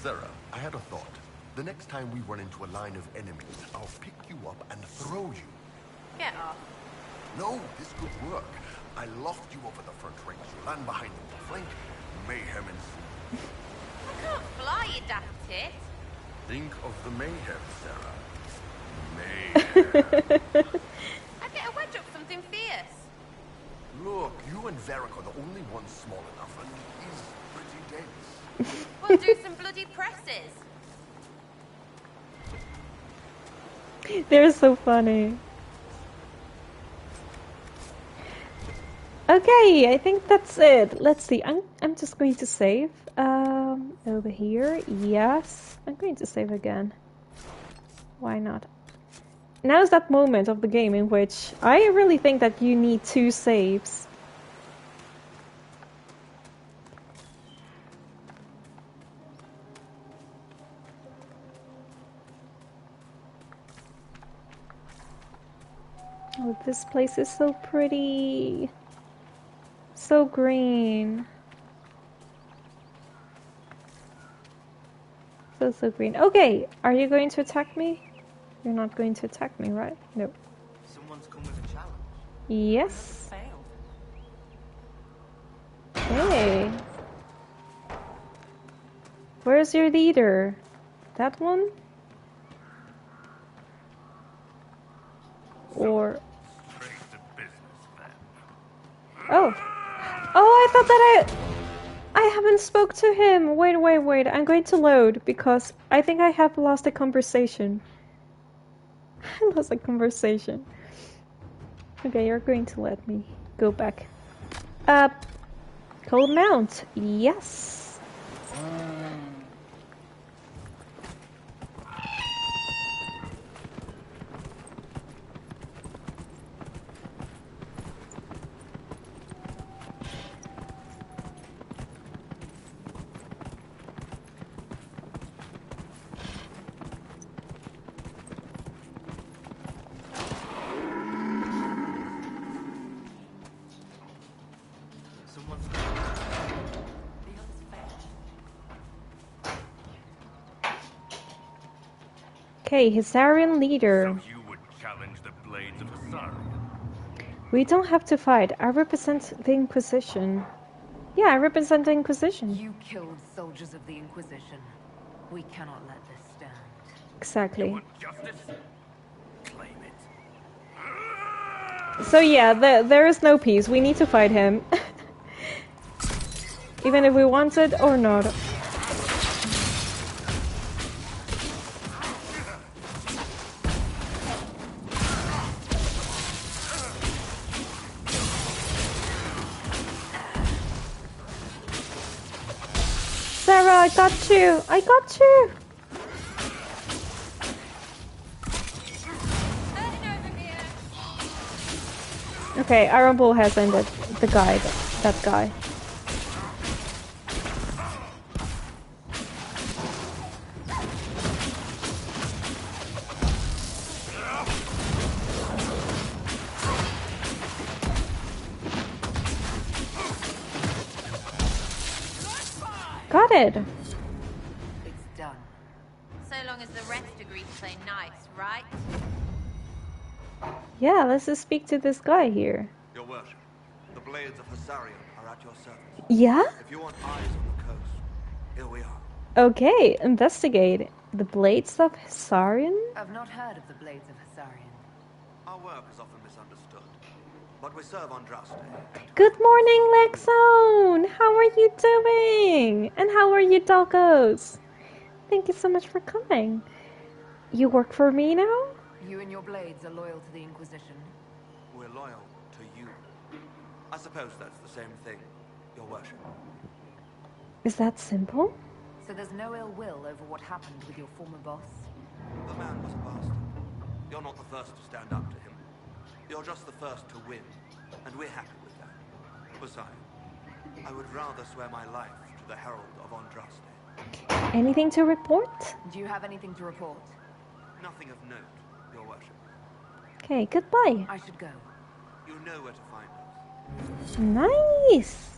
Sarah, I had a thought. The next time we run into a line of enemies, I'll pick you up and throw you. Get off. No, this could work. I loft you over the front ranks, you land behind the flank, mayhem ensues. I can't fly, you daft tit. Think of the mayhem, Sarah. Mayhem. I'd get a wedge up something fierce. Look, you and Varric are the only ones small enough, and he's pretty dense. We'll do some bloody presses. They're so funny. Okay, I think that's it. Let's see. I'm just going to save. Over here. Yes. I'm going to save again. Why not? Now's that moment of the game in which I really think that you need 2 saves. Oh, this place is so pretty. So green. So green. Okay, are you going to attack me? You're not going to attack me, right? No. Someone's come with a challenge. Yes. Hey. Where's your leader? That one? Or... Oh. Oh, I thought that I haven't spoke to him. Wait. I'm going to load because I think I have lost a conversation. I lost a conversation. Okay, you're going to let me go back. Cold mount. Yes. Okay, Hissarian leader. So you would challenge the blades of Hissarian? We don't have to fight. I represent the Inquisition. Yeah, I represent the Inquisition. You killed soldiers of the Inquisition. We cannot let this stand. Exactly. You want justice? Claim it. So yeah, there is no peace. We need to fight him. Even if we want it or not. Sarah, I got you! I got you! Okay, Iron Bull has ended the guy, that guy. Got it! It's done. So long as the rest agree to play nice, right? Yeah, let's just speak to this guy here. Your worship, the blades of Hissarian are at your service. Yeah? If you want eyes on the coast, here we are. Okay, investigate. The blades of Hissarian? I've not heard of the blades of Hissarian. Our work is often misunderstood, but we serve on Draste. Good morning, Lexone! How are you doing? And how are you, doggos? Thank you so much for coming. You work for me now? You and your blades are loyal to the Inquisition. We're loyal to you. I suppose that's the same thing, your worship. Is that simple? So there's no ill will over what happened with your former boss? The man was a bastard. You're not the first to stand up to him. You're just the first to win, and we're happy with that. Besides, I would rather swear my life to the Herald of Andraste. Anything to report? Do you have anything to report? Nothing of note, your worship. Okay, goodbye. I should go. You know where to find us. Nice!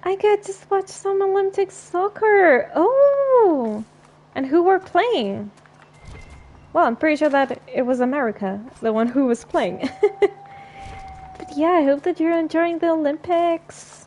I get to watch some Olympic soccer. Oh! And who were playing? Well, I'm pretty sure that it was America, the one who was playing. But yeah, I hope that you're enjoying the Olympics.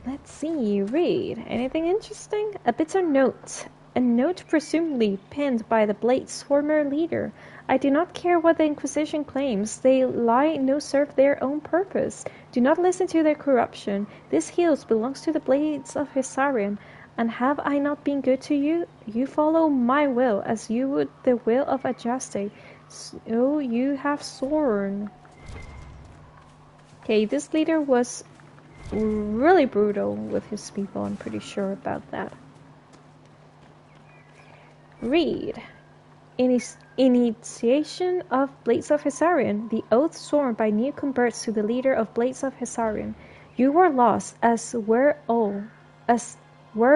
Let's see, read. Anything interesting? A bitter note. A note presumably penned by the Blade's former leader. I do not care what the Inquisition claims. They lie no serve their own purpose. Do not listen to their corruption. This hill belongs to the Blades of Hissarian. And have I not been good to you? You follow my will, as you would the will of Adraste. So you have sworn. Okay, this leader was really brutal with his people, I'm pretty sure about that. Read. Initiation of Blades of Hezarian. The oath sworn by new converts to the leader of Blades of Hezarian. You were lost, as were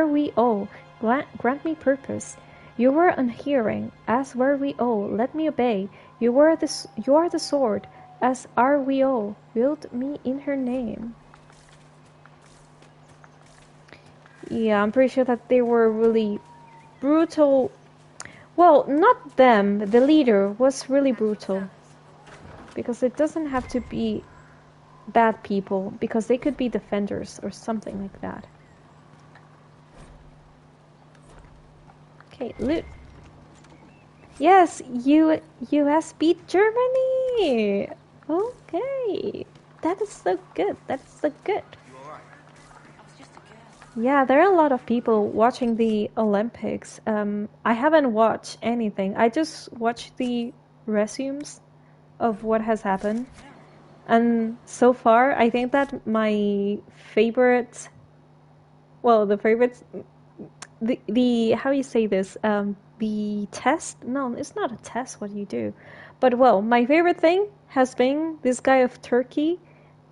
we all. Grant me purpose. You were unhearing, as were we all. Let me obey. You are the sword, as are we all. Wield me in her name. Yeah, I'm pretty sure that they were really brutal. Well, not them. The leader was really brutal. Because it doesn't have to be bad people, because they could be defenders or something like that. Okay, loot. Yes, US beat Germany. Okay, that is so good. That is so good. Yeah, there are a lot of people watching the Olympics. I haven't watched anything. I just watched the resumes of what has happened. And so far, I think that my favorite, well, the how you say this? The test? No, it's not a test. What do you do? But well, my favorite thing has been this guy of Turkey,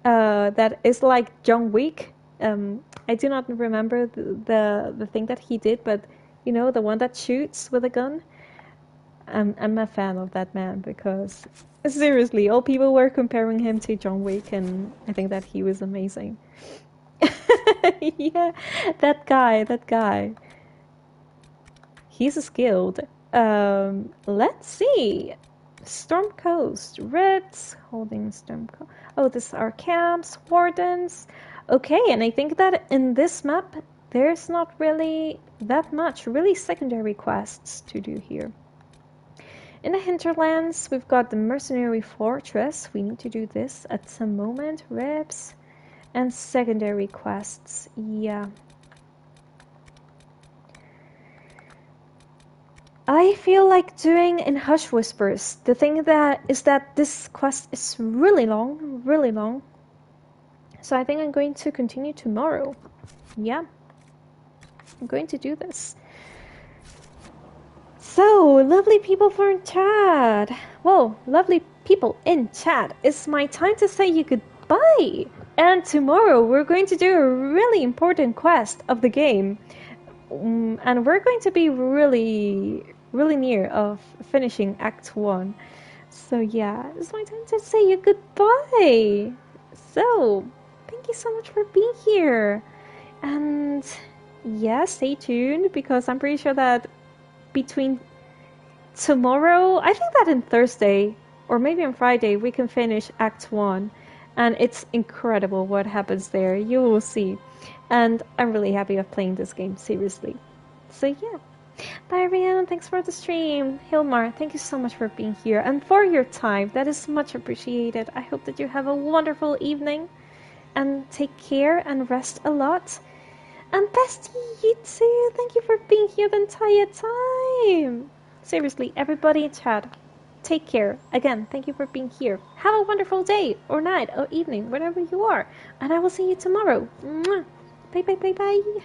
that is like John Wick. I do not remember the thing that he did, but you know, the one that shoots with a gun. I'm a fan of that man because seriously, all people were comparing him to John Wick, and I think that he was amazing. Yeah, that guy. He's skilled. Let's see. Storm Coast. Reds holding Storm Coast. Oh, this are camps, wardens. Okay, and I think that in this map, there's not really that much really secondary quests to do here. In the hinterlands, we've got the mercenary fortress. We need to do this at some moment. Reps and secondary quests. Yeah. I feel like doing in Hush Whispers. The thing that is that this quest is really long, really long. So I think I'm going to continue tomorrow. Yeah. I'm going to do this. So, lovely people from chat. Whoa, lovely people in chat. It's my time to say you goodbye. And tomorrow we're going to do a really important quest of the game. And we're going to be really near of finishing Act 1. So yeah, it's my time to say you goodbye. So, thank you so much for being here. And yeah, stay tuned because I'm pretty sure that between tomorrow, I think that in Thursday or maybe on Friday, we can finish Act 1. And it's incredible what happens there. You will see. And I'm really happy of playing this game, seriously. So yeah. Bye, Rianne. Thanks for the stream. Hilmar, thank you so much for being here and for your time. That is much appreciated. I hope that you have a wonderful evening. And take care and rest a lot. And Bestie, you too. Thank you for being here the entire time. Seriously, everybody in chat, take care. Again, thank you for being here. Have a wonderful day or night or evening, wherever you are. And I will see you tomorrow. Mwah. Bye, bye, bye, bye.